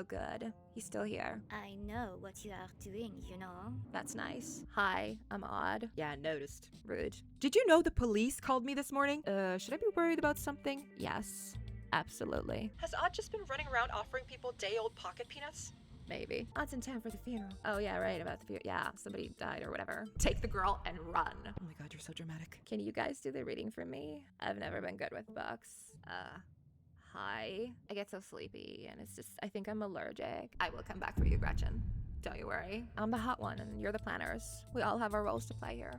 Oh, good. He's still here. I know what you are doing, you know. That's nice. Hi, I'm Odd. Yeah, noticed. Rude. Did you know the police called me this morning? Should I be worried about something? Yes, absolutely. Has Odd just been running around offering people day-old pocket peanuts? Maybe. Odd's in town for the funeral. Oh, yeah, right, about the funeral. Yeah, somebody died or whatever. Take the girl and run. Oh my god, you're so dramatic. Can you guys do the reading for me? I've never been good with books. Hi. I get so sleepy, and it's just, I think I'm allergic. I will come back for you, Gretchen. Don't you worry. I'm the hot one, and you're the planners. We all have our roles to play here.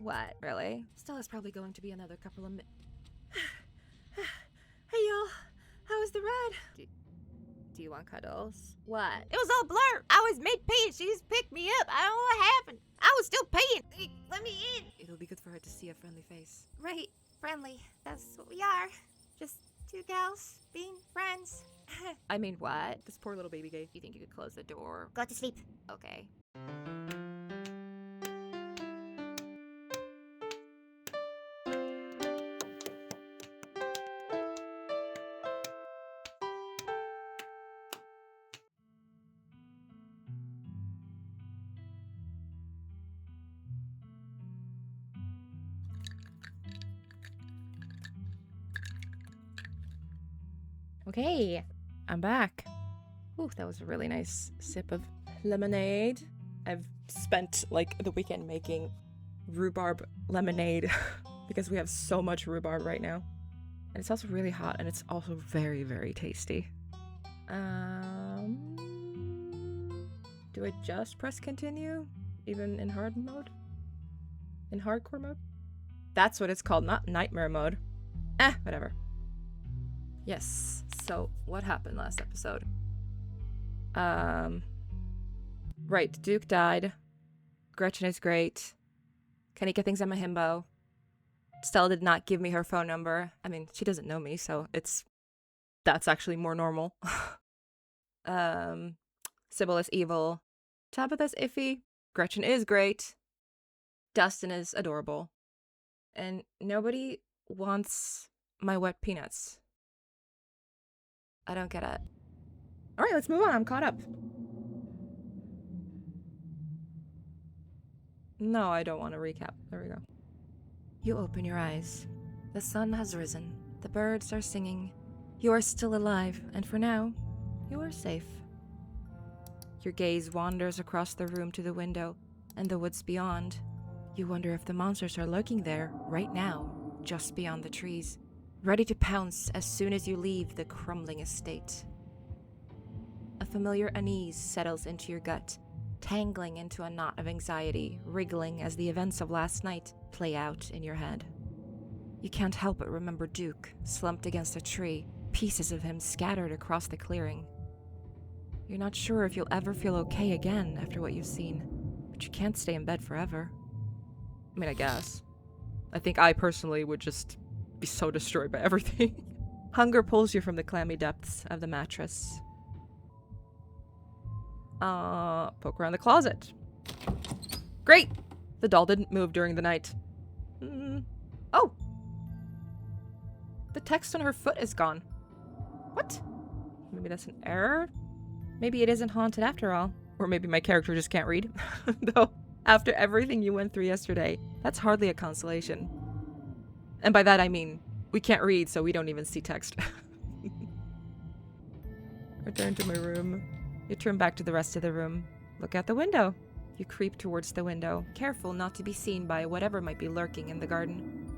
What? Really? Still is probably going to be another couple of Hey, y'all. How was the ride? Do you want cuddles? What? It was all blur. I was mid-pee and she just picked me up. I don't know what happened. I was still peeing. Hey, let me in. It'll be good for her to see a friendly face. Right, friendly. That's what we are. Just two gals being friends. I mean, what? This poor little baby gay. You think you could close the door? Go to sleep. Okay. Okay, I'm back. Ooh, that was a really nice sip of lemonade. I've spent like the weekend making rhubarb lemonade because we have so much rhubarb right now. And it's also really hot and it's also very, very tasty. Do I just press continue? Even in hard mode? In hardcore mode? That's what it's called, not nightmare mode. Whatever. Yes, so what happened last episode? Right, Duke died. Gretchen is great. Kanika thinks I'm a himbo. Stella did not give me her phone number. I mean, she doesn't know me, so that's actually more normal. Sybil is evil. Tabitha's iffy. Gretchen is great. Dustin is adorable. And nobody wants my wet peanuts. I don't get it. All right, let's move on. I'm caught up. No, I don't want to recap. There we go. You open your eyes. The sun has risen. The birds are singing. You are still alive, and for now, you are safe. Your gaze wanders across the room to the window and the woods beyond. You wonder if the monsters are lurking there right now, just beyond the trees, ready to pounce as soon as you leave the crumbling estate. A familiar unease settles into your gut, tangling into a knot of anxiety, wriggling as the events of last night play out in your head. You can't help but remember Duke, slumped against a tree, pieces of him scattered across the clearing. You're not sure if you'll ever feel okay again after what you've seen, but you can't stay in bed forever. I mean, I guess. I think I personally would just be so destroyed by everything. Hunger pulls you from the clammy depths of the mattress. Poke around the closet. Great! The doll didn't move during the night. Oh! The text on her foot is gone. What? Maybe that's an error? Maybe it isn't haunted after all. Or maybe my character just can't read. Though, after everything you went through yesterday, that's hardly a consolation. And by that I mean, we can't read, so we don't even see text. Return to my room. You turn back to the rest of the room. Look out the window. You creep towards the window, careful not to be seen by whatever might be lurking in the garden.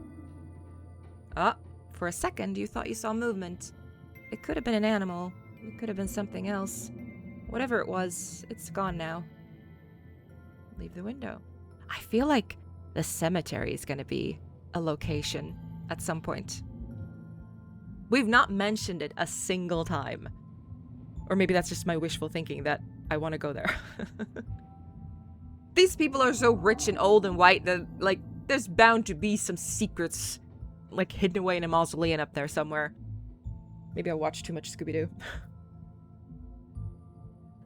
For a second you thought you saw movement. It could have been an animal. It could have been something else. Whatever it was, it's gone now. Leave the window. I feel like the cemetery is going to be a location at some point. We've not mentioned it a single time. Or maybe that's just my wishful thinking that I want to go there. These people are so rich and old and white that, like, there's bound to be some secrets, like, hidden away in a mausoleum up there somewhere. Maybe I watched too much Scooby-Doo.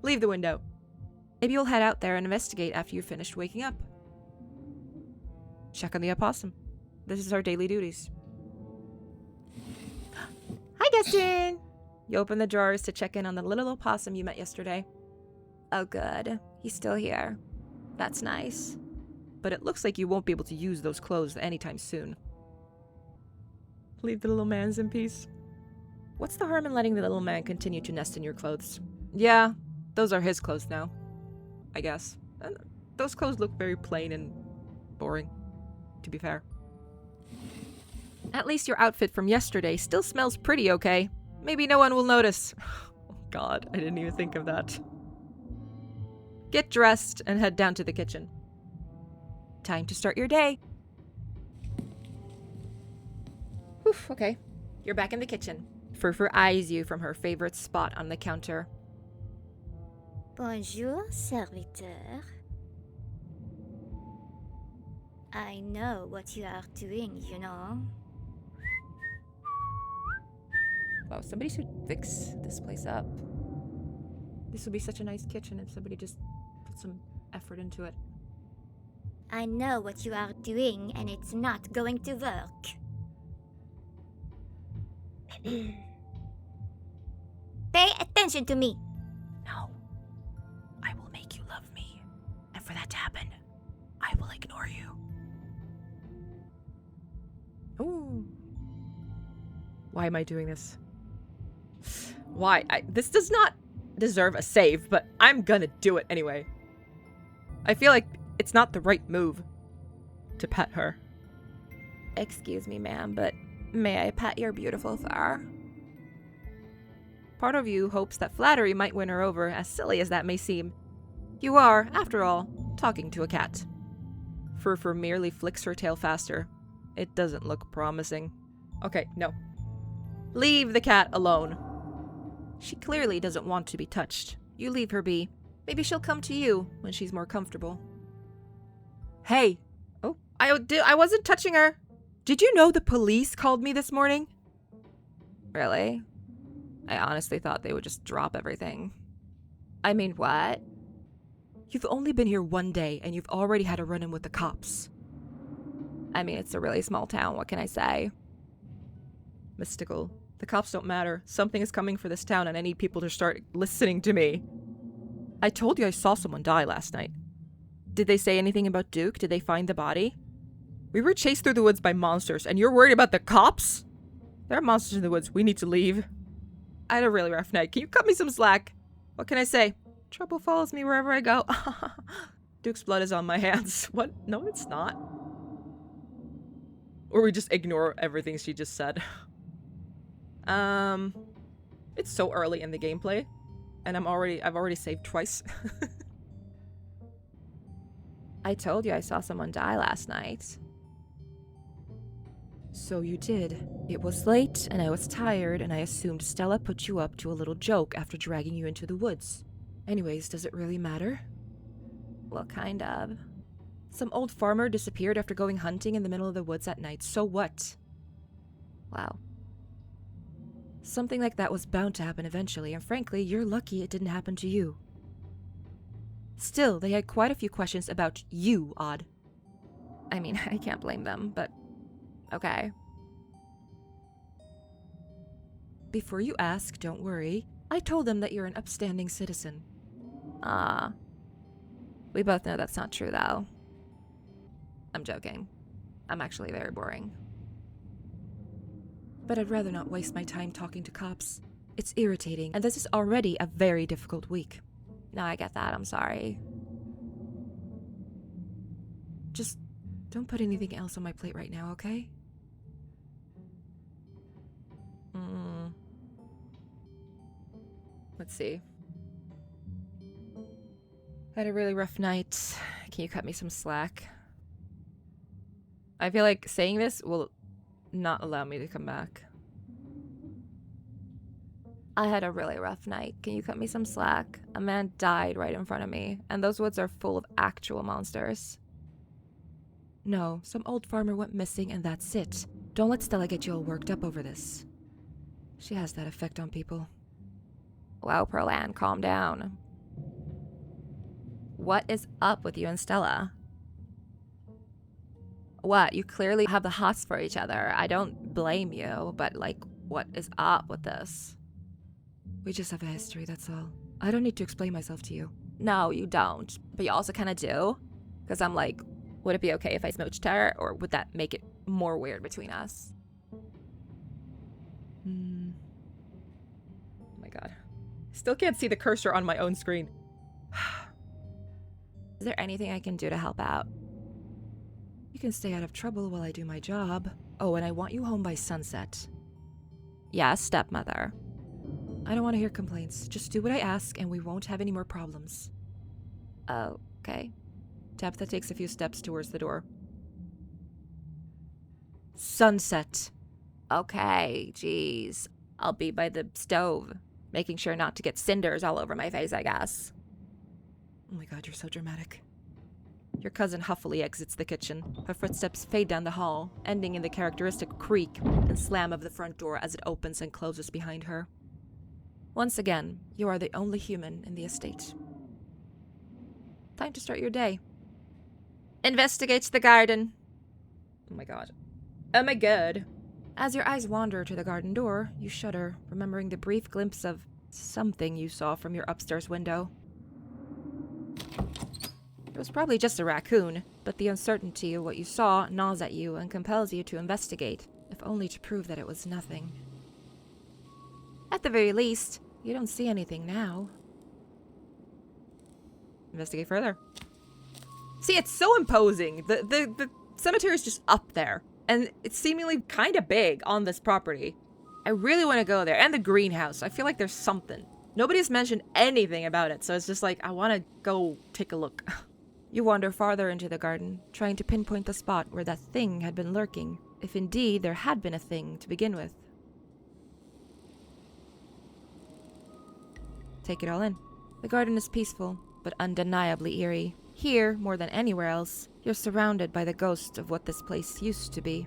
Leave the window. Maybe you'll head out there and investigate after you've finished waking up. Check on the opossum. This is our daily duties. Hi, Dustin! You open the drawers to check in on the little opossum you met yesterday. Oh, good. He's still here. That's nice. But it looks like you won't be able to use those clothes anytime soon. Leave the little mans in peace. What's the harm in letting the little man continue to nest in your clothes? Yeah, those are his clothes now. I guess. And those clothes look very plain and boring, to be fair. At least your outfit from yesterday still smells pretty okay. Maybe no one will notice. Oh God, I didn't even think of that. Get dressed and head down to the kitchen. Time to start your day. Whew, okay. You're back in the kitchen. Furfur eyes you from her favorite spot on the counter. Bonjour, serviteur. I know what you are doing, you know. Wow, somebody should fix this place up. This would be such a nice kitchen if somebody just put some effort into it. I know what you are doing, and it's not going to work. Pay attention to me. No. I will make you love me. And for that to happen, I will ignore you. Ooh. Why am I doing this? Why? This does not deserve a save, but I'm gonna do it anyway. I feel like it's not the right move to pet her. Excuse me, ma'am, but may I pet your beautiful fur? Part of you hopes that flattery might win her over, as silly as that may seem. You are, after all, talking to a cat. Furfur merely flicks her tail faster. It doesn't look promising. Okay, no. Leave the cat alone. She clearly doesn't want to be touched. You leave her be. Maybe she'll come to you when she's more comfortable. Hey! Oh, I wasn't touching her! Did you know the police called me this morning? Really? I honestly thought they would just drop everything. I mean, what? You've only been here one day, and you've already had a run-in with the cops. I mean, it's a really small town, what can I say? Mystical. The cops don't matter. Something is coming for this town, and I need people to start listening to me. I told you I saw someone die last night. Did they say anything about Duke? Did they find the body? We were chased through the woods by monsters, and you're worried about the cops? There are monsters in the woods. We need to leave. I had a really rough night. Can you cut me some slack? What can I say? Trouble follows me wherever I go. Duke's blood is on my hands. What? No, it's not. Or we just ignore everything she just said. It's so early in the gameplay, and I've already saved twice. I told you I saw someone die last night. So you did. It was late, and I was tired, and I assumed Stella put you up to a little joke after dragging you into the woods. Anyways, does it really matter? Well, kind of. Some old farmer disappeared after going hunting in the middle of the woods at night, so what? Wow. Something like that was bound to happen eventually, and frankly, you're lucky it didn't happen to you. Still, they had quite a few questions about you, Odd. I mean, I can't blame them, but okay. Before you ask, don't worry. I told them that you're an upstanding citizen. We both know that's not true, though. I'm joking. I'm actually very boring. But I'd rather not waste my time talking to cops. It's irritating, and this is already a very difficult week. No, I get that. I'm sorry. Just don't put anything else on my plate right now, okay? Let's see. Had a really rough night. Can you cut me some slack? I feel like saying this will not allow me to come back. I had a really rough night. Can you cut me some slack? A man died right in front of me, and those woods are full of actual monsters. No, some old farmer went missing and that's it. Don't let Stella get you all worked up over this. She has that effect on people. Wow, Perlan, calm down. What is up with you and Stella? What? You clearly have the hots for each other. I don't blame you, but like, what is up with this? We just have a history, that's all. I don't need to explain myself to you. No, you don't. But you also kind of do. Because I'm like, would it be okay if I smooched her? Or would that make it more weird between us? Hmm. Oh my god. Still can't see the cursor on my own screen. Is there anything I can do to help out? You can stay out of trouble while I do my job. Oh, and I want you home by sunset. Yes, stepmother. I don't want to hear complaints. Just do what I ask and we won't have any more problems. Okay. Tabitha takes a few steps towards the door. Sunset. Okay, jeez. I'll be by the stove, making sure not to get cinders all over my face, I guess. Oh my god, you're so dramatic. Your cousin huffily exits the kitchen. Her footsteps fade down the hall, ending in the characteristic creak and slam of the front door as it opens and closes behind her. Once again, you are the only human in the estate. Time to start your day. Investigates the garden. Oh my god. Oh my god. As your eyes wander to the garden door, you shudder, remembering the brief glimpse of something you saw from your upstairs window. It was probably just a raccoon, but the uncertainty of what you saw gnaws at you and compels you to investigate, if only to prove that it was nothing. At the very least, you don't see anything now. Investigate further. See, it's so imposing. The cemetery is just up there. And it's seemingly kind of big on this property. I really want to go there. And the greenhouse. I feel like there's something. Nobody's mentioned anything about it, so it's just like, I want to go take a look. You wander farther into the garden, trying to pinpoint the spot where that thing had been lurking, if indeed there had been a thing to begin with. Take it all in. The garden is peaceful, but undeniably eerie. Here, more than anywhere else, you're surrounded by the ghost of what this place used to be.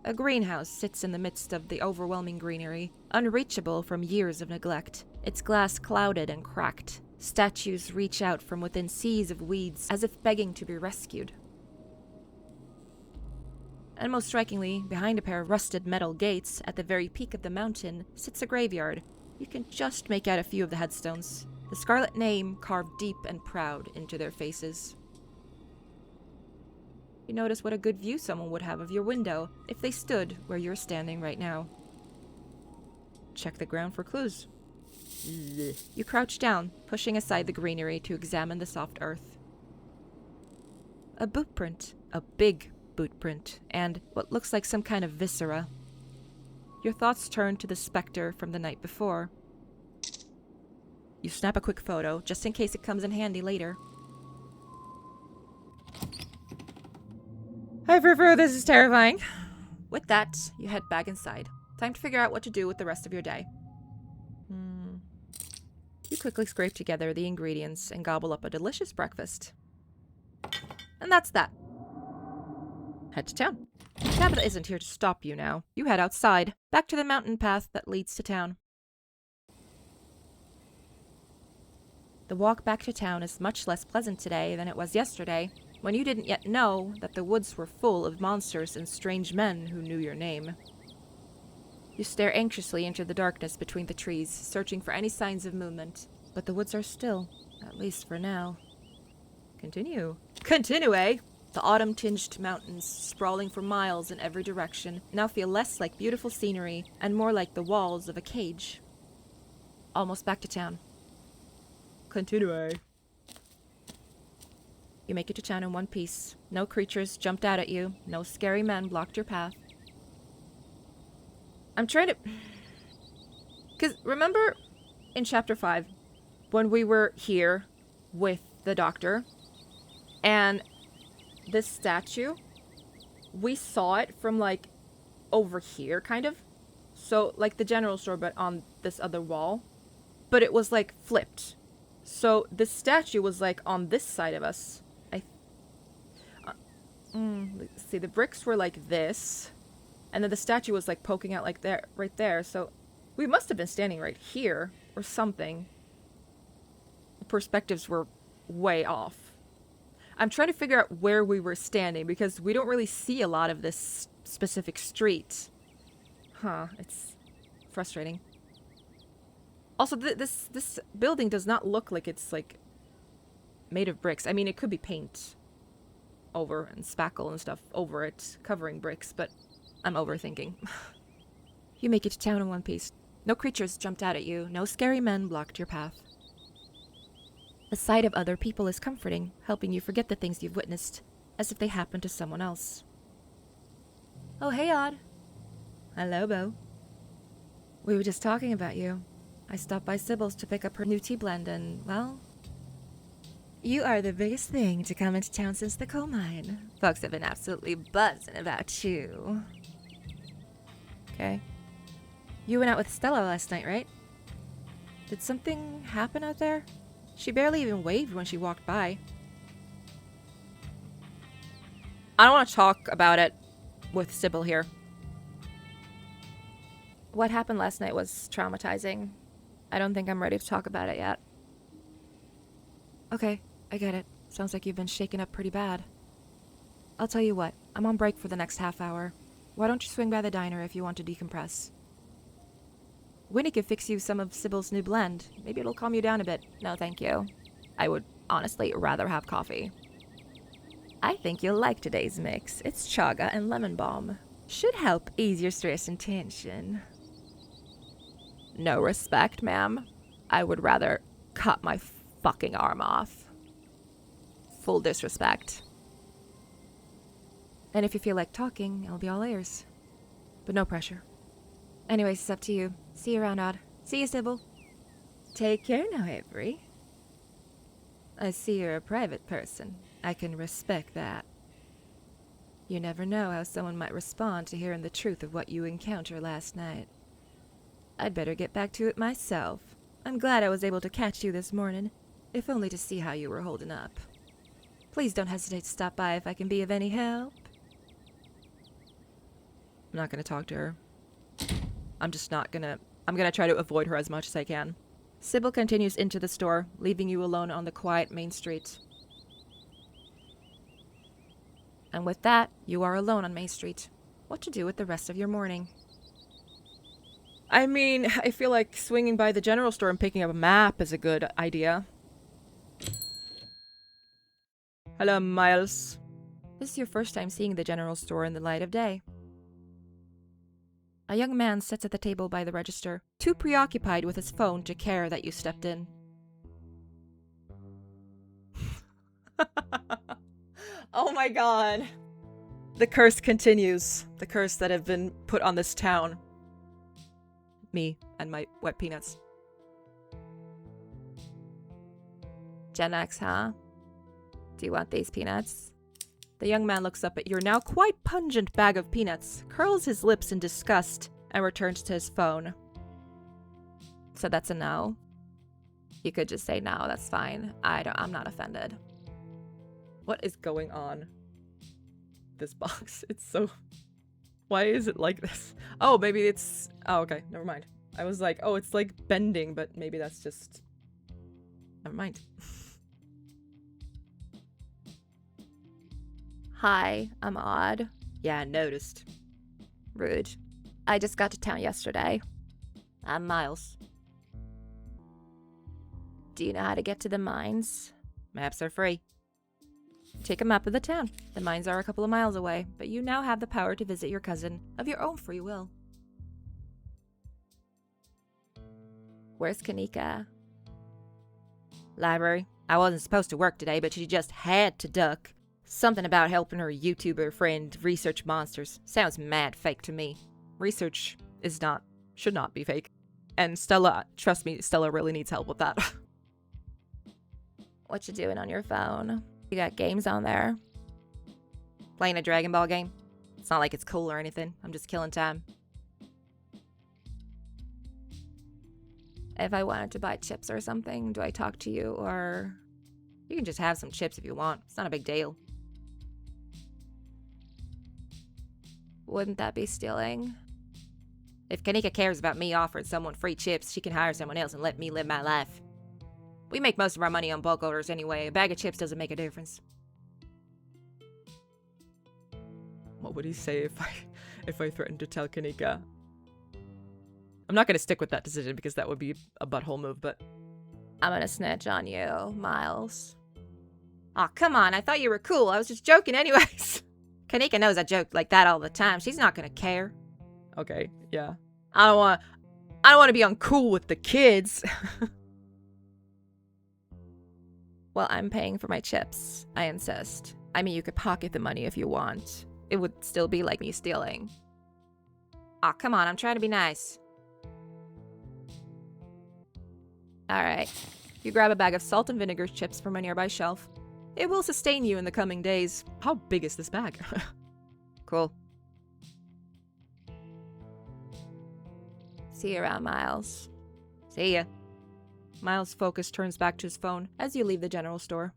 A greenhouse sits in the midst of the overwhelming greenery, unreachable from years of neglect, its glass clouded and cracked. Statues reach out from within seas of weeds, as if begging to be rescued. And most strikingly, behind a pair of rusted metal gates, at the very peak of the mountain, sits a graveyard. You can just make out a few of the headstones, the Scarlet name carved deep and proud into their faces. You notice what a good view someone would have of your window if they stood where you're standing right now. Check the ground for clues. You crouch down, pushing aside the greenery to examine the soft earth. A boot print, a big boot print, and what looks like some kind of viscera. Your thoughts turn to the specter from the night before. You snap a quick photo, just in case it comes in handy later. I prefer this is terrifying. With that, you head back inside. Time to figure out what to do with the rest of your day. You quickly scrape together the ingredients and gobble up a delicious breakfast. And that's that. Head to town. Tabitha isn't here to stop you now. You head outside, back to the mountain path that leads to town. The walk back to town is much less pleasant today than it was yesterday, when you didn't yet know that the woods were full of monsters and strange men who knew your name. You stare anxiously into the darkness between the trees, searching for any signs of movement, but the woods are still, at least for now. Continue. Continue, eh? The autumn-tinged mountains, sprawling for miles in every direction, now feel less like beautiful scenery and more like the walls of a cage. Almost back to town. Continue, eh? You make it to town in one piece. No creatures jumped out at you. No scary men blocked your path. I'm trying to... Because remember in chapter 5, when we were here with the doctor, and this statue, we saw it from, like, over here, kind of. So, like the general store, but on this other wall. But it was, like, flipped. So, this statue was, like, on this side of us. Let's see, the bricks were like this. And then the statue was, like, poking out like there, right there. So, we must have been standing right here, or something. The perspectives were way off. I'm trying to figure out where we were standing, because we don't really see a lot of this specific street. It's frustrating. Also, this building does not look like it's, like, made of bricks. I mean, it could be paint over and spackle and stuff over it, covering bricks, but I'm overthinking. You make it to town in one piece. No creatures jumped out at you. No scary men blocked your path. The sight of other people is comforting, helping you forget the things you've witnessed, as if they happened to someone else. Oh, hey, Odd. Hello, Bo. We were just talking about you. I stopped by Sybil's to pick up her new tea blend and, well, you are the biggest thing to come into town since the coal mine. Folks have been absolutely buzzing about you. Okay. You went out with Stella last night, right? Did something happen out there? She barely even waved when she walked by. I don't want to talk about it with Sybil here. What happened last night was traumatizing. I don't think I'm ready to talk about it yet. Okay, I get it. Sounds like you've been shaken up pretty bad. I'll tell you what, I'm on break for the next half hour. Why don't you swing by the diner if you want to decompress? Winnie could fix you some of Sybil's new blend. Maybe it'll calm you down a bit. No, thank you. I would honestly rather have coffee. I think you'll like today's mix. It's chaga and lemon balm. Should help ease your stress and tension. No respect, ma'am. I would rather cut my fucking arm off. Full disrespect. And if you feel like talking, I'll be all ears. But no pressure. Anyways, it's up to you. See you around, Odd. See you, Sybil. Take care now, Avery. I see you're a private person. I can respect that. You never know how someone might respond to hearing the truth of what you encountered last night. I'd better get back to it myself. I'm glad I was able to catch you this morning, if only to see how you were holding up. Please don't hesitate to stop by if I can be of any help. I'm not gonna talk to her. I'm gonna try to avoid her as much as I can. Sybil continues into the store, leaving you alone on the quiet main street. And with that, you are alone on Main Street. What to do with the rest of your morning? I mean, I feel like swinging by the general store and picking up a map is a good idea. Hello, Miles. This is your first time seeing the general store in the light of day. A young man sits at the table by the register, too preoccupied with his phone to care that you stepped in. Oh my god. The curse continues. The curse that have been put on this town. Me and my wet peanuts. Gen X, huh? Do you want these peanuts? The young man looks up at your now quite pungent bag of peanuts, curls his lips in disgust, and returns to his phone. So that's a no? You could just say no, that's fine. I'm not offended. What is going on? This box, it's so... Why is it like this? Oh, maybe it's... Oh, okay, never mind. I was like, oh, it's like bending, but maybe that's just... Never mind. Hi, I'm Odd. Yeah, I noticed. Rude. I just got to town yesterday. I'm Miles. Do you know how to get to the mines? Maps are free. Take a map of the town. The mines are a couple of miles away, but you now have the power to visit your cousin of your own free will. Where's Kanika? Library. I wasn't supposed to work today, but she just had to duck. Something about helping her YouTuber friend research monsters. Sounds mad fake to me. Research should not be fake. And Stella, trust me, Stella really needs help with that. What you doing on your phone? You got games on there? Playing a Dragon Ball game. It's not like it's cool or anything. I'm just killing time. If I wanted to buy chips or something, do I talk to you or... You can just have some chips if you want. It's not a big deal. Wouldn't that be stealing? If Kanika cares about me offering someone free chips, she can hire someone else and let me live my life. We make most of our money on bulk orders anyway. A bag of chips doesn't make a difference. What would he say if I threatened to tell Kanika? I'm not gonna stick with that decision because that would be a butthole move, but I'm gonna snitch on you, Miles. Aw, come on, I thought you were cool. I was just joking anyways. Kanika knows I joke like that all the time. She's not gonna care. okay, yeah. I don't want to be uncool with the kids. Well, I'm paying for my chips. I insist. I mean, you could pocket the money if you want. It would still be like me stealing. Aw, come on, I'm trying to be nice. Alright. You grab a bag of salt and vinegar chips from a nearby shelf. It will sustain you in the coming days. How big is this bag? Cool. See you around, Miles. See ya. Miles' focus turns back to his phone as you leave the general store.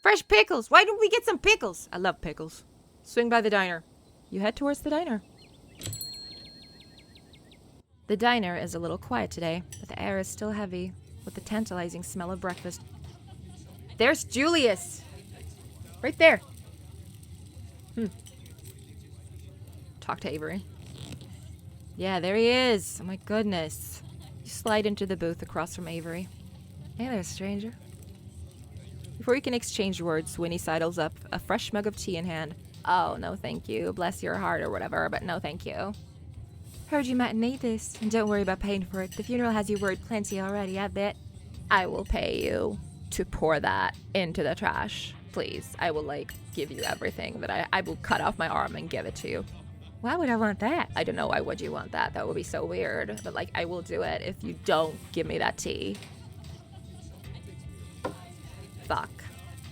Fresh pickles. Why don't we get some pickles? I love pickles. Swing by the diner. You head towards the diner. The diner is a little quiet today, but the air is still heavy with the tantalizing smell of breakfast. There's Julius! Right there! Talk to Avery. Yeah, there he is! Oh my goodness. You slide into the booth across from Avery. Hey there, stranger. Before you can exchange words, Winnie sidles up, a fresh mug of tea in hand. Oh, no thank you. Bless your heart or whatever, but no thank you. Heard you might need this, and don't worry about paying for it. The funeral has you worried plenty already, I bet. I will pay you to pour that into the trash. Please, I will, give you everything that I will cut off my arm and give it to you. Why would I want that? I don't know, why would you want that? That would be so weird. But, I will do it if you don't give me that tea. Fuck.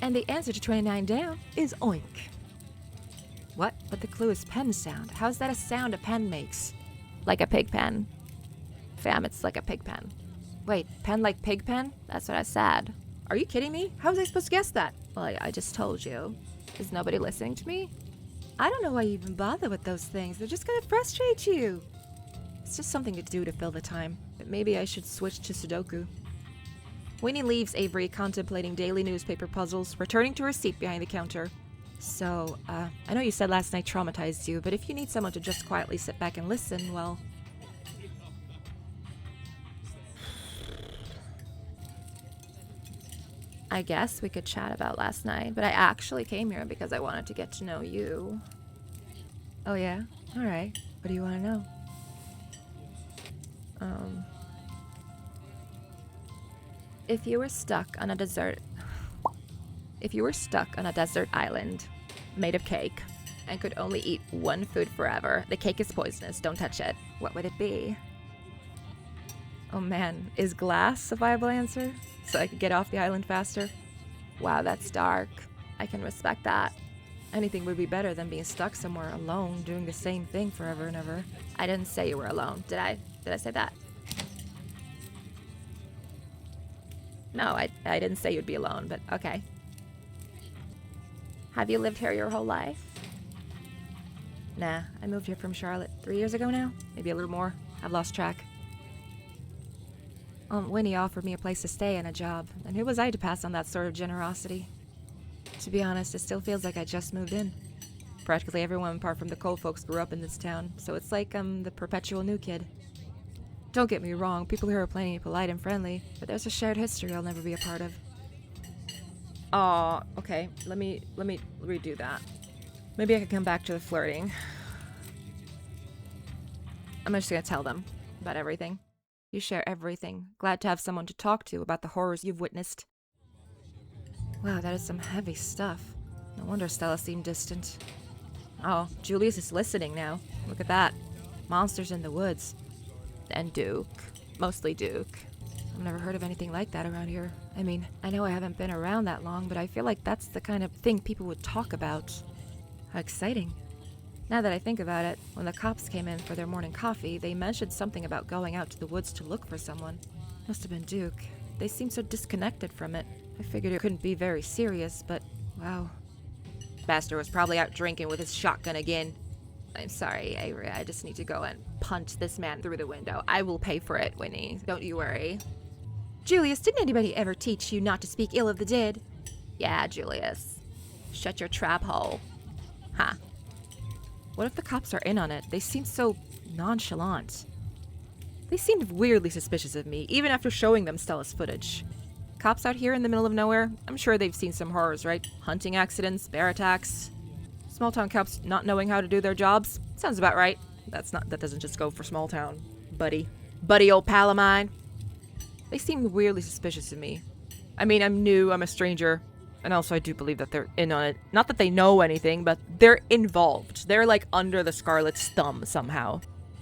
And the answer to 29 down is oink. What? But the clue is pen sound. How's that a sound a pen makes? Like a pig pen. Fam, it's like a pig pen. Wait, pen like pig pen? That's what I said. Are you kidding me? How was I supposed to guess that? Well, I just told you. Is nobody listening to me? I don't know why you even bother with those things. They're just gonna frustrate you. It's just something to do to fill the time. But maybe I should switch to Sudoku. Winnie leaves Avery contemplating daily newspaper puzzles, returning to her seat behind the counter. So, I know you said last night traumatized you, but if you need someone to just quietly sit back and listen, well... I guess we could chat about last night, but I actually came here because I wanted to get to know you. Oh yeah? Alright. What do you want to know? If you were stuck on a desert island made of cake and could only eat one food forever, the cake is poisonous, don't touch it, what would it be? Oh man, is glass a viable answer? So I could get off the island faster? Wow, that's dark. I can respect that. Anything would be better than being stuck somewhere alone doing the same thing forever and ever. I didn't say you were alone, did I? Did I say that? No, I didn't say you'd be alone, but okay. Have you lived here your whole life? Nah, I moved here from Charlotte 3 years ago now. Maybe a little more. I've lost track. Winnie offered me a place to stay and a job, and who was I to pass on that sort of generosity? To be honest, it still feels like I just moved in. Practically everyone apart from the Cole folks grew up in this town, so it's like I'm the perpetual new kid. Don't get me wrong, people here are plenty polite and friendly, but there's a shared history I'll never be a part of. Aw, okay, let me redo that. Maybe I could come back to the flirting. I'm just gonna tell them about everything. You share everything. Glad to have someone to talk to about the horrors you've witnessed. Wow, that is some heavy stuff. No wonder Stella seemed distant. Oh, Julius is listening now. Look at that. Monsters in the woods. And Duke. Mostly Duke. I've never heard of anything like that around here. I mean, I know I haven't been around that long, but I feel like that's the kind of thing people would talk about. How exciting. Now that I think about it, when the cops came in for their morning coffee, they mentioned something about going out to the woods to look for someone. Must have been Duke. They seemed so disconnected from it. I figured it couldn't be very serious, but wow. Bastard was probably out drinking with his shotgun again. I'm sorry, Avery. I just need to go and punch this man through the window. I will pay for it, Winnie. Don't you worry. Julius, didn't anybody ever teach you not to speak ill of the dead? Yeah, Julius. Shut your trap hole. Huh. What if the cops are in on it? They seem so nonchalant. They seemed weirdly suspicious of me, even after showing them Stella's footage. Cops out here in the middle of nowhere, I'm sure they've seen some horrors, right? Hunting accidents, bear attacks. Small town cops not knowing how to do their jobs? Sounds about right. That doesn't just go for small town. Buddy, old pal of mine. They seemed weirdly suspicious of me. I mean, I'm new, I'm a stranger, and also I do believe that they're in on it. Not that they know anything, but they're involved. They're like under the Scarlet's thumb somehow.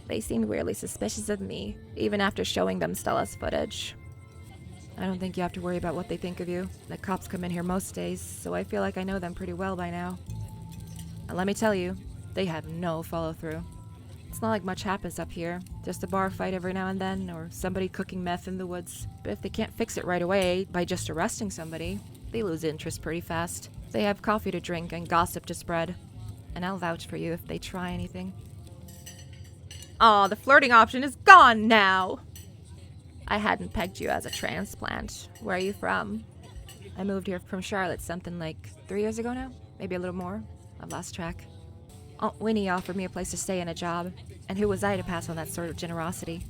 They seemed weirdly suspicious of me, even after showing them Stella's footage. I don't think you have to worry about what they think of you. The cops come in here most days, so I feel like I know them pretty well by now. And let me tell you, they have no follow-through. It's not like much happens up here. Just a bar fight every now and then, or somebody cooking meth in the woods. But if they can't fix it right away by just arresting somebody, they lose interest pretty fast. They have coffee to drink and gossip to spread. And I'll vouch for you if they try anything. Aw, the flirting option is gone now! I hadn't pegged you as a transplant. Where are you from? I moved here from Charlotte something like 3 years ago now? Maybe a little more. I've lost track. Aunt Winnie offered me a place to stay and a job, and who was I to pass on that sort of generosity?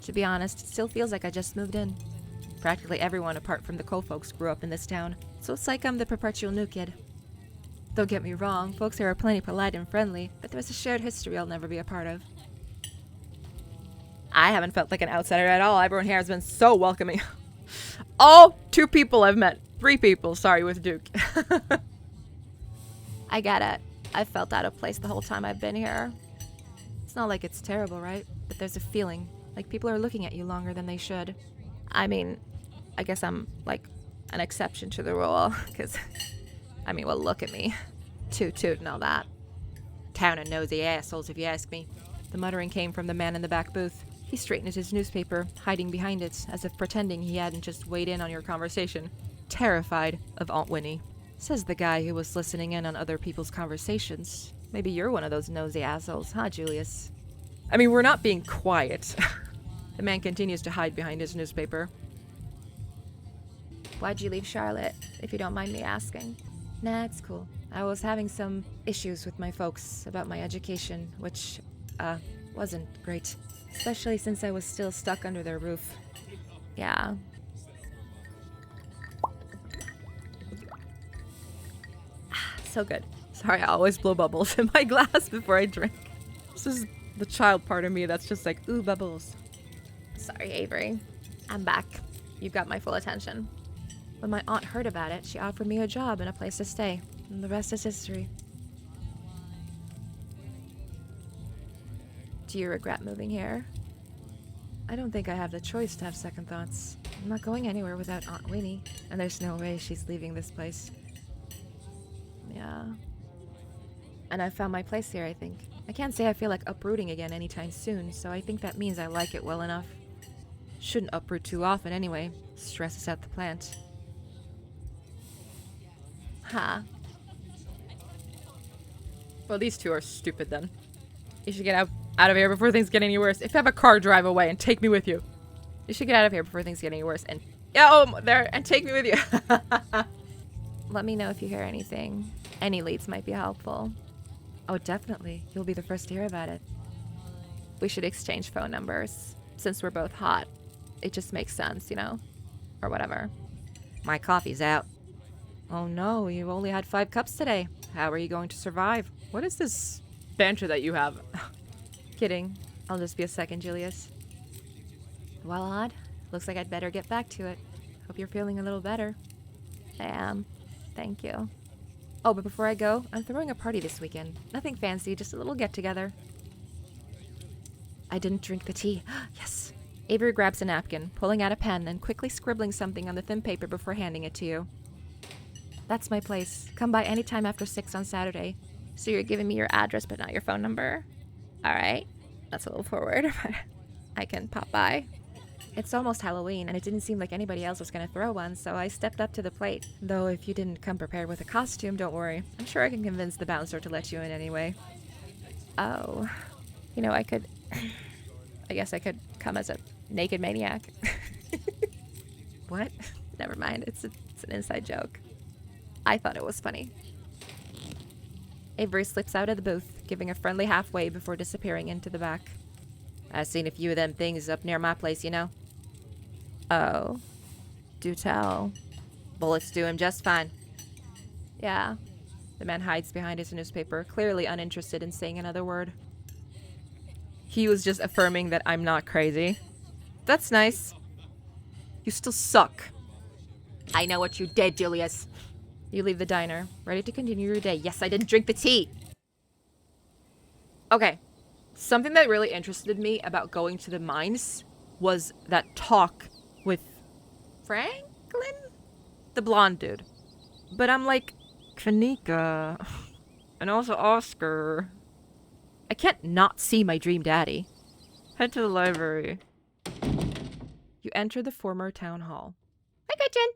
To be honest, it still feels like I just moved in. Practically everyone apart from the Cole folks grew up in this town, so it's like I'm the perpetual new kid. Don't get me wrong, folks here are plenty polite and friendly, but there's a shared history I'll never be a part of. I haven't felt like an outsider at all. Everyone here has been so welcoming. All 2 people I've met. 3 people, sorry, with Duke. I get it. I've felt out of place the whole time I've been here. It's not like it's terrible, right? But there's a feeling, like people are looking at you longer than they should. I mean, I guess I'm, like, an exception to the rule, because, I mean, well, look at me. Toot and all that. Town of nosy assholes, if you ask me. The muttering came from the man in the back booth. He straightened his newspaper, hiding behind it, as if pretending he hadn't just weighed in on your conversation. Terrified of Aunt Winnie. Says the guy who was listening in on other people's conversations. Maybe you're one of those nosy assholes, huh, Julius? I mean, we're not being quiet. The man continues to hide behind his newspaper. Why'd you leave Charlotte, if you don't mind me asking? Nah, it's cool. I was having some issues with my folks about my education, which, wasn't great. Especially since I was still stuck under their roof. Yeah. So good. Sorry, I always blow bubbles in my glass before I drink. This is the child part of me that's just like, ooh, bubbles. Sorry, Avery. I'm back. You've got my full attention. When my aunt heard about it, she offered me a job and a place to stay. And the rest is history. Do you regret moving here? I don't think I have the choice to have second thoughts. I'm not going anywhere without Aunt Winnie, and there's no way she's leaving this place. Yeah. And I've found my place here, I think. I can't say I feel like uprooting again anytime soon, so I think that means I like it well enough. Shouldn't uproot too often anyway. Stresses out the plant. Huh. Well, these 2 are stupid then. You should get out of here before things get any worse. If you have a car, drive away and take me with you. You should get out of here before things get any worse and and take me with you. Let me know if you hear anything. Any leads might be helpful. Oh, definitely. You'll be the first to hear about it. We should exchange phone numbers. Since we're both hot, it just makes sense, you know? Or whatever. My coffee's out. Oh no, you only had 5 cups today. How are you going to survive? What is this banter that you have? Kidding. I'll just be a second, Julius. Well, Odd, looks like I'd better get back to it. Hope you're feeling a little better. I am. Thank you. Oh, but before I go, I'm throwing a party this weekend. Nothing fancy, just a little get-together. I didn't drink the tea. Yes. Avery grabs a napkin, pulling out a pen and quickly scribbling something on the thin paper before handing it to you. That's my place. Come by anytime after 6 on Saturday. So you're giving me your address but not your phone number? Alright. That's a little forward, but I can pop by. It's almost Halloween, and it didn't seem like anybody else was going to throw one, so I stepped up to the plate. Though if you didn't come prepared with a costume, don't worry. I'm sure I can convince the bouncer to let you in anyway. Oh. You know, I guess I could come as a naked maniac. What? Never mind, it's an inside joke. I thought it was funny. Avery slips out of the booth, giving a friendly half wave before disappearing into the back. I seen a few of them things up near my place, you know. Oh, do tell. Bullets do him just fine. Yeah. The man hides behind his newspaper, clearly uninterested in saying another word. He was just affirming that I'm not crazy. That's nice. You still suck. I know what you did, Julius. You leave the diner, ready to continue your day. Yes, I didn't drink the tea. Okay. Something that really interested me about going to the mines was that talk with Franklin? The blonde dude. But I'm like, Kanika. And also Oscar. I can't not see my dream daddy. Head to the library. You enter the former town hall. Hi, Gretchen.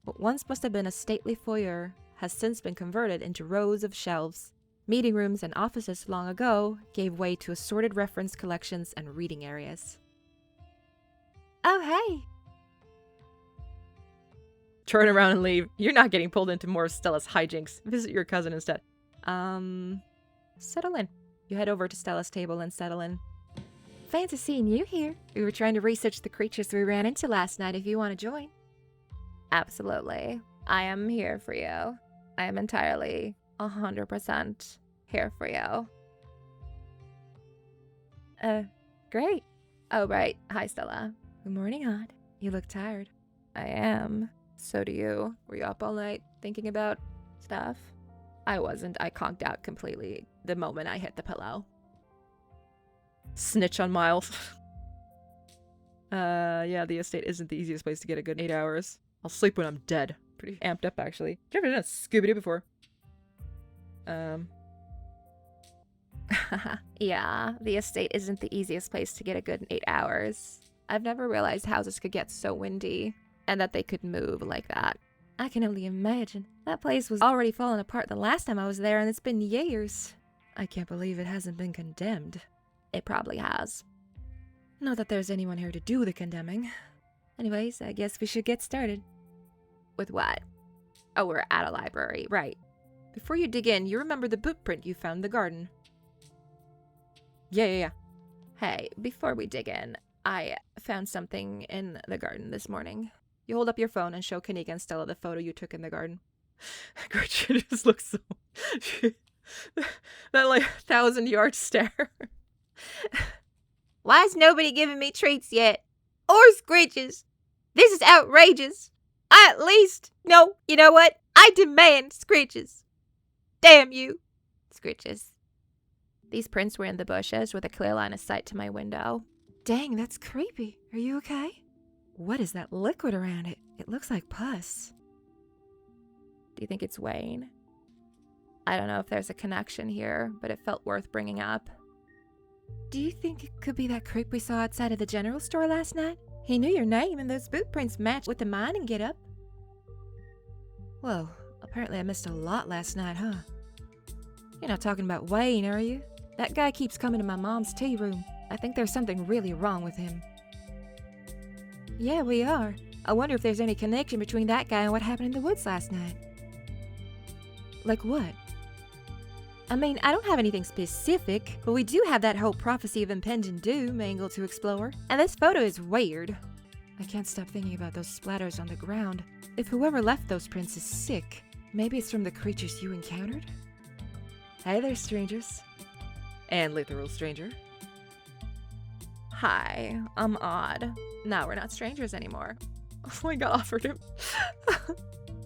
What once must have been a stately foyer has since been converted into rows of shelves. Meeting rooms and offices long ago gave way to assorted reference collections and reading areas. Oh, hey. Turn around and leave. You're not getting pulled into more of Stella's hijinks. Visit your cousin instead. Settle in. You head over to Stella's table and settle in. Fancy seeing you here. We were trying to research the creatures we ran into last night if you want to join. Absolutely. I am here for you. I am entirely 100% here for you. Great. Oh, right. Hi, Stella. Good morning, Odd. You look tired. I am. So do you. Were you up all night thinking about stuff? I wasn't. I conked out completely the moment I hit the pillow. Snitch on Miles. Yeah, the estate isn't the easiest place to get a good 8 hours. I'll sleep when I'm dead. Pretty amped up, actually. Have you ever done Scooby-Doo before? Yeah, the estate isn't the easiest place to get a good 8 hours. I've never realized houses could get so windy and that they could move like that. I can only imagine. That place was already falling apart the last time I was there, and it's been years. I can't believe it hasn't been condemned. It probably has. Not that there's anyone here to do the condemning. Anyways, I guess we should get started. With what? Oh, we're at a library, right. Before you dig in, you remember the boot print you found in the garden. Yeah. Hey, before we dig in, I found something in the garden this morning. You hold up your phone and show Kanika and Stella the photo you took in the garden. Gretchen just looks so... that, 1,000-yard stare. Why is nobody giving me treats yet? Or screeches? This is outrageous. I at least... No, you know what? I demand screeches. Damn you. Screeches. These prints were in the bushes with a clear line of sight to my window. Dang, that's creepy. Are you okay? What is that liquid around it? It looks like pus. Do you think it's Wayne? I don't know if there's a connection here, but it felt worth bringing up. Do you think it could be that creep we saw outside of the general store last night? He knew your name and those boot prints matched with the mining getup. Whoa, apparently I missed a lot last night, huh? You're not talking about Wayne, are you? That guy keeps coming to my mom's tea room. I think there's something really wrong with him. Yeah, we are. I wonder if there's any connection between that guy and what happened in the woods last night. Like what? I mean, I don't have anything specific, but we do have that whole prophecy of impending doom angle to explore. And this photo is weird. I can't stop thinking about those splatters on the ground. If whoever left those prints is sick, maybe it's from the creatures you encountered? Hey there, strangers. And literal stranger. Hi, I'm Odd. Now we're not strangers anymore. Oh my god, offered him.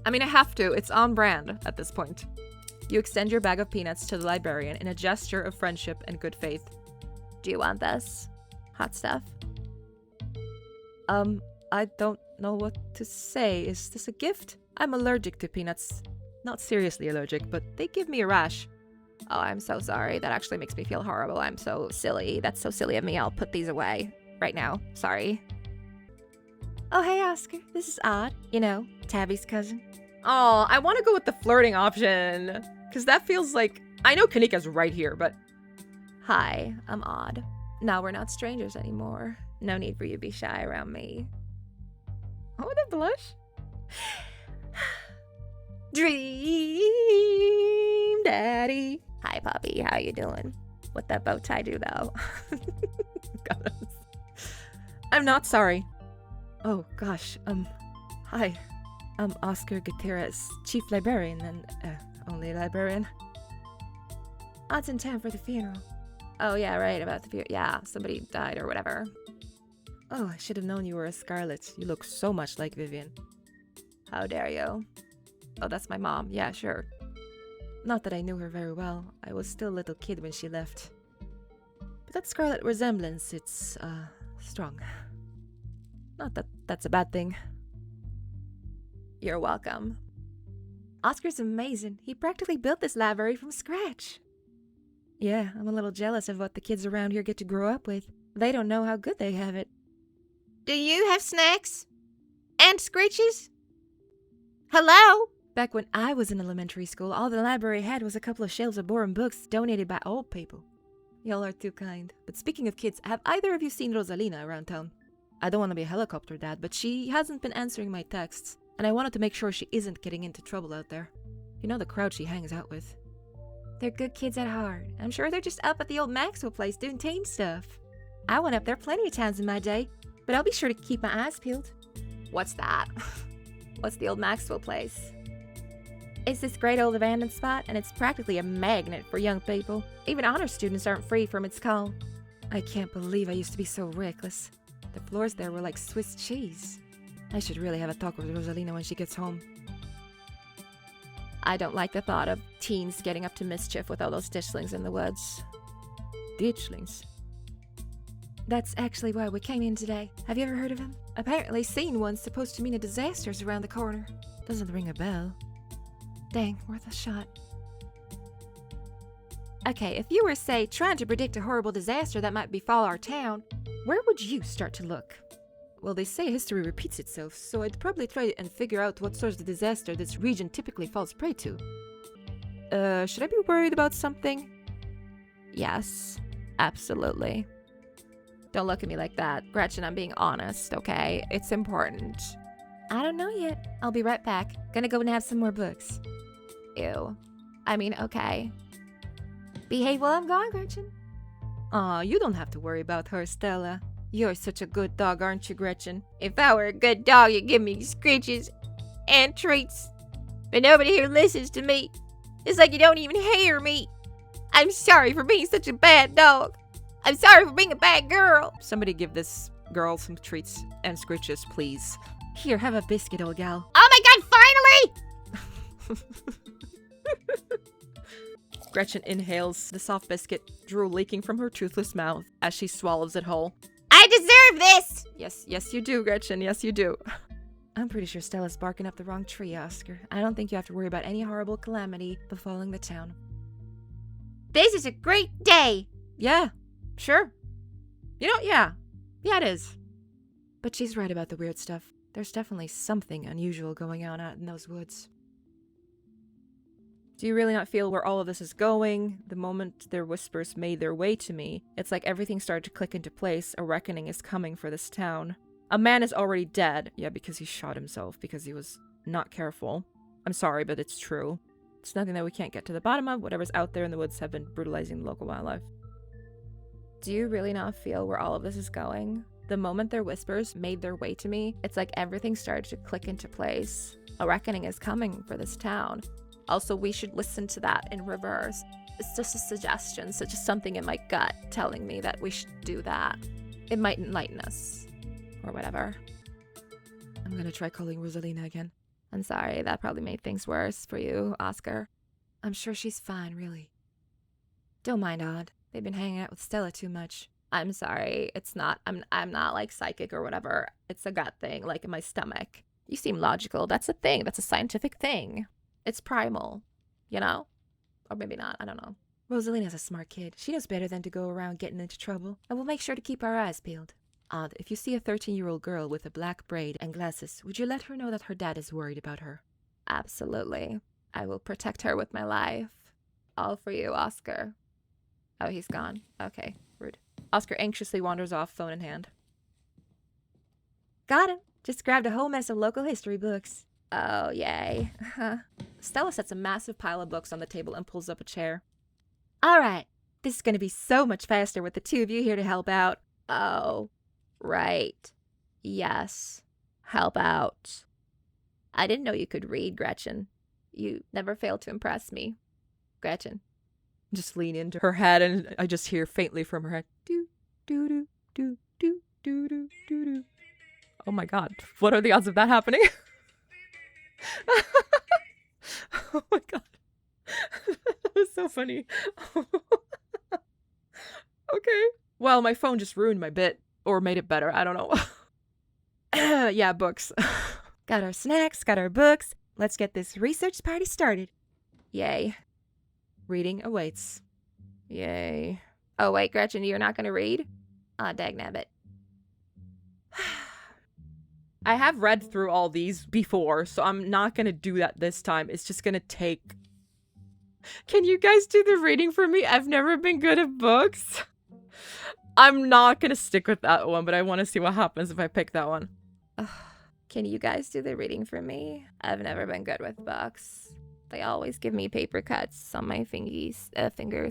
I mean, I have to. It's on brand at this point. You extend your bag of peanuts to the librarian in a gesture of friendship and good faith. Do you want this? Hot stuff? I don't know what to say. Is this a gift? I'm allergic to peanuts. Not seriously allergic, but they give me a rash. Oh, I'm so sorry. That actually makes me feel horrible. I'm so silly. That's so silly of me. I'll put these away right now. Sorry. Oh, hey, Oscar. This is Odd. You know, Tabby's cousin. Oh, I want to go with the flirting option. Because that feels like... I know Kanika's right here, but... Hi, I'm Odd. Now we're not strangers anymore. No need for you to be shy around me. Oh, the blush. Dream Daddy. Hi, Poppy. How you doing? What that bow tie do, though? God. I'm not sorry. Oh, gosh. Hi. I'm Oscar Gutierrez, chief librarian and, only librarian. Odds in town for the funeral. Oh, yeah, right, about the funeral. Yeah, somebody died or whatever. Oh, I should have known you were a Scarlet. You look so much like Vivian. How dare you? Oh, that's my mom. Yeah, sure. Not that I knew her very well. I was still a little kid when she left. But that Scarlet resemblance, it's, strong. Not that that's a bad thing. You're welcome. Oscar's amazing. He practically built this library from scratch. Yeah, I'm a little jealous of what the kids around here get to grow up with. They don't know how good they have it. Do you have snacks? And screeches? Hello? Back when I was in elementary school, all the library had was a couple of shelves of boring books donated by old people. Y'all are too kind. But speaking of kids, have either of you seen Rosalina around town? I don't want to be a helicopter dad, but she hasn't been answering my texts, and I wanted to make sure she isn't getting into trouble out there. You know the crowd she hangs out with. They're good kids at heart. I'm sure they're just up at the old Maxwell place doing teen stuff. I went up there plenty of times in my day, but I'll be sure to keep my eyes peeled. What's that? What's the old Maxwell place? It's this great old abandoned spot, and it's practically a magnet for young people. Even honor students aren't free from its call. I can't believe I used to be so reckless. The floors there were like Swiss cheese. I should really have a talk with Rosalina when she gets home. I don't like the thought of teens getting up to mischief with all those ditchlings in the woods. Ditchlings? That's actually why we came in today. Have you ever heard of him? Apparently scene one's supposed to mean a disaster's around the corner. Doesn't ring a bell. Dang, worth a shot. Okay, if you were, say, trying to predict a horrible disaster that might befall our town, where would you start to look? Well, they say history repeats itself, so I'd probably try and figure out what source of disaster this region typically falls prey to. Should I be worried about something? Yes, absolutely. Don't look at me like that. Gretchen, I'm being honest, okay? It's important. I don't know yet. I'll be right back. Gonna go and have some more books. Ew. I mean, okay. Behave while I'm gone, Gretchen. Aw, you don't have to worry about her, Stella. You're such a good dog, aren't you, Gretchen? If I were a good dog, you'd give me screeches and treats. But nobody here listens to me. It's like you don't even hear me. I'm sorry for being such a bad dog. I'm sorry for being a bad girl. Somebody give this girl some treats and screeches, please. Here, have a biscuit, old gal. Oh my God, finally! Gretchen inhales the soft biscuit, drool leaking from her toothless mouth as she swallows it whole. I deserve this! Yes, you do, Gretchen. Yes, you do. I'm pretty sure Stella's barking up the wrong tree, Oscar. I don't think you have to worry about any horrible calamity befalling the town. This is a great day! Yeah, sure. You know, yeah, it is. But she's right about the weird stuff. There's definitely something unusual going on out in those woods. Do you really not feel where all of this is going? The moment their whispers made their way to me, it's like everything started to click into place. A reckoning is coming for this town. A man is already dead. Yeah, because he shot himself because he was not careful. I'm sorry, but it's true. It's nothing that we can't get to the bottom of. Whatever's out there in the woods have been brutalizing the local wildlife. Do you really not feel where all of this is going? The moment their whispers made their way to me, it's like everything started to click into place. A reckoning is coming for this town. Also, we should listen to that in reverse. It's just a suggestion, so just something in my gut telling me that we should do that. It might enlighten us. Or whatever. I'm gonna try calling Rosalina again. I'm sorry, that probably made things worse for you, Oscar. I'm sure she's fine, really. Don't mind Odd. They've been hanging out with Stella too much. I'm sorry, it's not, I'm not like psychic or whatever. It's a gut thing, like in my stomach. You seem logical. That's a thing. That's a scientific thing. It's primal, you know? Or maybe not, I don't know. Rosalina's a smart kid. She knows better than to go around getting into trouble. And we'll make sure to keep our eyes peeled. Odd, if you see a 13-year-old girl with a black braid and glasses, would you let her know that her dad is worried about her? Absolutely. I will protect her with my life. All for you, Oscar. Oh, he's gone. Okay, rude. Oscar anxiously wanders off, phone in hand. Got him. Just grabbed a whole mess of local history books. Oh, yay. Stella sets a massive pile of books on the table and pulls up a chair. All right. This is going to be so much faster with the two of you here to help out. Oh, right. Yes. Help out. I didn't know you could read, Gretchen. You never failed to impress me. Gretchen. Just lean into her head, and I just hear faintly from her head, do, do, do, do, do, do, do, do, do. Oh my god, what are the odds of that happening? Oh my god. That was so funny. Okay. Well, my phone just ruined my bit, or made it better, I don't know. Yeah, books. Got our snacks, got our books. Let's get this research party started. Yay. Reading awaits. Yay. Oh, wait, Gretchen, you're not going to read? Aw, dagnabbit. I have read through all these before, so I'm not gonna do that this time. It's just gonna take... Can you guys do the reading for me? I've never been good at books. I'm not gonna stick with that one, but I want to see what happens if I pick that one. Can you guys do the reading for me? I've never been good with books. They always give me paper cuts on my fingers.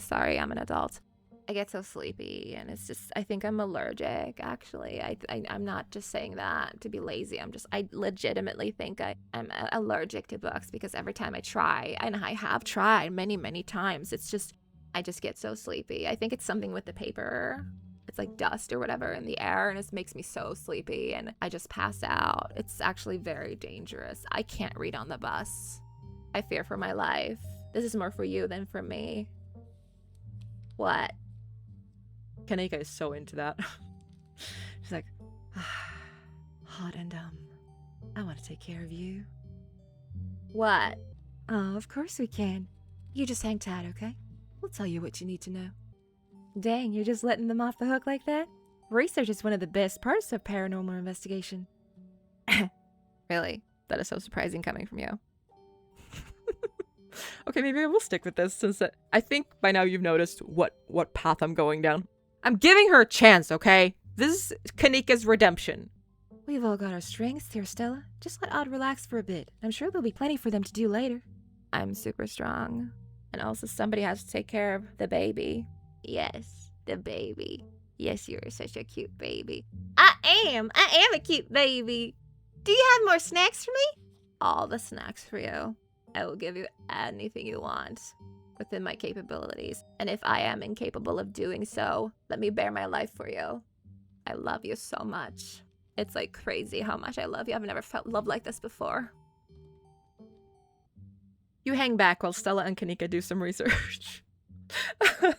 Sorry, I'm an adult. I get so sleepy, and it's just, I think I'm allergic, actually. I'm not just saying that to be lazy. I legitimately think I'm allergic to books, because every time I try, and I have tried many, many times, I just get so sleepy. I think it's something with the paper. It's like dust or whatever in the air, and it makes me so sleepy, and I just pass out. It's actually very dangerous. I can't read on the bus. I fear for my life. This is more for you than for me. What? Kanika is so into that. She's like, hot and I want to take care of you. What? Oh, of course we can. You just hang tight, okay? We'll tell you what you need to know. Dang, you're just letting them off the hook like that? Research is one of the best parts of paranormal investigation. Really? That is so surprising coming from you. Okay, maybe I will stick with this, since I think by now you've noticed what path I'm going down. I'm giving her a chance, okay? This is Kanika's redemption. We've all got our strengths here, Stella. Just let Odd relax for a bit. I'm sure there'll be plenty for them to do later. I'm super strong. And also somebody has to take care of the baby. Yes, the baby. Yes, you're such a cute baby. I am a cute baby. Do you have more snacks for me? All the snacks for you. I will give you anything you want within my capabilities. And if I am incapable of doing so, let me bear my life for you. I love you so much. It's like crazy how much I love you. I've never felt love like this before. You hang back while Stella and Kanika do some research. Am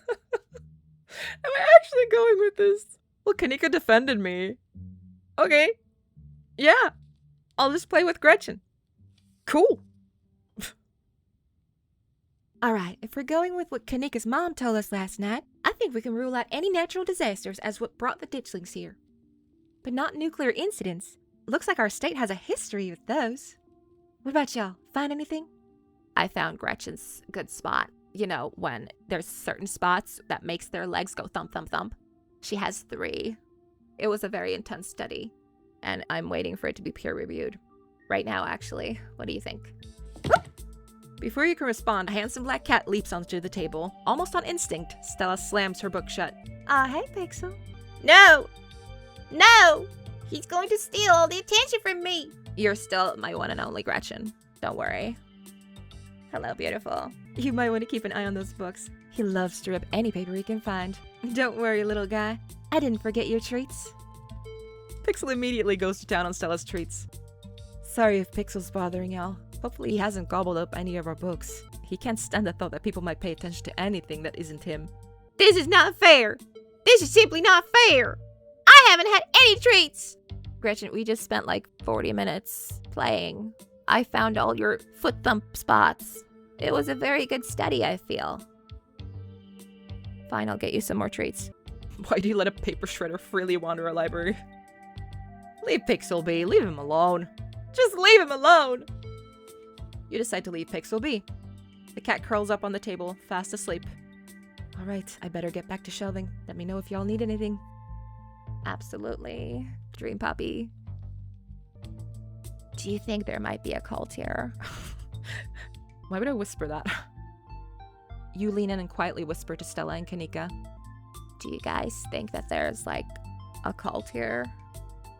I actually going with this? Well, Kanika defended me. Okay. Yeah. I'll just play with Gretchen. Cool. Alright, if we're going with what Kanika's mom told us last night, I think we can rule out any natural disasters as what brought the ditchlings here. But not nuclear incidents. Looks like our state has a history with those. What about y'all? Find anything? I found Gretchen's good spot. You know, when there's certain spots that makes their legs go thump, thump, thump. She has 3. It was a very intense study, and I'm waiting for it to be peer-reviewed. Right now, actually. What do you think? Before you can respond, a handsome black cat leaps onto the table. Almost on instinct, Stella slams her book shut. Hey, Pixel. No! No! He's going to steal all the attention from me. You're still my one and only Gretchen. Don't worry. Hello, beautiful. You might want to keep an eye on those books. He loves to rip any paper he can find. Don't worry, little guy. I didn't forget your treats. Pixel immediately goes to town on Stella's treats. Sorry if Pixel's bothering y'all. Hopefully he hasn't gobbled up any of our books. He can't stand the thought that people might pay attention to anything that isn't him. This is not fair. This is simply not fair. I haven't had any treats. Gretchen, we just spent like 40 minutes playing. I found all your foot thump spots. It was a very good study, I feel. Fine, I'll get you some more treats. Why do you let a paper shredder freely wander our library? Leave Pixel be. Leave him alone. Just leave him alone! You decide to leave Pixel be. The cat curls up on the table, fast asleep. Alright, I better get back to shelving. Let me know if y'all need anything. Absolutely. Dream puppy. Do you think there might be a cult here? Why would I whisper that? You lean in and quietly whisper to Stella and Kanika. Do you guys think that there's like a cult here.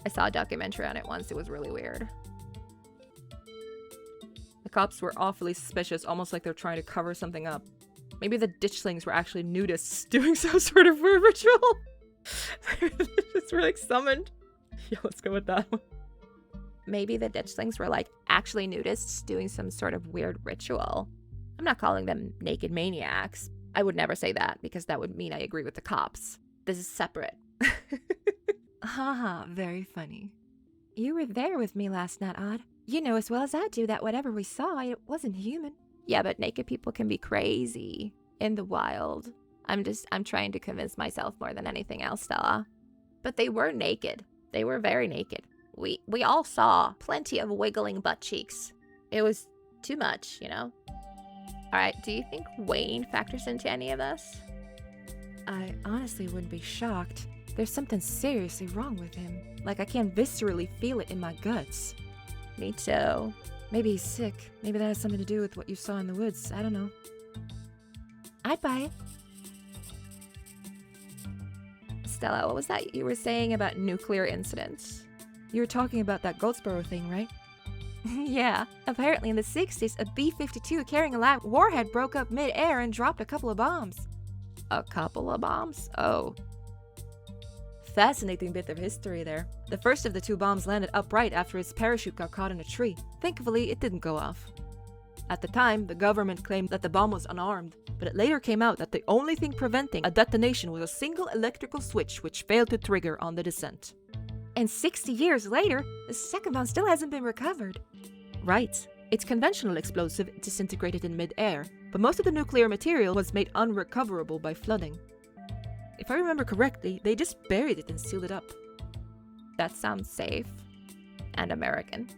I saw a documentary on it once. It was really weird. The cops were awfully suspicious, almost like they're trying to cover something up. Maybe the ditchlings were actually nudists doing some sort of weird ritual. Just were like summoned. Yeah, let's go with that one. Maybe the ditchlings were like actually nudists doing some sort of weird ritual. I'm not calling them naked maniacs. I would never say that because that would mean I agree with the cops. This is separate. Haha, very funny. You were there with me last night, Odd. You know as well as I do that whatever we saw, it wasn't human. Yeah, but naked people can be crazy in the wild. I'm trying to convince myself more than anything else, Stella. But they were naked. They were very naked. We all saw plenty of wiggling butt cheeks. It was too much, you know? Alright, do you think Wayne factors into any of this? I honestly wouldn't be shocked. There's something seriously wrong with him. Like I can viscerally feel it in my guts. Me too. Maybe he's sick. Maybe that has something to do with what you saw in the woods. I don't know. I'd buy it. Stella, what was that you were saying about nuclear incidents? You were talking about that Goldsboro thing, right? Yeah, apparently in the 60s, a B-52 carrying a live warhead broke up mid-air and dropped a couple of bombs. A couple of bombs? Oh. Fascinating bit of history there. The first of the 2 bombs landed upright after its parachute got caught in a tree. Thankfully, it didn't go off. At the time, the government claimed that the bomb was unarmed, but it later came out that the only thing preventing a detonation was a single electrical switch which failed to trigger on the descent. And 60 years later, the second bomb still hasn't been recovered. Right. Its conventional explosive disintegrated in mid-air, but most of the nuclear material was made unrecoverable by flooding. If I remember correctly, they just buried it and sealed it up. That sounds safe. And American.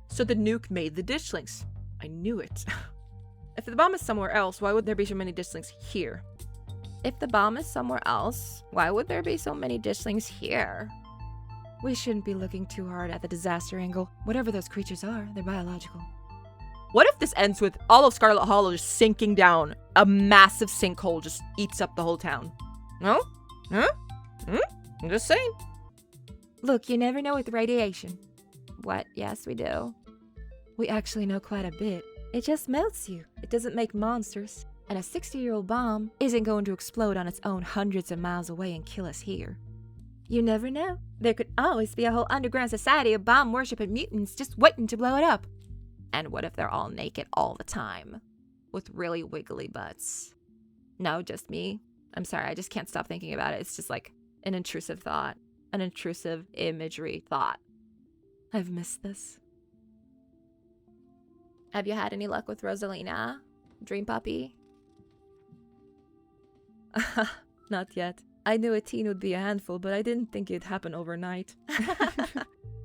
So the nuke made the ditchlings. I knew it. If the bomb is somewhere else, why would there be so many ditchlings here? If the bomb is somewhere else, why would there be so many ditchlings here? We shouldn't be looking too hard at the disaster angle. Whatever those creatures are, they're biological. What if this ends with all of Scarlet Hollow just sinking down? A massive sinkhole just eats up the whole town. No? Huh? I'm just saying. Look, you never know with radiation. What? Yes, we do. We actually know quite a bit. It just melts you. It doesn't make monsters. And a 60-year-old bomb isn't going to explode on its own hundreds of miles away and kill us here. You never know. There could always be a whole underground society of bomb-worshipping mutants just waiting to blow it up. And what if they're all naked all the time? With really wiggly butts? No, just me. I'm sorry, I just can't stop thinking about it. It's just like an intrusive thought. An intrusive imagery thought. I've missed this. Have you had any luck with Rosalina? Dream puppy? Not yet. I knew a teen would be a handful, but I didn't think it'd happen overnight.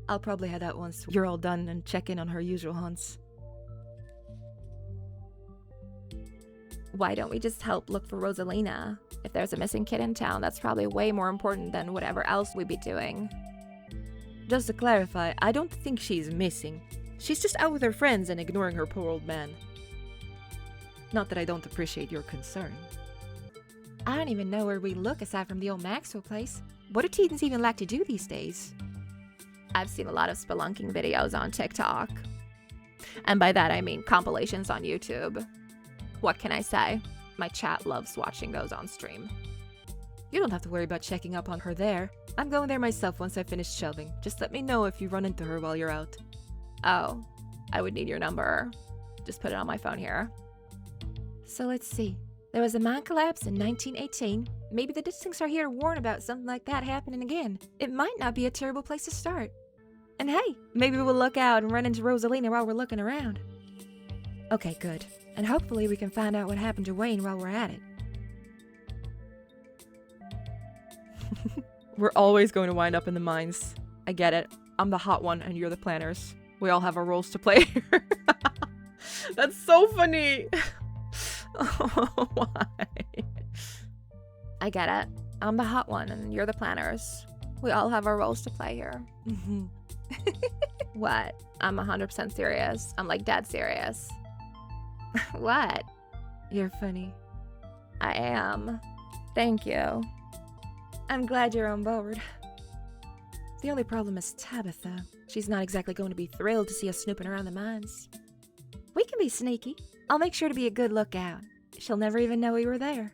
I'll probably head out once you're all done and check in on her usual hunts. Why don't we just help look for Rosalina? If there's a missing kid in town, that's probably way more important than whatever else we'd be doing. Just to clarify, I don't think she's missing. She's just out with her friends and ignoring her poor old man. Not that I don't appreciate your concern. I don't even know where we look aside from the old Maxwell place. What do teens even like to do these days? I've seen a lot of spelunking videos on TikTok. And by that I mean compilations on YouTube. What can I say? My chat loves watching those on stream. You don't have to worry about checking up on her there. I'm going there myself once I finish shelving. Just let me know if you run into her while you're out. Oh, I would need your number. Just put it on my phone here. So let's see. There was a mine collapse in 1918. Maybe the ditchlings are here to warn about something like that happening again. It might not be a terrible place to start. And hey, maybe we'll look out and run into Rosalina while we're looking around. Okay, good. And hopefully we can find out what happened to Wayne while we're at it. We're always going to wind up in the mines. I get it. I'm the hot one and you're the planners. We all have our roles to play. That's so funny. Oh, why? I get it. I'm the hot one and you're the planners. We all have our roles to play here. What? I'm 100% serious. I'm like dead serious. What? You're funny. I am. Thank you. I'm glad you're on board. The only problem is Tabitha. She's not exactly going to be thrilled to see us snooping around the mines. We can be sneaky. I'll make sure to be a good lookout. She'll never even know we were there.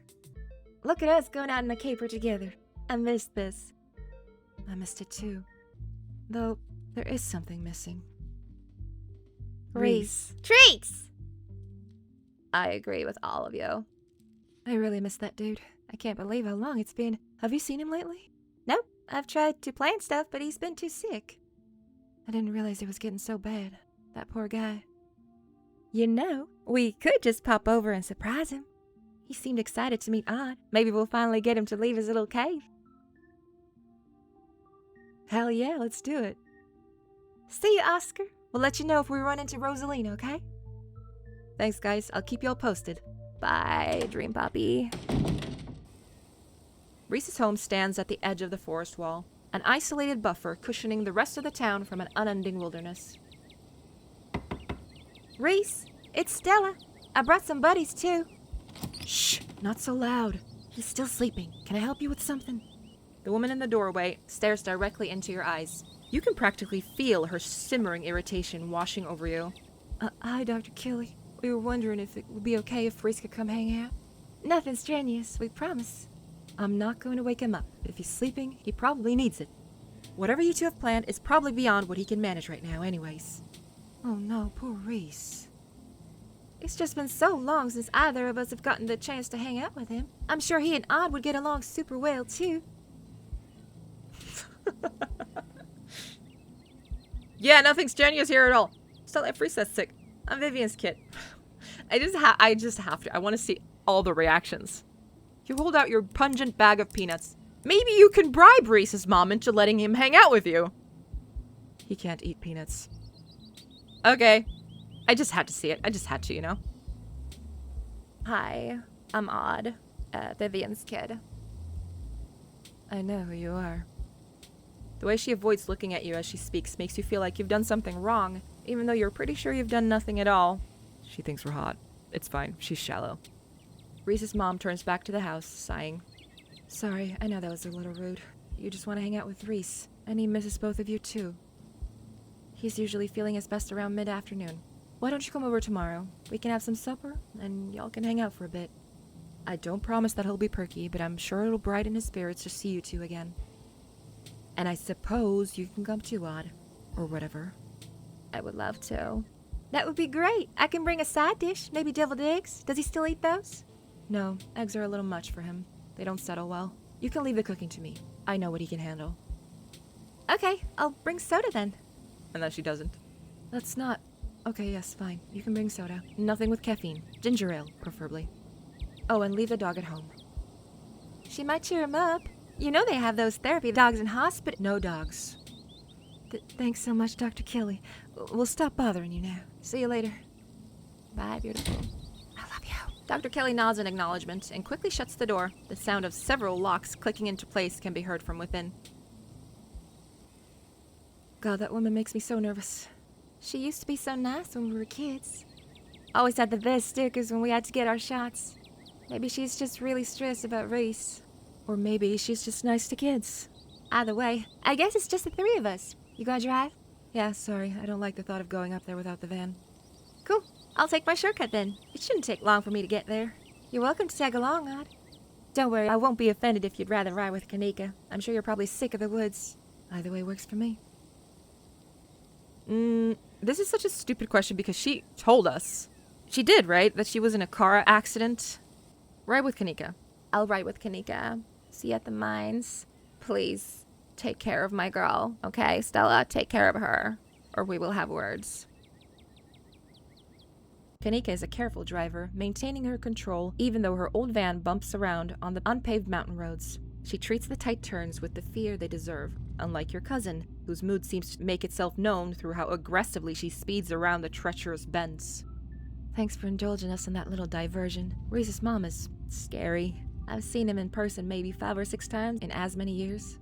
Look at us going out in a caper together. I missed this. I missed it too. Though, there is something missing. Reese. Treats! I agree with all of you. I really miss that dude. I can't believe how long it's been. Have you seen him lately? Nope, I've tried to plan stuff, but he's been too sick. I didn't realize it was getting so bad. That poor guy. You know, we could just pop over and surprise him. He seemed excited to meet Odd. Maybe we'll finally get him to leave his little cave. Hell yeah, let's do it. See you, Oscar. We'll let you know if we run into Rosalina, okay? Thanks, guys. I'll keep you all posted. Bye, Dream Puppy. Reese's home stands at the edge of the forest wall, an isolated buffer cushioning the rest of the town from an unending wilderness. Reese, it's Stella. I brought some buddies, too. Shh, not so loud. He's still sleeping. Can I help you with something? The woman in the doorway stares directly into your eyes. You can practically feel her simmering irritation washing over you. Hi, Dr. Kelly. We were wondering if it would be okay if Reese could come hang out. Nothing strenuous, we promise. I'm not going to wake him up. If he's sleeping, he probably needs it. Whatever you two have planned is probably beyond what he can manage right now anyways. Oh no, poor Reese. It's just been so long since either of us have gotten the chance to hang out with him. I'm sure he and Odd would get along super well, too. Yeah, nothing strenuous here at all. Stella, if Reese is sick. I'm Vivian's kid. I just have to. I want to see all the reactions. You hold out your pungent bag of peanuts. Maybe you can bribe Reese's mom into letting him hang out with you. He can't eat peanuts. Okay. I just had to see it. I just had to, you know? Hi, I'm Odd, Vivian's kid. I know who you are. The way she avoids looking at you as she speaks makes you feel like you've done something wrong, even though you're pretty sure you've done nothing at all. She thinks we're hot. It's fine. She's shallow. Reese's mom turns back to the house, sighing. Sorry, I know that was a little rude. You just want to hang out with Reese, and he misses both of you too. He's usually feeling his best around mid-afternoon. Why don't you come over tomorrow? We can have some supper, and y'all can hang out for a bit. I don't promise that he'll be perky, but I'm sure it'll brighten his spirits to see you two again. And I suppose you can come too, Odd. Or whatever. I would love to. That would be great. I can bring a side dish, maybe deviled eggs. Does he still eat those? No, eggs are a little much for him. They don't settle well. You can leave the cooking to me. I know what he can handle. Okay, I'll bring soda then. Unless she doesn't. That's not... Okay, yes, fine. You can bring soda. Nothing with caffeine. Ginger ale, preferably. Oh, and leave the dog at home. She might cheer him up. You know they have those therapy dogs in hospital. No dogs. Thanks so much, Dr. Kelly. We'll stop bothering you now. See you later. Bye, beautiful. I love you. Dr. Kelly nods in acknowledgement and quickly shuts the door. The sound of several locks clicking into place can be heard from within. God, that woman makes me so nervous. She used to be so nice when we were kids. Always had the best stickers when we had to get our shots. Maybe she's just really stressed about Reese. Or maybe she's just nice to kids. Either way, I guess it's just the three of us. You gonna drive? Yeah, sorry. I don't like the thought of going up there without the van. Cool. I'll take my shortcut then. It shouldn't take long for me to get there. You're welcome to tag along, Odd. Don't worry, I won't be offended if you'd rather ride with Kanika. I'm sure you're probably sick of the woods. Either way works for me. This is such a stupid question because she told us. She did, right? That she was in a car accident. Ride with Kanika. I'll ride with Kanika. See you at the mines. Please, take care of my girl, okay? Stella, take care of her, or we will have words. Kanika is a careful driver, maintaining her control even though her old van bumps around on the unpaved mountain roads. She treats the tight turns with the fear they deserve, unlike your cousin, whose mood seems to make itself known through how aggressively she speeds around the treacherous bends. Thanks for indulging us in that little diversion. Reese's mom is scary. I've seen him in person maybe 5 or 6 times in as many years.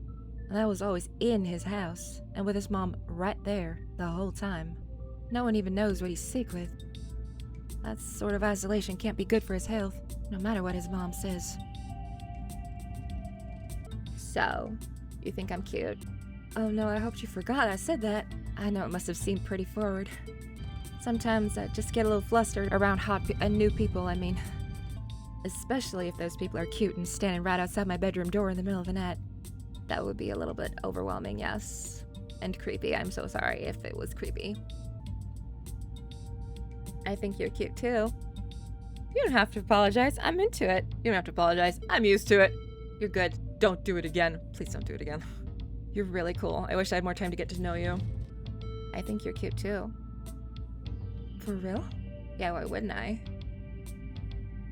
And that was always in his house, and with his mom right there the whole time. No one even knows what he's sick with. That sort of isolation can't be good for his health, no matter what his mom says. So, you think I'm cute? Oh no, I hoped you forgot I said that. I know it must have seemed pretty forward. Sometimes I just get a little flustered around new people, I mean. Especially if those people are cute and standing right outside my bedroom door in the middle of the night. That would be a little bit overwhelming, yes. And creepy. I'm so sorry if it was creepy. I think you're cute too. You don't have to apologize. I'm into it. You don't have to apologize. I'm used to it. You're good. Don't do it again. Please don't do it again. You're really cool. I wish I had more time to get to know you. I think you're cute too. For real? Yeah, why wouldn't I?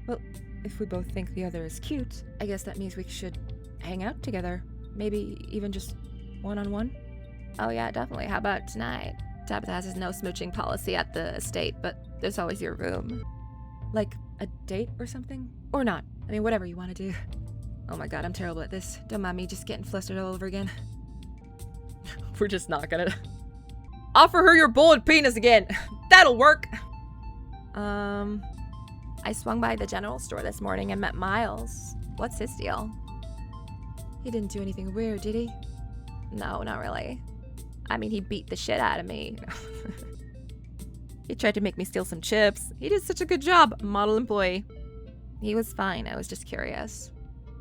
Well, if we both think the other is cute, I guess that means we should hang out together. Maybe even just one-on-one? Oh yeah, definitely. How about tonight? Tabitha has no smooching policy at the estate, but there's always your room. Like a date or something? Or not. I mean, whatever you want to do. Oh my god, I'm terrible at this. Don't mind me just getting flustered all over again. We're just not gonna... Offer her your bullet penis again! That'll work! I swung by the general store this morning and met Miles. What's his deal? He didn't do anything weird, did he? No, not really. I mean, he beat the shit out of me. He tried to make me steal some chips. He did such a good job, model employee. He was fine, I was just curious.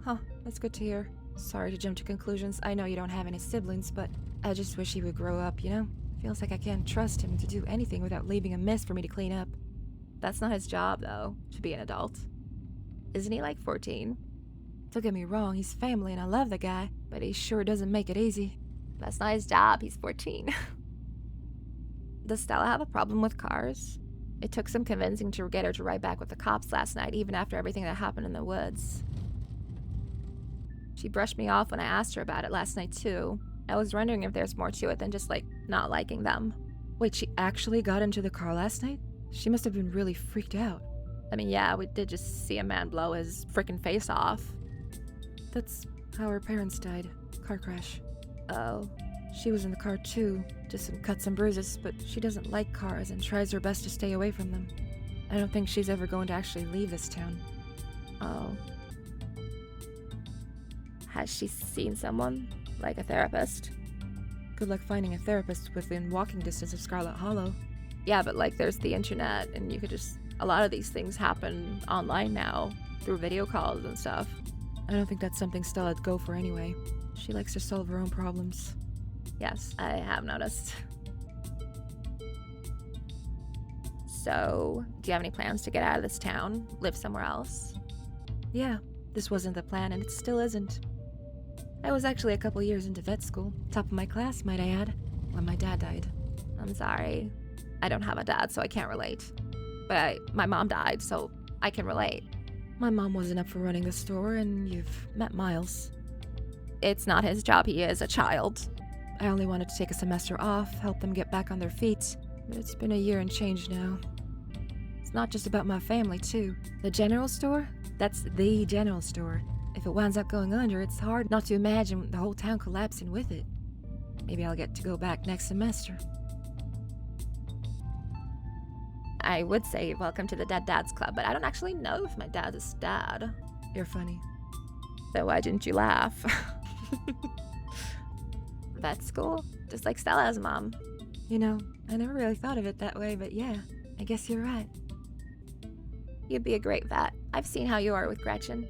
Huh, that's good to hear. Sorry to jump to conclusions. I know you don't have any siblings, but I just wish he would grow up, you know? Feels like I can't trust him to do anything without leaving a mess for me to clean up. That's not his job, though, to be an adult. Isn't he like 14? Don't get me wrong, he's family and I love the guy, but he sure doesn't make it easy. That's not his job, he's 14. Does Stella have a problem with cars? It took some convincing to get her to write back with the cops last night, even after everything that happened in the woods. She brushed me off when I asked her about it last night, too. I was wondering if there's more to it than just, not liking them. Wait, she actually got into the car last night? She must have been really freaked out. I mean, yeah, we did just see a man blow his frickin' face off. That's how her parents died. Car crash. Oh. She was in the car too, just some cuts and bruises, but she doesn't like cars and tries her best to stay away from them. I don't think she's ever going to actually leave this town. Oh. Has she seen someone? Like a therapist? Good luck finding a therapist within walking distance of Scarlet Hollow. Yeah, but there's the internet, and you could just... A lot of these things happen online now, through video calls and stuff. I don't think that's something Stella'd go for anyway. She likes to solve her own problems. Yes, I have noticed. So, do you have any plans to get out of this town? Live somewhere else? Yeah, this wasn't the plan and it still isn't. I was actually a couple years into vet school, top of my class, might I add, when my dad died. I'm sorry. I don't have a dad, so I can't relate. But my mom died, so I can relate. My mom wasn't up for running the store, and you've met Miles. It's not his job, he is a child. I only wanted to take a semester off, help them get back on their feet. But it's been a year and change now. It's not just about my family, too. The general store? That's the general store. If it winds up going under, it's hard not to imagine the whole town collapsing with it. Maybe I'll get to go back next semester. I would say welcome to the Dead Dads Club, but I don't actually know if my dad is dad. You're funny. So why didn't you laugh? Vet school? Just like Stella's mom. You know, I never really thought of it that way, but yeah, I guess you're right. You'd be a great vet. I've seen how you are with Gretchen.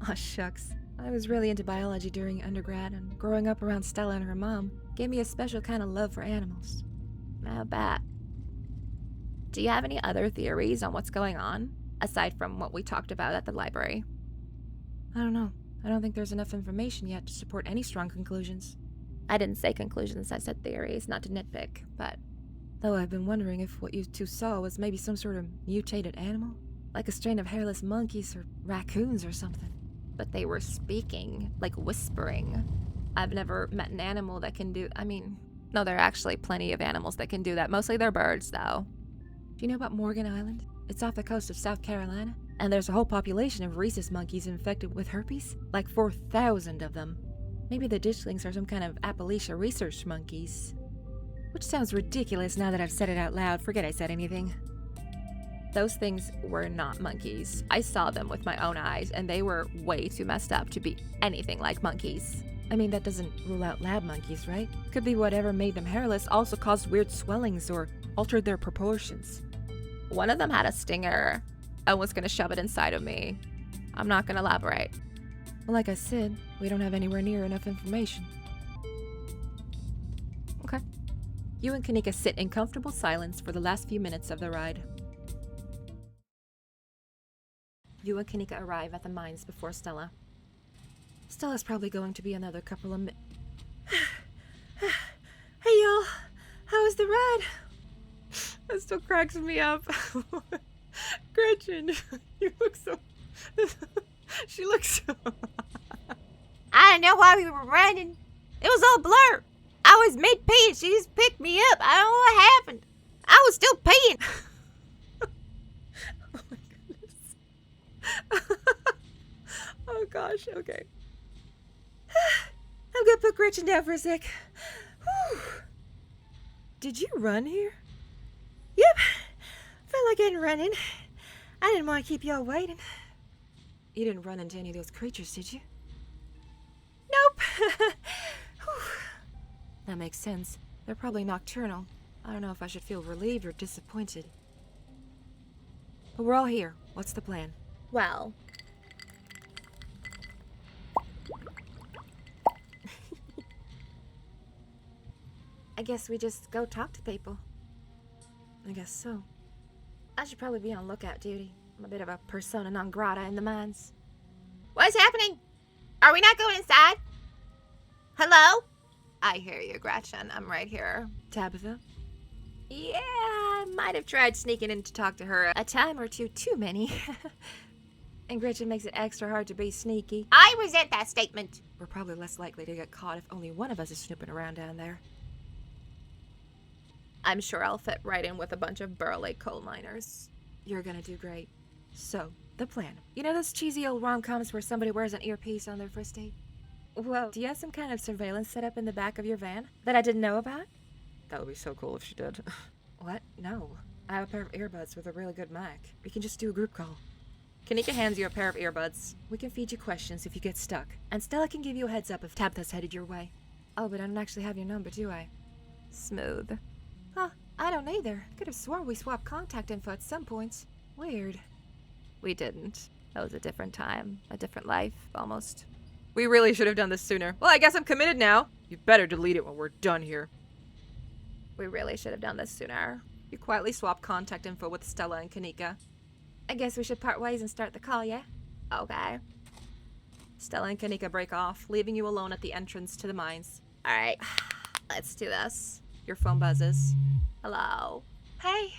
Aw, shucks. I was really into biology during undergrad, and growing up around Stella and her mom gave me a special kind of love for animals. I bet. Do you have any other theories on what's going on, aside from what we talked about at the library? I don't know. I don't think there's enough information yet to support any strong conclusions. I didn't say conclusions, I said theories, not to nitpick, but... Though I've been wondering if what you two saw was maybe some sort of mutated animal? Like a strain of hairless monkeys or raccoons or something. But they were speaking, like whispering. I've never met an animal that can do... no, there are actually plenty of animals that can do that. Mostly they're birds, though. Do you know about Morgan Island? It's off the coast of South Carolina. And there's a whole population of rhesus monkeys infected with herpes. Like 4,000 of them. Maybe the ditchlings are some kind of Appalachia research monkeys. Which sounds ridiculous now that I've said it out loud. Forget I said anything. Those things were not monkeys. I saw them with my own eyes, and they were way too messed up to be anything like monkeys. I mean, that doesn't rule out lab monkeys, right? Could be whatever made them hairless also caused weird swellings or altered their proportions. One of them had a stinger and was gonna shove it inside of me. I'm not gonna elaborate. Well, like I said, we don't have anywhere near enough information. Okay. You and Kanika sit in comfortable silence for the last few minutes of the ride. You and Kanika arrive at the mines before Stella. Stella's probably going to be another couple of Hey y'all, how was the ride? That still cracks me up. Gretchen, you look so... she looks so... I didn't know why we were running. It was all blur. I was mid-pee and she just picked me up. I don't know what happened. I was still peeing. Oh my goodness. Oh gosh, okay. I'm gonna put Gretchen down for a sec. Whew. Did you run here? Yep. Felt like getting running. I didn't want to keep y'all waiting. You didn't run into any of those creatures, did you? Nope. That makes sense. They're probably nocturnal. I don't know if I should feel relieved or disappointed. But we're all here. What's the plan? Well... I guess we just go talk to people. I guess so. I should probably be on lookout duty. I'm a bit of a persona non grata in the mines. What's happening? Are we not going inside? Hello? I hear you, Gretchen. I'm right here. Tabitha? Yeah, I might have tried sneaking in to talk to her a time or two too many. And Gretchen makes it extra hard to be sneaky. I resent that statement. We're probably less likely to get caught if only one of us is snooping around down there. I'm sure I'll fit right in with a bunch of burly coal miners. You're gonna do great. So, the plan. You know those cheesy old rom-coms where somebody wears an earpiece on their first date? Well, do you have some kind of surveillance set up in the back of your van that I didn't know about? That would be so cool if she did. What? No. I have a pair of earbuds with a really good mic. We can just do a group call. Kanika hands you a pair of earbuds. We can feed you questions if you get stuck. And Stella can give you a heads up if Tabitha's headed your way. Oh, but I don't actually have your number, do I? Smooth. Huh, I don't either. Could have sworn we swapped contact info at some points. Weird. We didn't. That was a different time. A different life, almost. We really should have done this sooner. Well, I guess I'm committed now. You better delete it when we're done here. We really should have done this sooner. You quietly swap contact info with Stella and Kanika. I guess we should part ways and start the call, yeah? Okay. Stella and Kanika break off, leaving you alone at the entrance to the mines. Alright, let's do this. Your phone buzzes. Hello. Hey!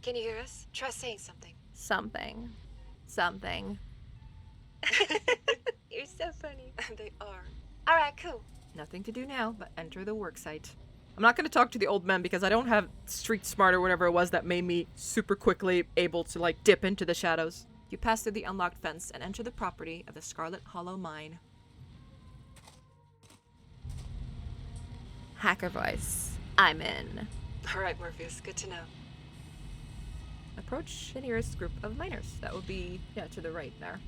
Can you hear us? Try saying something. Something. Something. You're so funny. They are. Alright, cool. Nothing to do now but enter the worksite. I'm not going to talk to the old men because I don't have street smart or whatever it was that made me super quickly able to like dip into the shadows. You pass through the unlocked fence and enter the property of the Scarlet Hollow Mine. Hacker voice. I'm in. Alright, Morpheus. Good to know. Approach the nearest group of miners. That would be, yeah, to the right there.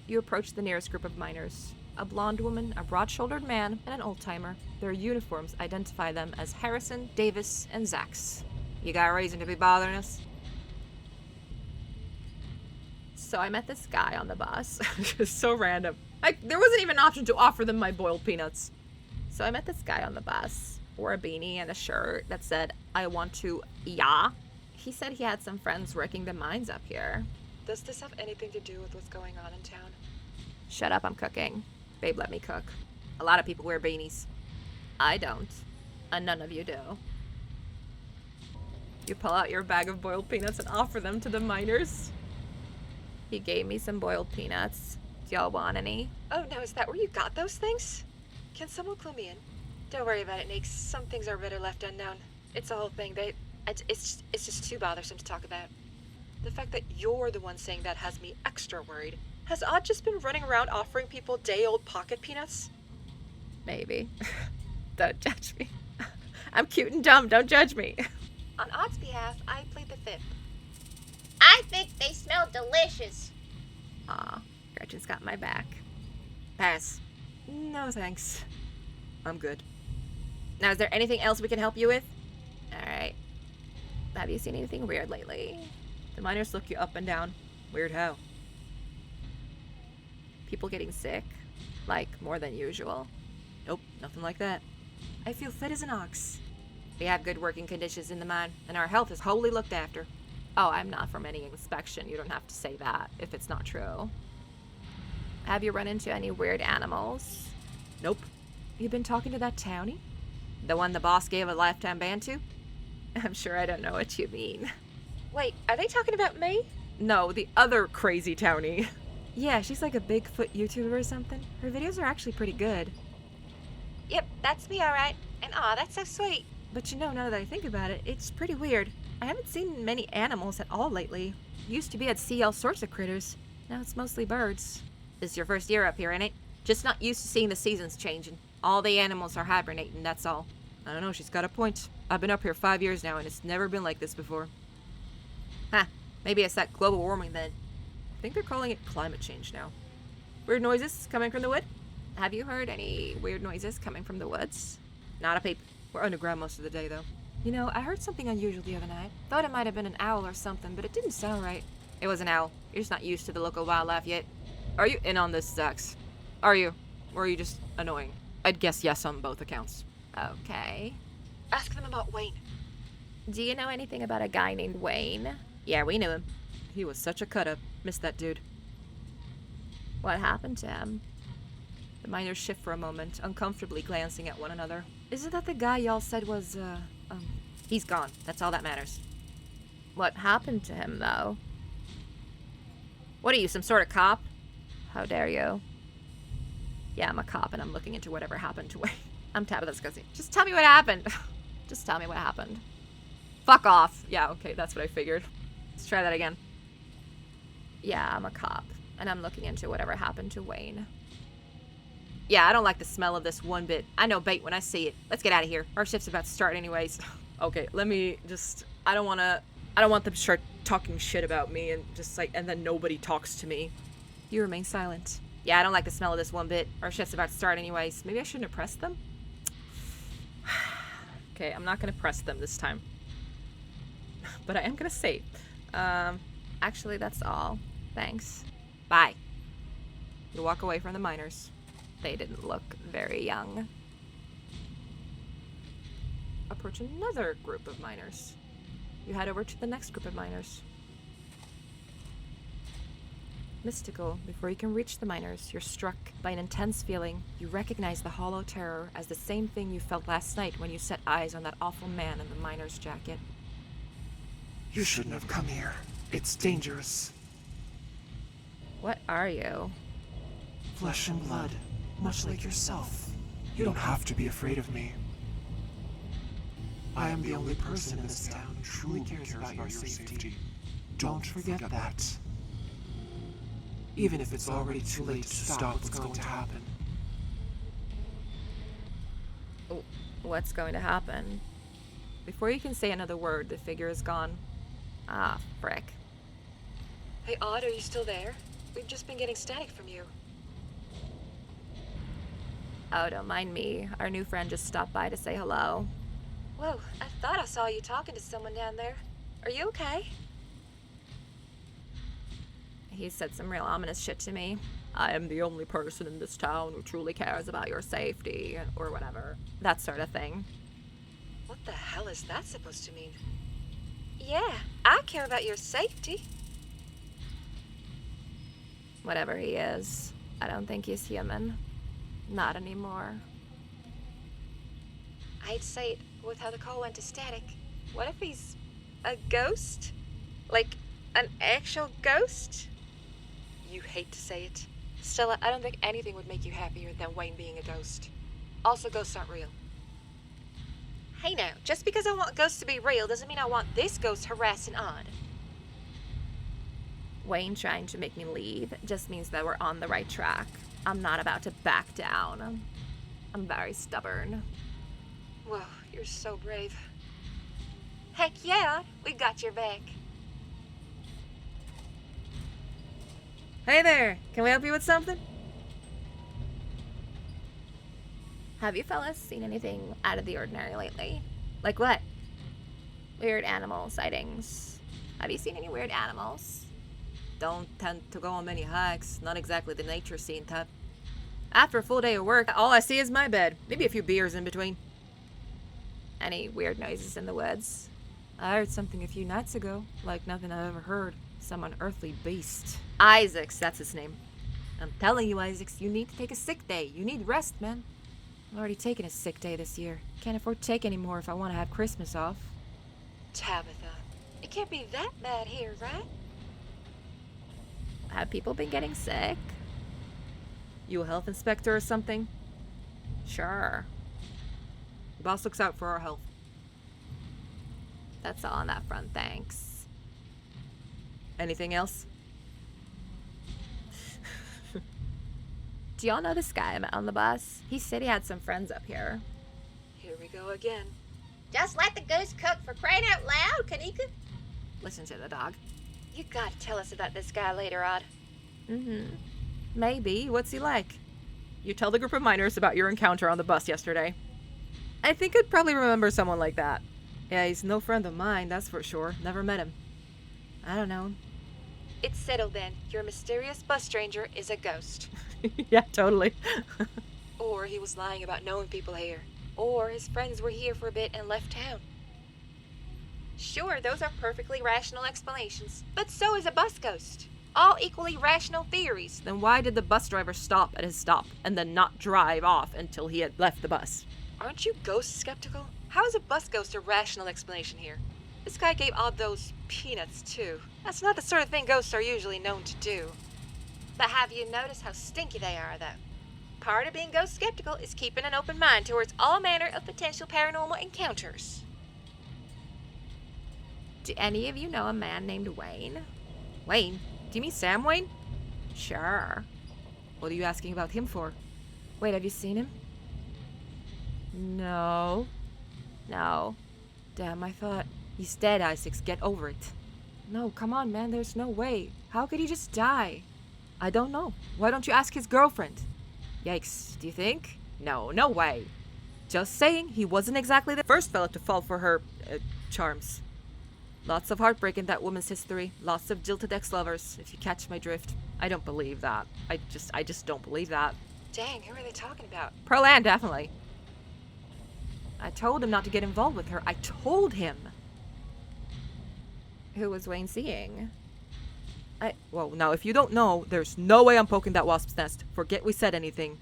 You approach the nearest group of miners. A blonde woman, a broad-shouldered man, and an old-timer. Their uniforms identify them as Harrison, Davis, and Zax. You got a reason to be bothering us? So I met this guy on the bus. Just so random. There wasn't even an option to offer them my boiled peanuts. So I met this guy on the bus. Wore a beanie and a shirt that said, I want to, yeah. He said he had some friends working the mines up here. Does this have anything to do with what's going on in town? Shut up, I'm cooking. Babe, let me cook. A lot of people wear beanies. I don't. And none of you do. You pull out your bag of boiled peanuts and offer them to the miners. He gave me some boiled peanuts. Do y'all want any? Oh no, is that where you got those things? Can someone clue me in? Don't worry about it, Nix. Some things are better left unknown. It's a whole thing. It's just too bothersome to talk about. The fact that you're the one saying that has me extra worried. Has Odd just been running around offering people day-old pocket peanuts? Maybe. Don't judge me. I'm cute and dumb. Don't judge me. On Odd's behalf, I plead the fifth. I think they smell delicious. Aw, Gretchen's got my back. Pass. No thanks. I'm good. Now, is there anything else we can help you with? Alright. Have you seen anything weird lately? The miners look you up and down. Weird how? People getting sick? Like, more than usual? Nope, nothing like that. I feel fit as an ox. We have good working conditions in the mine, and our health is wholly looked after. Oh, I'm not from any inspection. You don't have to say that if it's not true. Have you run into any weird animals? Nope. You been talking to that townie? The one the boss gave a lifetime ban to? I'm sure I don't know what you mean. Wait, are they talking about me? No, the other crazy townie. Yeah, she's like a Bigfoot YouTuber or something. Her videos are actually pretty good. Yep, that's me, alright. And aw, that's so sweet. But you know, now that I think about it, it's pretty weird. I haven't seen many animals at all lately. Used to be I'd see all sorts of critters. Now it's mostly birds. This is your first year up here, ain't it? Just not used to seeing the seasons changing. All the animals are hibernating, that's all. I don't know, she's got a point. I've been up here 5 years now, and it's never been like this before. Huh, maybe it's that global warming then. I think they're calling it climate change now. Weird noises coming from the wood? Have you heard any weird noises coming from the woods? Not a peep. We're underground most of the day, though. You know, I heard something unusual the other night. Thought it might have been an owl or something, but it didn't sound right. It was an owl. You're just not used to the local wildlife yet. Are you in on this, Zax? Are you? Or are you just annoying? I'd guess yes on both accounts. Okay. Ask them about Wayne. Do you know anything about a guy named Wayne? Yeah, we knew him. He was such a cut-up. Missed that dude. What happened to him? The miners shift for a moment, uncomfortably glancing at one another. Isn't that the guy y'all said was, He's gone. That's all that matters. What happened to him, though? What are you, some sort of cop? How dare you? Yeah, I'm a cop and I'm looking into whatever happened to Wayne. I'm Tabitha's cousin. Just tell me what happened. Just tell me what happened. Fuck off. Yeah, okay, that's what I figured. Let's try that again. Yeah, I'm a cop and I'm looking into whatever happened to Wayne. Yeah, I don't like the smell of this one bit. I know bait when I see it. Let's get out of here. Our shift's about to start anyways. Okay, let me just... I don't want them to start talking shit about me and just like, and then nobody talks to me. You remain silent. Yeah, I don't like the smell of this one bit. Our shift's about to start anyways. Maybe I shouldn't have pressed them? Okay, I'm not gonna press them this time. But I am gonna say, Actually, that's all. Thanks. Bye. you walk away from the miners. They didn't look very young. Approach another group of miners. You head over to the next group of miners. Mystical, before you can reach the miners, you're struck by an intense feeling. You recognize the hollow terror as the same thing you felt last night when you set eyes on that awful man in the miner's jacket. You shouldn't have come here. It's dangerous. What are you? Flesh and blood, much like yourself. You don't have to be afraid of me. I am the only person in this town who truly cares about your safety. Don't forget that. Even if it's already too late to stop what's going to happen. What's going to happen? Before you can say another word, the figure is gone. Ah, frick. Hey, Odd, are you still there? We've just been getting static from you. Oh, don't mind me. Our new friend just stopped by to say hello. Whoa, I thought I saw you talking to someone down there. Are you okay? He said some real ominous shit to me. I am the only person in this town who truly cares about your safety, or whatever. That sort of thing. What the hell is that supposed to mean? Yeah, I care about your safety. Whatever he is, I don't think he's human. Not anymore. I'd say it with how the call went to static. What if he's a ghost? Like, an actual ghost? You hate to say it. Stella, I don't think anything would make you happier than Wayne being a ghost. Also, ghosts aren't real. Hey now, just because I want ghosts to be real doesn't mean I want this ghost harassing Odd. Wayne trying to make me leave just means that we're on the right track. I'm not about to back down. I'm very stubborn. Whoa, you're so brave. Heck yeah, we got your back. Hey there, can we help you with something? Have you fellas seen anything out of the ordinary lately? Like what? Weird animal sightings. Have you seen any weird animals? Don't tend to go on many hikes, not exactly the nature scene type. After a full day of work, all I see is my bed, maybe a few beers in between. Any weird noises in the woods? I heard something a few nights ago, like nothing I've ever heard. Some unearthly beast. Isaacs, that's his name. I'm telling you, Isaacs, you need to take a sick day. You need rest, man. I've already taken a sick day this year. Can't afford to take any more if I want to have Christmas off. Tabitha, it can't be that bad here, right? Have people been getting sick? You a health inspector or something? Sure. The boss looks out for our health. That's all on that front, thanks. Anything else? Do y'all know this guy I met on the bus? He said he had some friends up here. Here we go again. Just let the goose cook, for crying out loud, Kanika. Listen to the dog. You gotta tell us about this guy later on. Mm-hmm. Maybe. What's he like? You tell the group of miners about your encounter on the bus yesterday. I think I'd probably remember someone like that. Yeah, he's no friend of mine, that's for sure. Never met him. I don't know. It's settled then. Your mysterious bus stranger is a ghost. Yeah, totally. Or he was lying about knowing people here. Or his friends were here for a bit and left town. Sure, those are perfectly rational explanations. But so is a bus ghost. All equally rational theories. Then why did the bus driver stop at his stop and then not drive off until he had left the bus? Aren't you ghost skeptical? How is a bus ghost a rational explanation here? This guy gave Odd those peanuts, too. That's not the sort of thing ghosts are usually known to do. But have you noticed how stinky they are, though? Part of being ghost skeptical is keeping an open mind towards all manner of potential paranormal encounters. Do any of you know a man named Wayne? Wayne? Do you mean Sam Wayne? Sure. What are you asking about him for? Wait, have you seen him? No. No. Damn, I thought... He's dead, Isaacs. Get over it. No, come on, man. There's no way. How could he just die? I don't know. Why don't you ask his girlfriend? Yikes. Do you think? No, no way. Just saying, he wasn't exactly the first fella to fall for her, charms. Lots of heartbreak in that woman's history. Lots of jilted ex-lovers, if you catch my drift. I don't believe that. I just don't believe that. Dang, who are they talking about? Pearl Ann, definitely. I told him not to get involved with her. I told him. Who was Wayne seeing? Well, now, if you don't know, there's no way I'm poking that wasp's nest. Forget we said anything.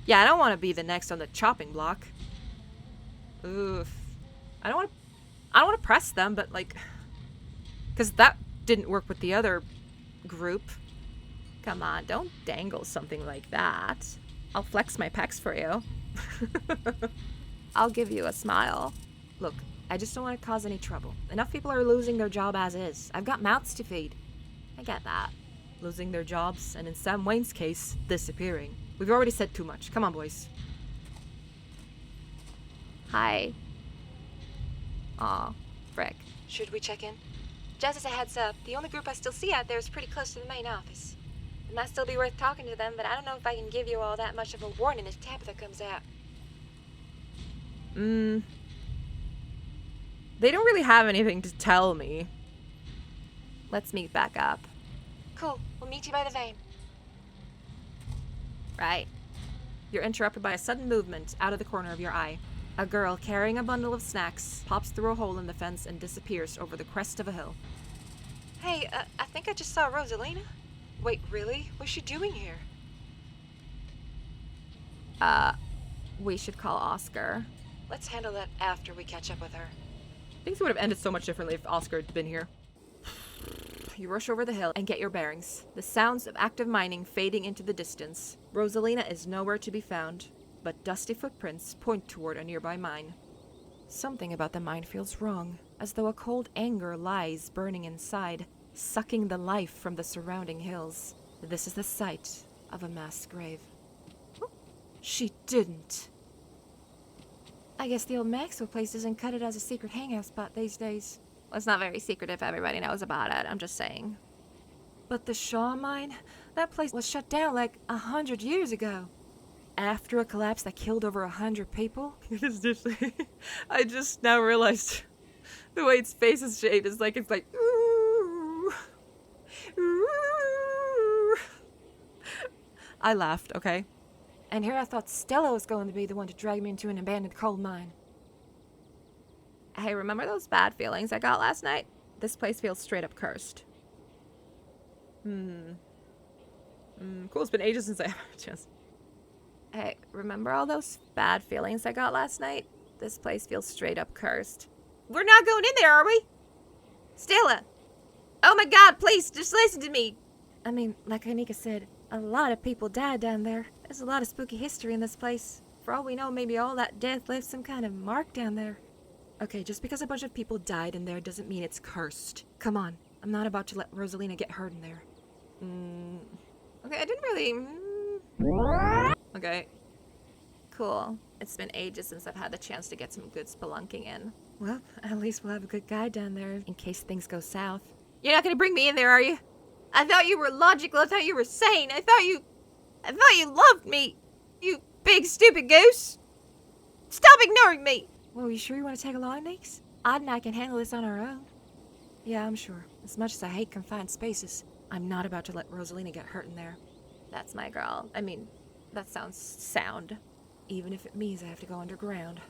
Yeah, I don't want to be the next on the chopping block. Oof. I don't want to press them, but, like... Because that didn't work with the other group. Come on, don't dangle something like that. I'll flex my pecs for you. I'll give you a smile. Look, I just don't want to cause any trouble. Enough people are losing their job as is. I've got mouths to feed. I get that. Losing their jobs, and in Sam Wayne's case, disappearing. We've already said too much. Come on, boys. Hi. Aw, frick. Should we check in? Just as a heads up, the only group I still see out there is pretty close to the main office. It might still be worth talking to them, but I don't know if I can give you all that much of a warning if Tabitha comes out. They don't really have anything to tell me. Let's meet back up. Cool, we'll meet you by the vein. Right. You're interrupted by a sudden movement out of the corner of your eye. A girl carrying a bundle of snacks pops through a hole in the fence and disappears over the crest of a hill. Hey, I think I just saw Rosalina. Wait, really? What's she doing here? We should call Oscar. Let's handle that after we catch up with her. Things would have ended so much differently if Oscar had been here. You rush over the hill and get your bearings. The sounds of active mining fading into the distance. Rosalina is nowhere to be found, but dusty footprints point toward a nearby mine. Something about the mine feels wrong, as though a cold anger lies burning inside, sucking the life from the surrounding hills. This is the site of a mass grave. She didn't. I guess the old Maxwell place doesn't cut it as a secret hangout spot these days. Well, it's not very secret if everybody knows about it. I'm just saying. But the Shaw mine? That place was shut down like 100 years ago. after a collapse that killed over 100 people? It's just, I just now realized the way its face is shaped is like, it's like, ooh, ooh. I laughed, okay? And here I thought Stella was going to be the one to drag me into an abandoned coal mine. Hey, remember those bad feelings I got last night? This place feels straight up cursed. Cool, it's been ages since I ever just... Hey, remember all those bad feelings I got last night? This place feels straight up cursed. We're not going in there, are we? Stella! Oh my god, please, just listen to me! I mean, like Anika said, a lot of people died down there. There's a lot of spooky history in this place. For all we know, maybe all that death left some kind of mark down there. Okay, just because a bunch of people died in there doesn't mean it's cursed. Come on, I'm not about to let Rosalina get hurt in there. Okay, I didn't really... Okay. Cool. It's been ages since I've had the chance to get some good spelunking in. Well, at least we'll have a good guide down there in case things go south. You're not gonna bring me in there, are you? I thought you were logical, I thought you were sane, I thought you loved me! You big stupid goose! Stop ignoring me! Well, you sure you want to tag along, Nix? Odd and I can handle this on our own. Yeah, I'm sure. As much as I hate confined spaces, I'm not about to let Rosalina get hurt in there. That's my girl. I mean, that sounds sound. Even if it means I have to go underground.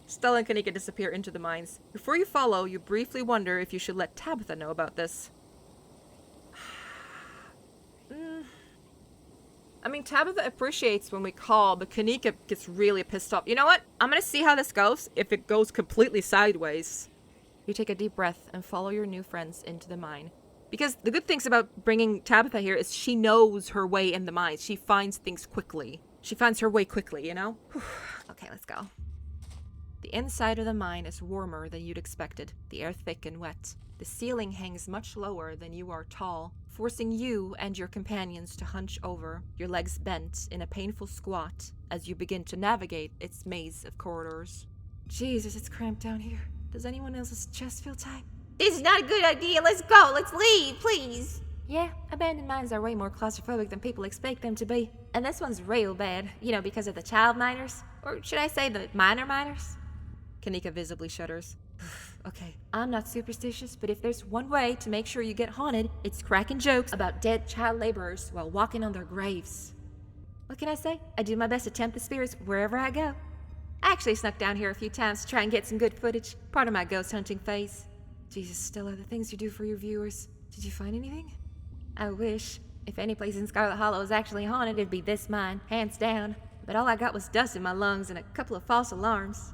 Stella and Kanika disappear into the mines. Before you follow, you briefly wonder if you should let Tabitha know about this. I mean, Tabitha appreciates when we call, but Kanika gets really pissed off. You know what? I'm gonna see how this goes. If it goes completely sideways. You take a deep breath and follow your new friends into the mine. Because the good things about bringing Tabitha here is she knows her way in the mines. She finds things quickly. She finds her way quickly, you know? Okay, let's go. The inside of the mine is warmer than you'd expected. The air thick and wet. The ceiling hangs much lower than you are tall, forcing you and your companions to hunch over, your legs bent in a painful squat as you begin to navigate its maze of corridors. Jesus, it's cramped down here. Does anyone else's chest feel tight? This is not a good idea, let's go, let's leave, please! Yeah, abandoned mines are way more claustrophobic than people expect them to be. And this one's real bad, you know, because of the child miners. Or should I say the minor miners? Kanika visibly shudders. Okay, I'm not superstitious, but if there's one way to make sure you get haunted, it's cracking jokes about dead child laborers while walking on their graves. What can I say? I do my best to tempt the spirits wherever I go. I actually snuck down here a few times to try and get some good footage, part of my ghost hunting phase. Jesus, Stella, the things you do for your viewers. Did you find anything? I wish. If any place in Scarlet Hollow is actually haunted, it'd be this mine, hands down. But all I got was dust in my lungs and a couple of false alarms.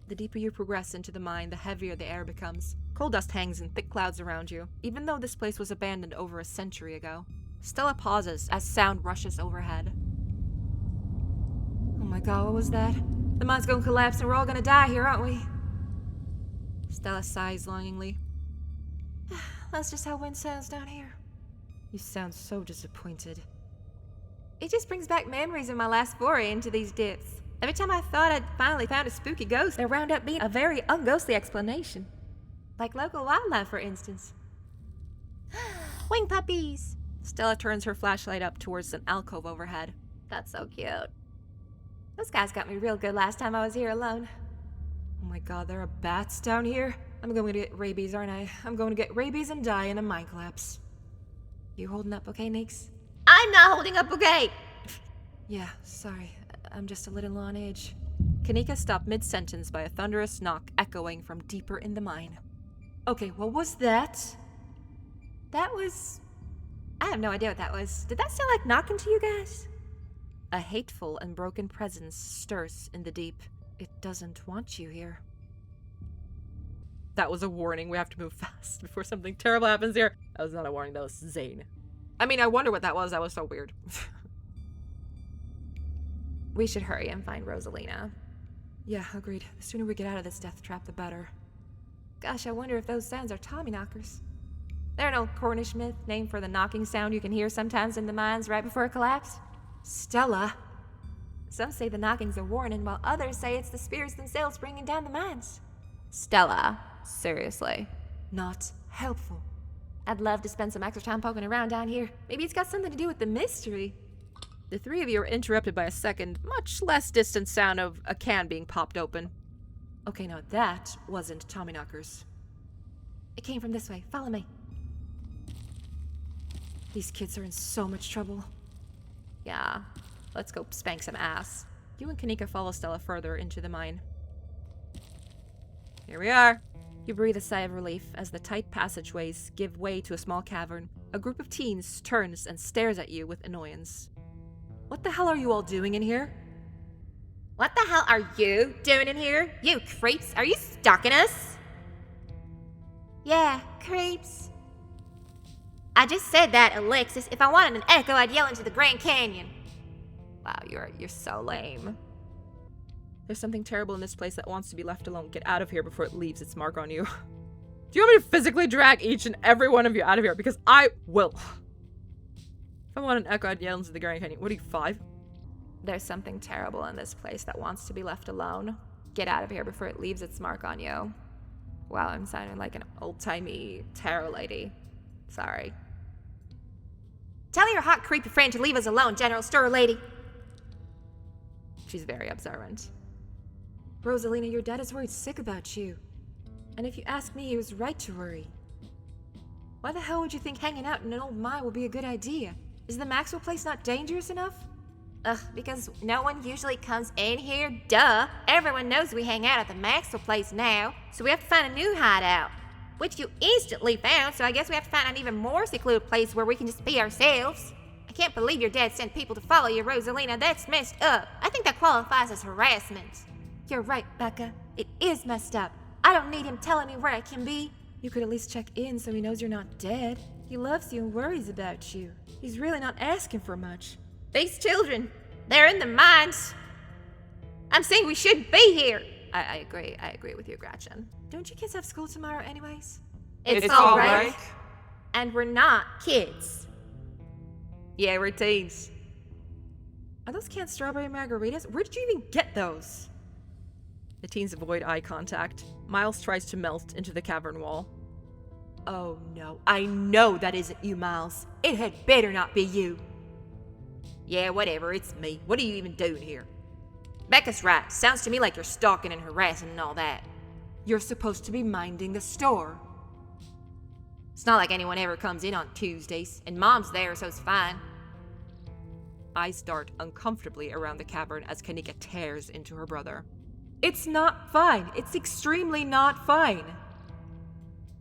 The deeper you progress into the mine, the heavier the air becomes. Coal dust hangs in thick clouds around you, even though this place was abandoned over a century ago. Stella pauses as sound rushes overhead. Oh my god, what was that? The mine's gonna collapse and we're all gonna die here, aren't we? Stella sighs longingly. That's just how wind sounds down here. You sound so disappointed. It just brings back memories of my last foray into these depths. Every time I thought I'd finally found a spooky ghost, there wound up being a very unghostly explanation. Like local wildlife, for instance. Wing puppies! Stella turns her flashlight up towards an alcove overhead. That's so cute. Those guys got me real good last time I was here alone. Oh my god, there are bats down here? I'm going to get rabies, aren't I? I'm going to get rabies and die in a mine collapse. You holding up okay, Nix? I'm not holding up okay! Yeah, sorry. I'm just a little on edge. Kanika stopped mid-sentence by a thunderous knock echoing from deeper in the mine. Okay, what was that? That was... I have no idea what that was. Did that sound like knocking to you guys? A hateful and broken presence stirs in the deep. It doesn't want you here. That was a warning. We have to move fast before something terrible happens here. That was not a warning. That was Zane. I mean, I wonder what that was. That was so weird. We should hurry and find Rosalina. Yeah, agreed. The sooner we get out of this death trap, the better. Gosh, I wonder if those sounds are Tommy knockers. They're an old Cornish myth named for the knocking sound you can hear sometimes in the mines right before a collapse. Stella! Some say the knocking's a warning, while others say it's the spirits themselves bringing down the mines. Stella, seriously. not helpful. I'd love to spend some extra time poking around down here. Maybe it's got something to do with the mystery. The three of you are interrupted by a second, much less distant sound of a can being popped open. Okay, now that wasn't Tommyknockers. It came from this way. Follow me. These kids are in so much trouble. Yeah, let's go spank some ass. You and Kanika follow Stella further into the mine. Here we are. You breathe a sigh of relief as the tight passageways give way to a small cavern. A group of teens turns and stares at you with annoyance. What the hell are you all doing in here? What the hell are you doing in here? You creeps, are you stalking us? Yeah, creeps. I just said that, Alexis. If I wanted an echo, I'd yell into the Grand Canyon. Wow, you're so lame. There's something terrible in this place that wants to be left alone. Get out of here before it leaves its mark on you. Do you want me to physically drag each and every one of you out of here? Because I will. If I want an echo, I'd yell into the Grand Canyon. What are you, 5? There's something terrible in this place that wants to be left alone. Get out of here before it leaves its mark on you. Wow, I'm sounding like an old-timey tarot lady. Sorry. Tell your hot, creepy friend to leave us alone, General Store Lady. She's very observant. Rosalina, your dad is worried sick about you. And if you ask me, he was right to worry. Why the hell would you think hanging out in an old mine would be a good idea? Is the Maxwell place not dangerous enough? Because no one usually comes in here, duh. Everyone knows we hang out at the Maxwell place now, so we have to find a new hideout. Which you instantly found, so I guess we have to find an even more secluded place where we can just be ourselves. I can't believe your dad sent people to follow you, Rosalina. That's messed up. I think that qualifies as harassment. You're right, Becca. It is messed up. I don't need him telling me where I can be. You could at least check in so he knows you're not dead. He loves you and worries about you. He's really not asking for much. These children, they're in the mines. I'm saying we shouldn't be here. I agree with you, Gretchen. Don't you kids have school tomorrow anyways? It's all right. And we're not kids. Yeah, we're teens. Are those canned strawberry margaritas? Where did you even get those? The teens avoid eye contact. Miles tries to melt into the cavern wall. Oh no, I know that isn't you, Miles. It had better not be you. Yeah, whatever, it's me. What are you even doing here? Becca's right. Sounds to me like you're stalking and harassing and all that. You're supposed to be minding the store. It's not like anyone ever comes in on Tuesdays, and Mom's there, so it's fine. Eyes dart uncomfortably around the cavern as Kanika tears into her brother. It's not fine. It's extremely not fine.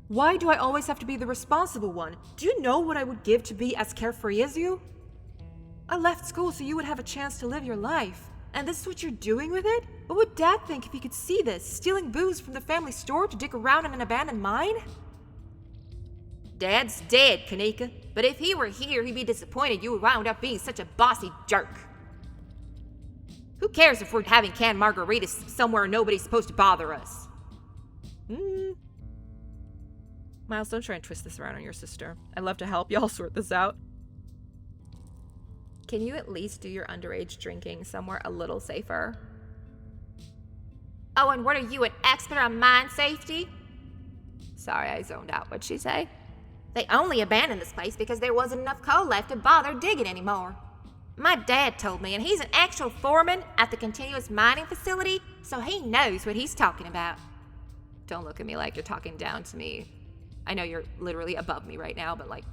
Why do I always have to be the responsible one? Do you know what I would give to be as carefree as you? I left school so you would have a chance to live your life. And this is what you're doing with it? What would Dad think if he could see this? Stealing booze from the family store to dick around in an abandoned mine? Dad's dead, Kanika. But if he were here, he'd be disappointed you wound up being such a bossy jerk. Who cares if we're having canned margaritas somewhere nobody's supposed to bother us? Miles, don't try and twist this around on your sister. I'd love to help y'all sort this out. Can you at least do your underage drinking somewhere a little safer? Oh, and what are you, an expert on mine safety? Sorry, I zoned out. What'd she say? They only abandoned this place because there wasn't enough coal left to bother digging anymore. My dad told me, and he's an actual foreman at the continuous mining facility, so he knows what he's talking about. Don't look at me like you're talking down to me. I know you're literally above me right now, but like,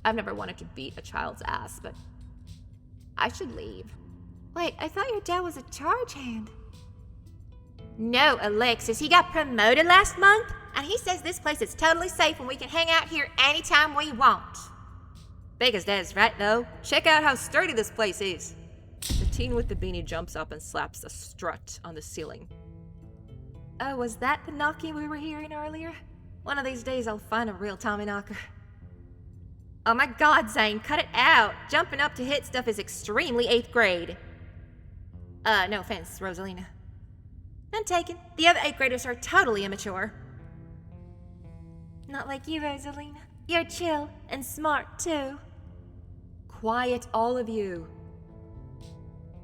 I've never wanted to beat a child's ass, but I should leave. Wait, I thought your dad was a charge hand. No, Alexis, he got promoted last month, and he says this place is totally safe and we can hang out here anytime we want. Becca's dad's right, though. Check out how sturdy this place is. The teen with the beanie jumps up and slaps a strut on the ceiling. Oh, was that the knocking we were hearing earlier? One of these days I'll find a real Tommyknocker. Oh my god, Zane, cut it out. Jumping up to hit stuff is extremely 8th grade. No offense, Rosalina. None taken. The other 8th graders are totally immature. Not like you, Rosalina. You're chill and smart, too. Quiet, all of you.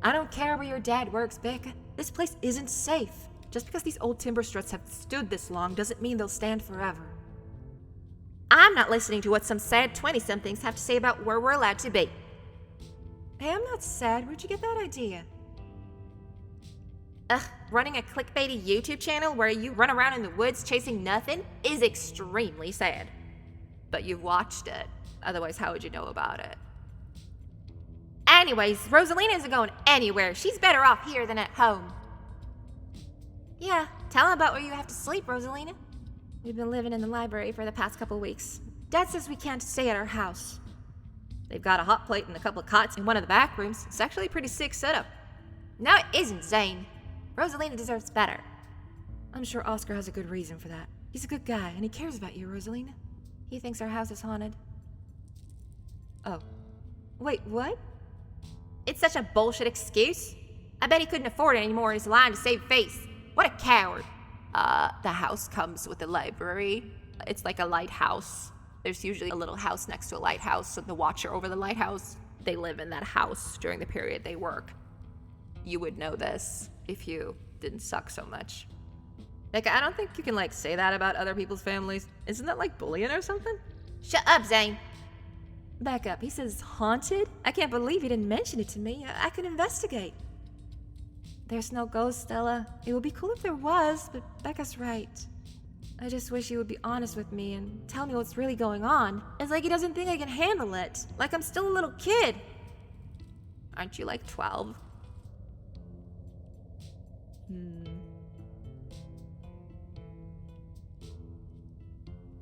I don't care where your dad works, Becca. This place isn't safe. Just because these old timber struts have stood this long doesn't mean they'll stand forever. I'm not listening to what some sad 20-somethings have to say about where we're allowed to be. Hey, I'm not sad. Where'd you get that idea? Ugh, running a clickbaity YouTube channel where you run around in the woods chasing nothing is extremely sad. But you've watched it. Otherwise, how would you know about it? Anyways, Rosalina isn't going anywhere. She's better off here than at home. Yeah, tell him about where you have to sleep, Rosalina. We've been living in the library for the past couple weeks. Dad says we can't stay at our house. They've got a hot plate and a couple of cots in one of the back rooms. It's actually a pretty sick setup. No, it isn't, Zane. Rosalina deserves better. I'm sure Oscar has a good reason for that. He's a good guy, and he cares about you, Rosalina. He thinks our house is haunted. Oh. Wait, what? It's such a bullshit excuse. I bet he couldn't afford it anymore and he's lying to save face. What a coward. The house comes with a library. It's like a lighthouse. There's usually a little house next to a lighthouse, so the watcher over the lighthouse, they live in that house during the period they work. You would know this if you didn't suck so much. Like, I don't think you can, say that about other people's families. Isn't that like bullying or something? Shut up, Zane. Back up. He says haunted? I can't believe he didn't mention it to me. I could investigate. There's no ghost, Stella. It would be cool if there was, but Becca's right. I just wish he would be honest with me and tell me what's really going on. It's like he doesn't think I can handle it. Like I'm still a little kid. Aren't you 12?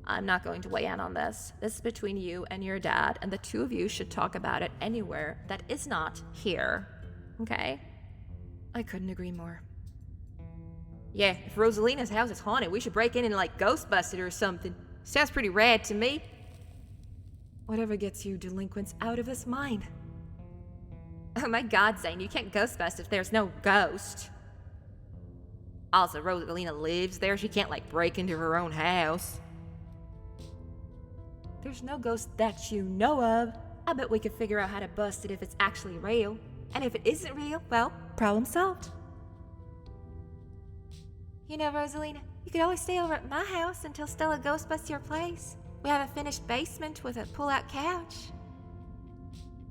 I'm not going to weigh in on this. This is between you and your dad, and the two of you should talk about it anywhere that is not here. Okay? I couldn't agree more. Yeah, if Rosalina's house is haunted, we should break in and Ghostbust it or something. Sounds pretty rad to me. Whatever gets you delinquents out of this mine. Oh my god, Zane, you can't Ghostbust if there's no ghost. Also, Rosalina lives there. She can't break into her own house. There's no ghost that you know of. I bet we could figure out how to bust it if it's actually real. And if it isn't real, well, problem solved. You know, Rosalina, you could always stay over at my house until Stella ghostbusts your place. We have a finished basement with a pull-out couch.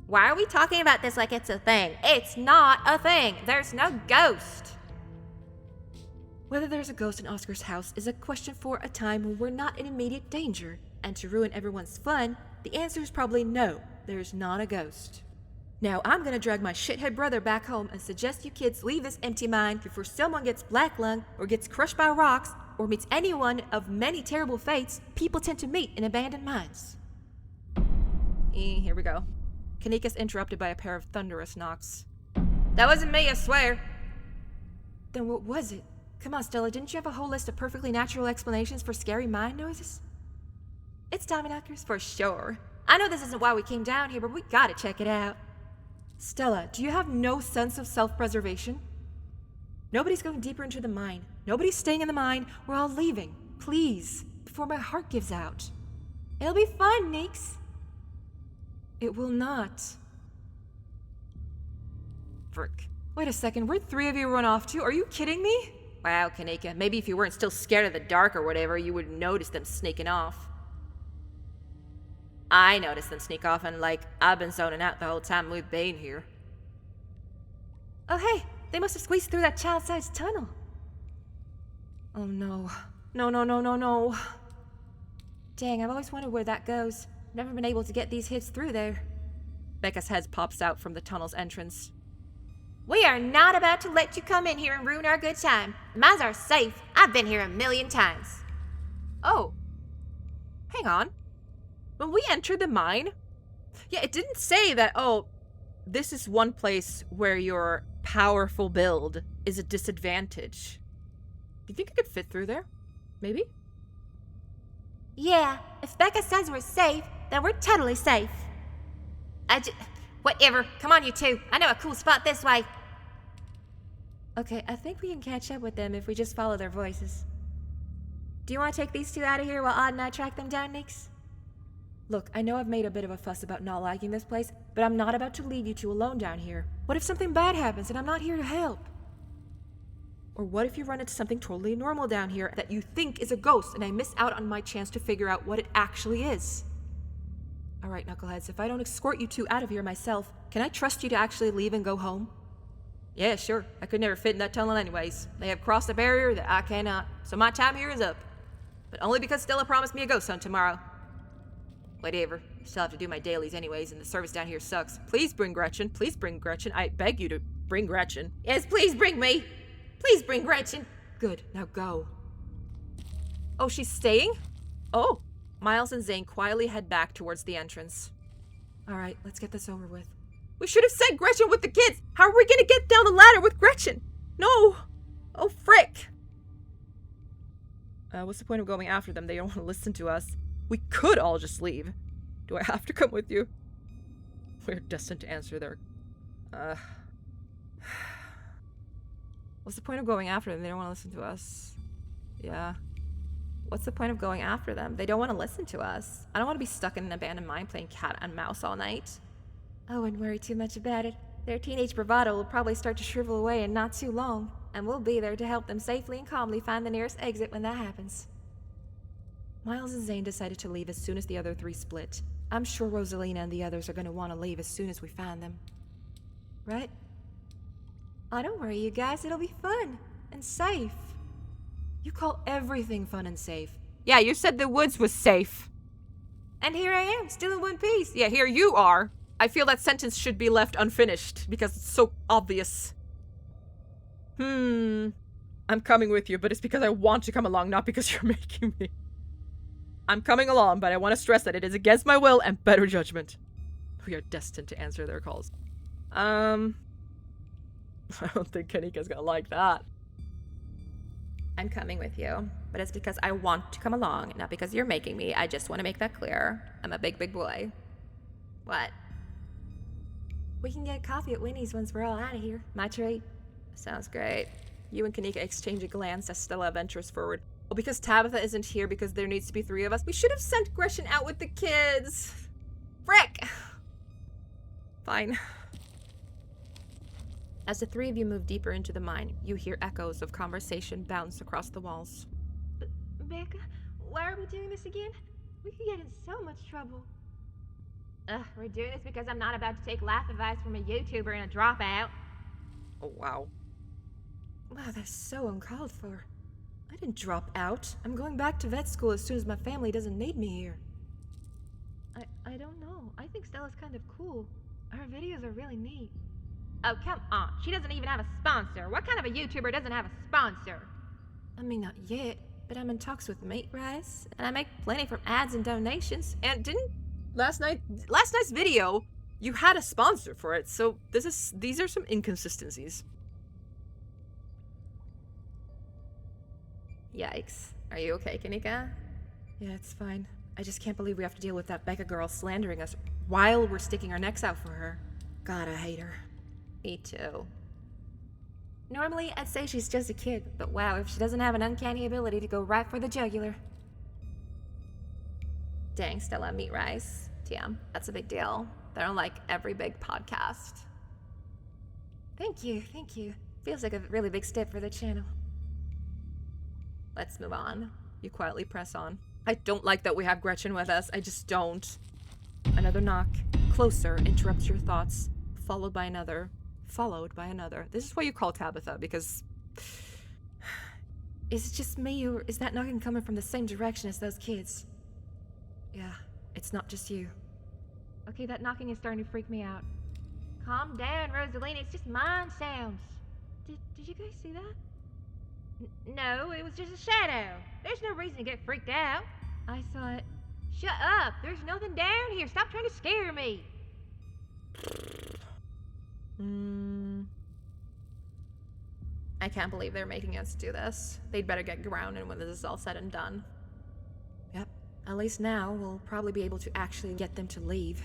Why are we talking about this like it's a thing? It's not a thing. There's no ghost. Whether there's a ghost in Oscar's house is a question for a time when we're not in immediate danger. And to ruin everyone's fun, the answer is probably no, there's not a ghost. Now I'm gonna drag my shithead brother back home and suggest you kids leave this empty mine before someone gets black lung or gets crushed by rocks or meets any one of many terrible fates people tend to meet in abandoned mines. Here we go. Kanika's interrupted by a pair of thunderous knocks. That wasn't me, I swear. Then what was it? Come on, Stella, didn't you have a whole list of perfectly natural explanations for scary mine noises? It's Tommy Knockers for sure. I know this isn't why we came down here, but we gotta check it out. Stella, do you have no sense of self-preservation? Nobody's going deeper into the mine. Nobody's staying in the mine. We're all leaving. Please, before my heart gives out. It'll be fun, Neeks. It will not. Frick. Wait a second, where'd three of you run off to? Are you kidding me? Wow, Kanika, maybe if you weren't still scared of the dark or whatever, you would notice them sneaking off. I noticed them sneak off and I've been zoning out the whole time we've been here. Oh hey, they must have squeezed through that child-sized tunnel. Oh no. No. Dang, I've always wondered where that goes. Never been able to get these hits through there. Becca's head pops out from the tunnel's entrance. We are not about to let you come in here and ruin our good time. The mines are safe. I've been here 1,000,000 times. Oh. Hang on. When we entered the mine, yeah, it didn't say that, this is one place where your powerful build is a disadvantage. Do you think I could fit through there? Maybe? Yeah, if Becca says we're safe, then we're totally safe. Whatever. Come on, you two. I know a cool spot this way. Okay, I think we can catch up with them if we just follow their voices. Do you want to take these two out of here while Odd and I track them down, Nix? Look, I know I've made a bit of a fuss about not liking this place, but I'm not about to leave you two alone down here. What if something bad happens and I'm not here to help? Or what if you run into something totally normal down here that you think is a ghost and I miss out on my chance to figure out what it actually is? Alright, knuckleheads, if I don't escort you two out of here myself, can I trust you to actually leave and go home? Yeah, sure. I could never fit in that tunnel anyways. They have crossed a barrier that I cannot, so my time here is up. But only because Stella promised me a ghost hunt tomorrow. Whatever. Still have to do my dailies anyways, and the service down here sucks. Please bring Gretchen. Please bring Gretchen. I beg you to bring Gretchen. Yes, please bring me. Please bring Gretchen. Good, now go. Oh, she's staying? Oh. Miles and Zane quietly head back towards the entrance. Alright, let's get this over with. We should have sent Gretchen with the kids! How are we gonna get down the ladder with Gretchen? No! Oh, frick! What's the point of going after them? They don't want to listen to us. We could all just leave. Do I have to come with you? We're destined to answer their... What's the point of going after them? They don't want to listen to us. Yeah. What's the point of going after them? They don't want to listen to us. I don't want to be stuck in an abandoned mine playing cat and mouse all night. I wouldn't worry too much about it. Their teenage bravado will probably start to shrivel away in not too long, and we'll be there to help them safely and calmly find the nearest exit when that happens. Miles and Zane decided to leave as soon as the other three split. I'm sure Rosalina and the others are going to want to leave as soon as we find them. Right? Oh, don't worry, you guys. It'll be fun and safe. You call everything fun and safe. Yeah, you said the woods was safe. And here I am, still in one piece. Yeah, here you are. I feel that sentence should be left unfinished because it's so obvious. I'm coming with you, but it's because I want to come along, not because you're making me. I'm coming along, but I want to stress that it is against my will and better judgment. We are destined to answer their calls. I don't think Kanika's gonna like that. I'm coming with you, but it's because I want to come along, not because you're making me. I just want to make that clear. I'm a big, big boy. What? We can get coffee at Winnie's once we're all out of here. My treat. Sounds great. You and Kanika exchange a glance as Stella ventures forward. Well, because Tabitha isn't here because there needs to be 3 of us, we should have sent Gretchen out with the kids. Frick! Fine. As the 3 of you move deeper into the mine, you hear echoes of conversation bounce across the walls. Becca, why are we doing this again? We could get in so much trouble. We're doing this because I'm not about to take life advice from a YouTuber and a dropout. Oh, wow. Wow, that's so uncalled for. I didn't drop out. I'm going back to vet school as soon as my family doesn't need me here. I don't know. I think Stella's kind of cool. Her videos are really neat. Oh, come on. She doesn't even have a sponsor. What kind of a YouTuber doesn't have a sponsor? I mean, not yet, but I'm in talks with Meat Rice, and I make plenty from ads and donations. And didn't last night's video, you had a sponsor for it, so these are some inconsistencies. Yikes. Are you okay, Kanika? Yeah, it's fine. I just can't believe we have to deal with that Becca girl slandering us while we're sticking our necks out for her. God, I hate her. Me too. Normally, I'd say she's just a kid, but wow, if she doesn't have an uncanny ability to go right for the jugular. Dang, Stella, Meat Rice. TM, that's a big deal. They're on like every big podcast. Thank you. Feels like a really big step for the channel. Let's move on. You quietly press on. I don't like that we have Gretchen with us. I just don't. Another knock. Closer interrupts your thoughts, followed by another. This is what you call Tabitha, because... Is it just me, or is that knocking coming from the same direction as those kids? Yeah, it's not just you. Okay, that knocking is starting to freak me out. Calm down, Rosalina. It's just mind sounds. Did you guys see that? No, it was just a shadow. There's no reason to get freaked out. I saw it. Shut up. There's nothing down here. Stop trying to scare me. I can't believe they're making us do this. They'd better get grounded when this is all said and done. Yep, at least now we'll probably be able to actually get them to leave.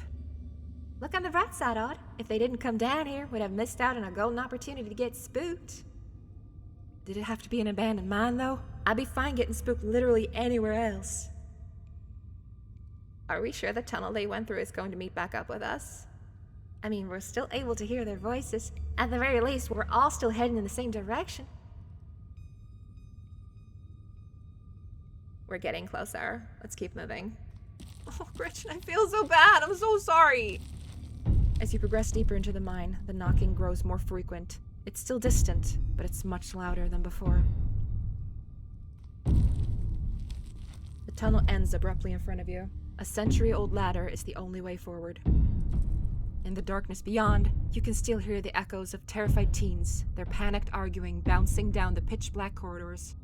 Look on the bright side, Odd. If they didn't come down here, we'd have missed out on a golden opportunity to get spooked. Did it have to be an abandoned mine, though? I'd be fine getting spooked literally anywhere else. Are we sure the tunnel they went through is going to meet back up with us? I mean, we're still able to hear their voices. At the very least, we're all still heading in the same direction. We're getting closer. Let's keep moving. Oh, Gretchen, I feel so bad. I'm so sorry. As you progress deeper into the mine, the knocking grows more frequent. It's still distant, but it's much louder than before. The tunnel ends abruptly in front of you. A century-old ladder is the only way forward. In the darkness beyond, you can still hear the echoes of terrified teens, their panicked arguing bouncing down the pitch-black corridors.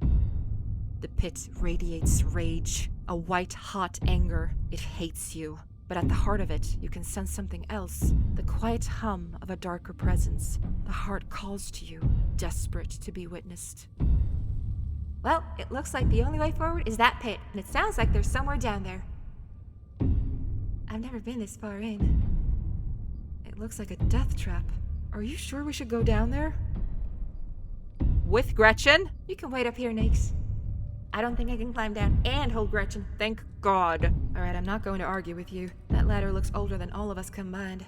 The pit radiates rage, a white-hot anger. It hates you. But at the heart of it, you can sense something else. The quiet hum of a darker presence. The heart calls to you, desperate to be witnessed. Well, it looks like the only way forward is that pit, and it sounds like there's somewhere down there. I've never been this far in. It looks like a death trap. Are you sure we should go down there? With Gretchen? You can wait up here, Nix. I don't think I can climb down and hold Gretchen. Thank God. Alright, I'm not going to argue with you. That ladder looks older than all of us combined.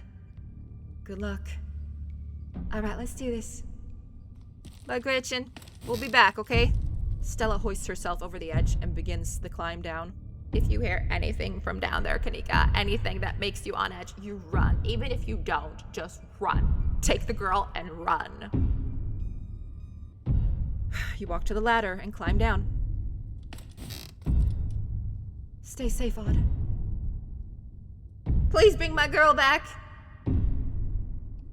Good luck. Alright, let's do this. Bye, Gretchen. We'll be back, okay? Stella hoists herself over the edge and begins the climb down. If you hear anything from down there, Kanika, anything that makes you on edge, you run. Even if you don't, just run. Take the girl and run. You walk to the ladder and climb down. Stay safe, Odd. Please bring my girl back.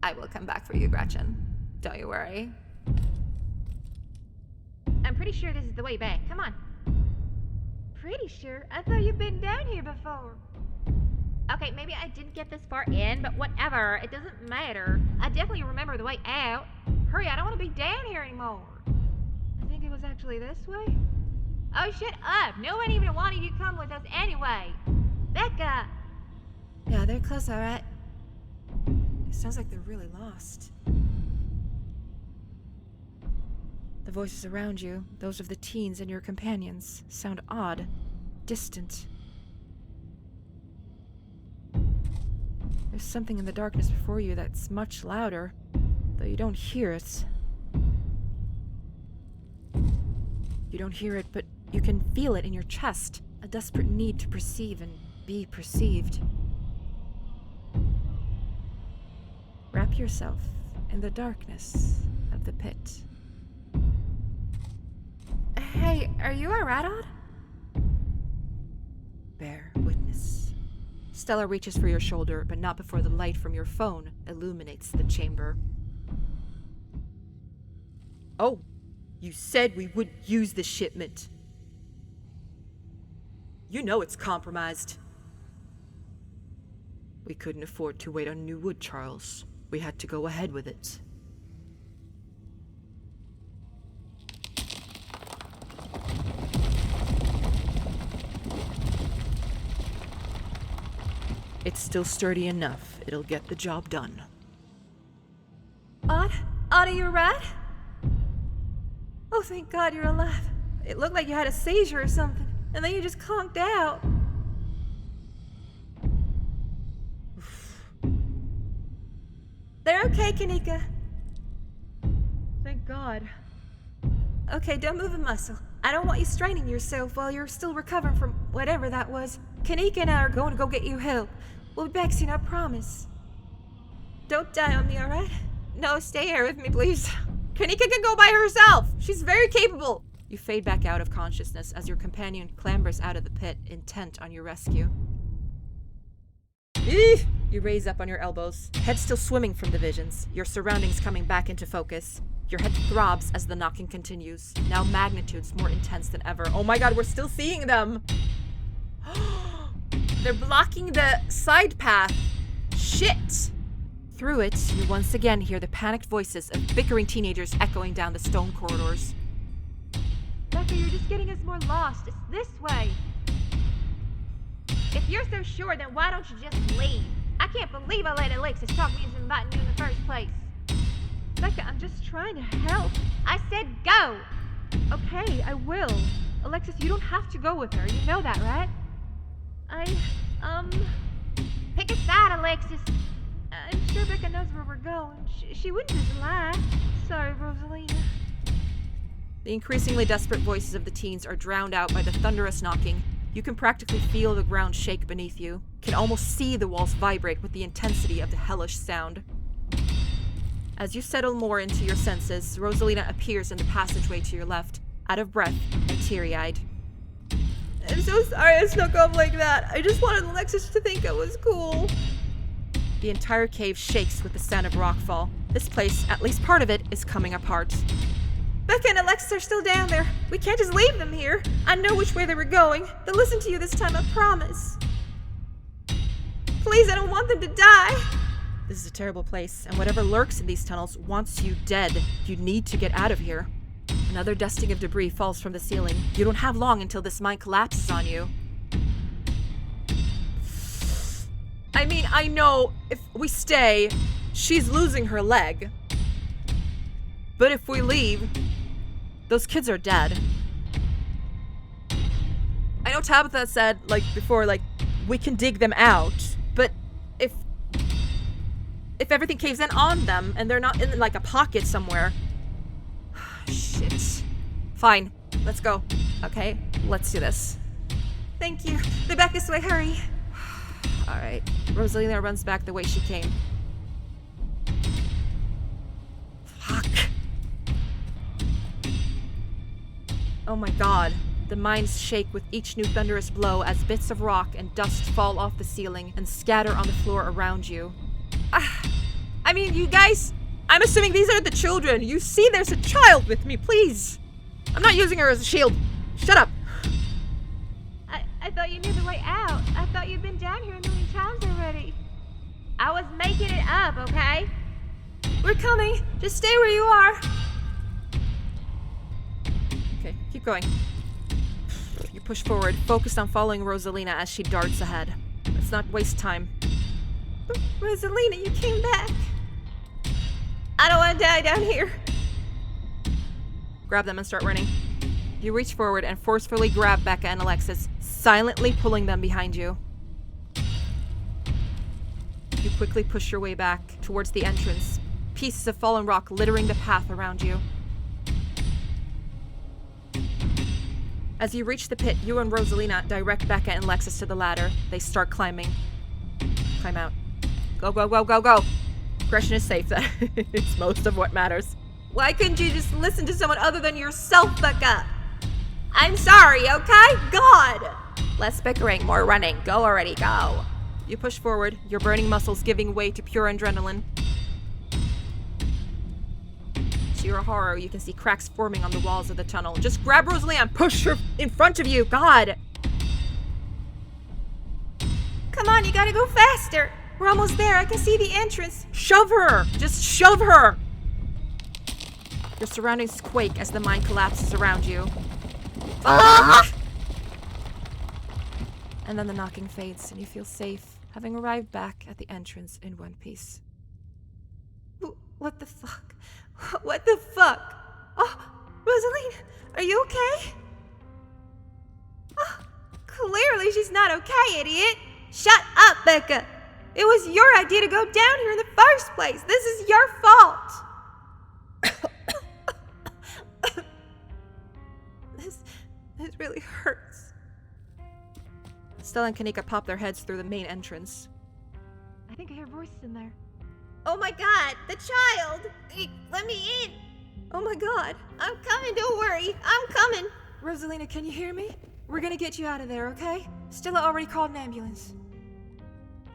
I will come back for you, Gretchen. Don't you worry. I'm pretty sure this is the way back. Come on. Pretty sure? I thought you'd been down here before. Okay, maybe I didn't get this far in, but whatever. It doesn't matter. I definitely remember the way out. Hurry, I don't want to be down here anymore. I think it was actually this way. Oh, shut up. No one even wanted you to come with us anyway. Becca! Yeah, they're close, alright. It sounds like they're really lost. The voices around you, those of the teens and your companions, sound odd, distant. There's something in the darkness before you that's much louder, though you don't hear it. You don't hear it, but you can feel it in your chest, a desperate need to perceive and be perceived. Wrap yourself in the darkness of the pit. Hey, are you alright, Odd? Bear witness. Stella reaches for your shoulder, but not before the light from your phone illuminates the chamber. Oh, you said we would use the shipment. You know it's compromised. We couldn't afford to wait on new wood, Charles. We had to go ahead with it. It's still sturdy enough. It'll get the job done. Odd? Odd, are you alright? Oh, thank God you're alive. It looked like you had a seizure or something, and then you just conked out. They're okay, Kanika. Thank God. Okay, don't move a muscle. I don't want you straining yourself while you're still recovering from whatever that was. Kanika and I are going to go get you help. We'll be back soon, I promise. Don't die on me, alright? No, stay here with me, please. Kanika can go by herself. She's very capable. You fade back out of consciousness as your companion clambers out of the pit, intent on your rescue. Eeh! You raise up on your elbows, head still swimming from the visions, your surroundings coming back into focus. Your head throbs as the knocking continues, now magnitudes more intense than ever. Oh my God, we're still seeing them. They're blocking the side path. Shit. Through it, you once again hear the panicked voices of bickering teenagers echoing down the stone corridors. Becca, you're just getting us more lost. It's this way. If you're so sure, then why don't you just leave? I can't believe I let Alexis talk me into inviting you in the first place. Becca, I'm just trying to help. I said go! Okay, I will. Alexis, you don't have to go with her. You know that, right? Pick a side, Alexis. I'm sure Becca knows where we're going. She wouldn't just lie. Sorry, Rosalina. The increasingly desperate voices of the teens are drowned out by the thunderous knocking. You can practically feel the ground shake beneath you, can almost see the walls vibrate with the intensity of the hellish sound. As you settle more into your senses, Rosalina appears in the passageway to your left, out of breath and teary-eyed. I'm so sorry I snuck off like that. I just wanted Alexis to think I was cool. The entire cave shakes with the sound of rockfall. This place, at least part of it, is coming apart. Becca and Alexis are still down there. We can't just leave them here. I know which way they were going. They'll listen to you this time, I promise. Please, I don't want them to die. This is a terrible place, and whatever lurks in these tunnels wants you dead. You need to get out of here. Another dusting of debris falls from the ceiling. You don't have long until this mine collapses on you. I mean, I know if we stay, she's losing her leg. But if we leave, those kids are dead. I know Tabitha said, before, we can dig them out. But if everything caves in on them and they're not in, a pocket somewhere... Shit. Fine. Let's go. Okay, let's do this. Thank you. They're back this way, hurry. Alright. Rosalina runs back the way she came. Fuck. Oh my god. The mines shake with each new thunderous blow as bits of rock and dust fall off the ceiling and scatter on the floor around you. I mean, you guys, I'm assuming these are the children. You see there's a child with me, please. I'm not using her as a shield. Shut up. I thought you knew the way out. I thought you'd been down here a million times already. I was making it up, okay? We're coming. Just stay where you are. Okay, keep going. You push forward, focused on following Rosalina as she darts ahead. Let's not waste time. Rosalina, you came back. I don't want to die down here. Grab them and start running. You reach forward and forcefully grab Becca and Alexis, silently pulling them behind you. You quickly push your way back towards the entrance, pieces of fallen rock littering the path around you. As you reach the pit, you and Rosalina direct Becca and Alexis to the ladder. They start climbing. Climb out. Go, go, go, go, go! Gretchen is safe. It's most of what matters. Why couldn't you just listen to someone other than yourself, Becca? I'm sorry, okay? God! Less bickering, more running. Go already, go. You push forward, your burning muscles giving way to pure adrenaline. To your horror, you can see cracks forming on the walls of the tunnel. Just grab Rosalina and push her in front of you. God! Come on, you gotta go faster. We're almost there. I can see the entrance. Shove her! Just shove her! Your surroundings quake as the mine collapses around you. Ah! And then the knocking fades, and you feel safe, having arrived back at the entrance in one piece. What the fuck? What the fuck? Oh, Rosalina, are you okay? Oh, clearly she's not okay, idiot. Shut up, Becca. It was your idea to go down here in the first place. This is your fault. This really hurts. Stella and Kanika pop their heads through the main entrance. I think I hear voices in there. Oh my god, the child! Let me in! Oh my god, I'm coming, don't worry, I'm coming! Rosalina, can you hear me? We're gonna get you out of there, okay? Stella already called an ambulance.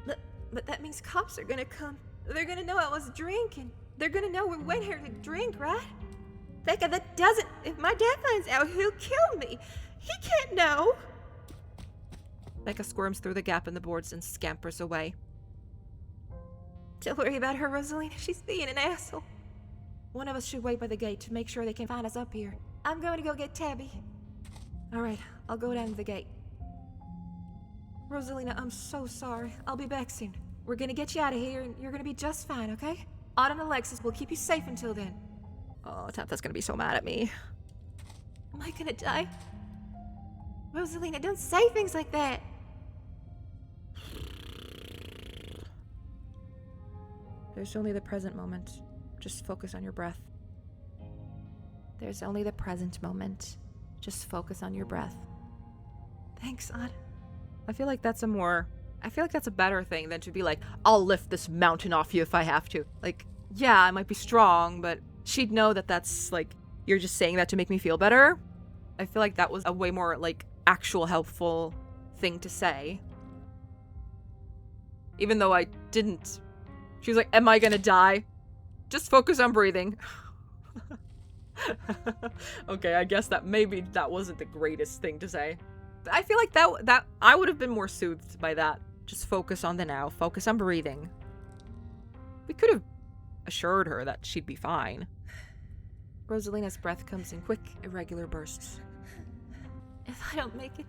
But that means cops are gonna come. They're gonna know I was drinking. They're gonna know we went here to drink, right? Becca, that doesn't... If my dad finds out, he'll kill me. He can't know. Becca squirms through the gap in the boards and scampers away. Don't worry about her, Rosalina. She's being an asshole. One of us should wait by the gate to make sure they can find us up here. I'm going to go get Tabby. Alright, I'll go down to the gate. Rosalina, I'm so sorry. I'll be back soon. We're gonna get you out of here and you're gonna be just fine, okay? Autumn and Alexis will keep you safe until then. Oh, Tabitha's gonna be so mad at me. Am I gonna die? Rosalina, don't say things like that. There's only the present moment. Just focus on your breath. There's only the present moment. Just focus on your breath. Thanks, Odd. I feel like that's a better thing than to be like, I'll lift this mountain off you if I have to. Like, yeah, I might be strong, but she'd know that that's like, you're just saying that to make me feel better. I feel like that was a way more like actual helpful thing to say. Even though I didn't. She was like, am I gonna die? Just focus on breathing. Okay, I guess that maybe that wasn't the greatest thing to say. But I feel like that I would have been more soothed by that. Just focus on the now. Focus on breathing. We could have assured her that she'd be fine. Rosalina's breath comes in quick, irregular bursts. If I don't make it,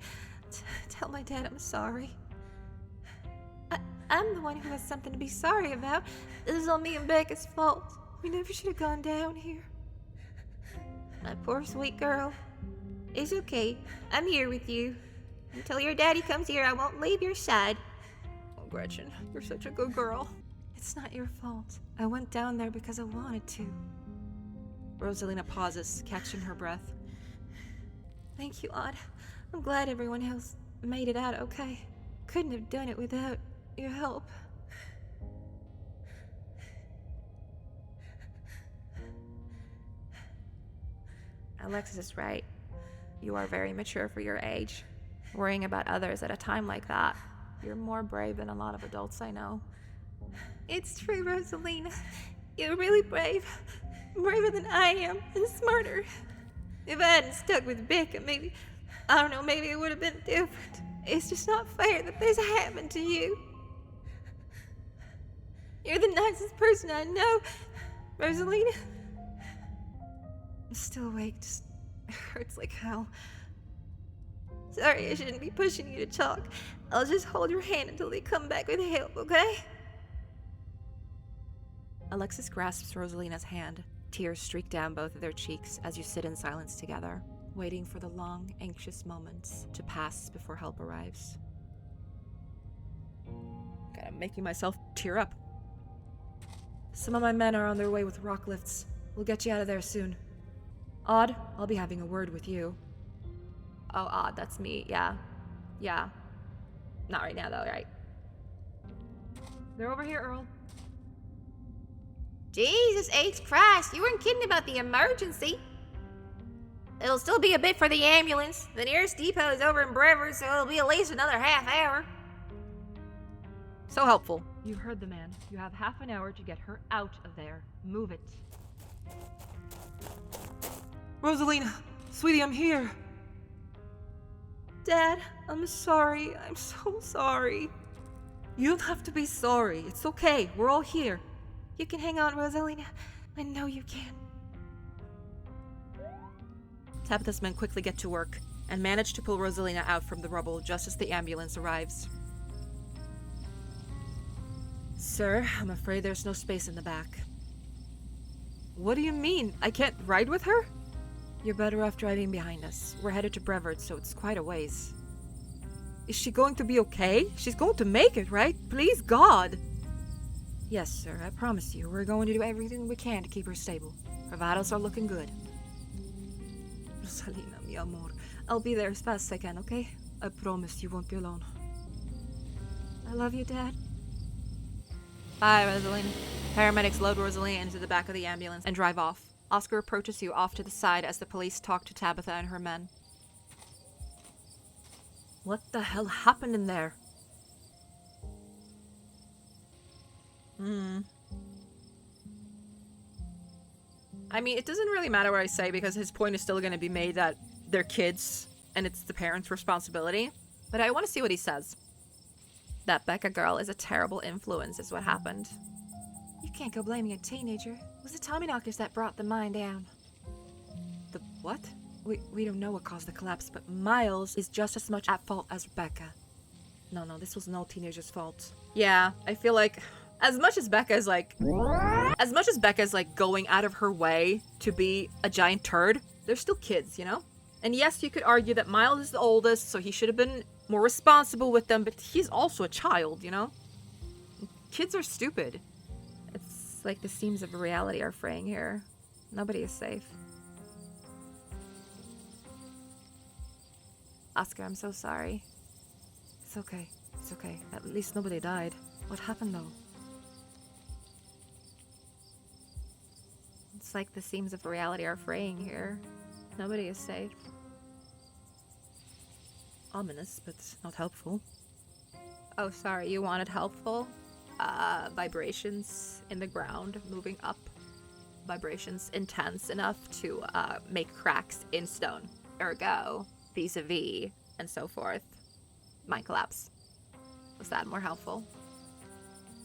tell my dad I'm sorry. I'm the one who has something to be sorry about. This is all me and Becca's fault. We never should have gone down here. My poor sweet girl. It's okay. I'm here with you. Until your daddy comes here, I won't leave your side. Oh, Gretchen, you're such a good girl. It's not your fault. I went down there because I wanted to. Rosalina pauses, catching her breath. Thank you, Odd. I'm glad everyone else made it out okay. Couldn't have done it without your help. Alexis is right. You are very mature for your age. Worrying about others at a time like that. You're more brave than a lot of adults I know. It's true, Rosalina. You're really brave. Braver than I am, and smarter. If I hadn't stuck with Becca, maybe it would have been different. It's just not fair that this happened to you. You're the nicest person I know, Rosalina. I'm still awake, just hurts like hell. Sorry, I shouldn't be pushing you to talk. I'll just hold your hand until they come back with help, okay? Alexis grasps Rosalina's hand. Tears streak down both of their cheeks as you sit in silence together, waiting for the long, anxious moments to pass before help arrives. God, I'm making myself tear up. Some of my men are on their way with rock lifts. We'll get you out of there soon. Odd, I'll be having a word with you. Oh, Odd, that's me. Yeah. Yeah. Not right now, though, right? They're over here, Earl. Jesus H. Christ, you weren't kidding about the emergency. It'll still be a bit for the ambulance. The nearest depot is over in Brevard, so it'll be at least another half hour. So helpful. You heard the man. You have half an hour to get her out of there. Move it. Rosalina, sweetie, I'm here. Dad, I'm sorry. I'm so sorry. You don't have to be sorry. It's okay. We're all here. You can hang on, Rosalina. I know you can. Tabitha's men quickly get to work and manage to pull Rosalina out from the rubble just as the ambulance arrives. Sir, I'm afraid there's no space in the back. What do you mean? I can't ride with her? You're better off driving behind us. We're headed to Brevard, so it's quite a ways. Is she going to be okay? She's going to make it, right? Please, God. Yes, sir, I promise you. We're going to do everything we can to keep her stable. Her vitals are looking good. Rosalina, mi amor. I'll be there as fast as I can, okay? I promise you won't be alone. I love you, Dad. Bye, Rosalina. Paramedics load Rosalina into the back of the ambulance and drive off. Oscar approaches you off to the side as the police talk to Tabitha and her men. What the hell happened in there? I mean, it doesn't really matter what I say because his point is still going to be made that they're kids and it's the parents' responsibility. But I want to see what he says. That Becca girl is a terrible influence is what happened. You can't go blaming a teenager. It was the Tommyknockers that brought the mine down. The what? We don't know what caused the collapse, but Miles is just as much at fault as Becca. No, this was no teenager's fault. Yeah, I feel like as much as Becca's like going out of her way to be a giant turd, they're still kids, you know? And yes, you could argue that Miles is the oldest, so he should have been more responsible with them, but he's also a child, you know? Kids are stupid. It's like the seams of reality are fraying here. Nobody is safe. Oscar, I'm so sorry. It's okay. It's okay. At least nobody died. What happened, though? It's like the seams of reality are fraying here. Nobody is safe. Ominous, but not helpful. Oh, sorry, you wanted helpful? Vibrations in the ground moving up. Vibrations intense enough to make cracks in stone. Ergo, vis-a-vis, and so forth. Mind collapse. Was that more helpful?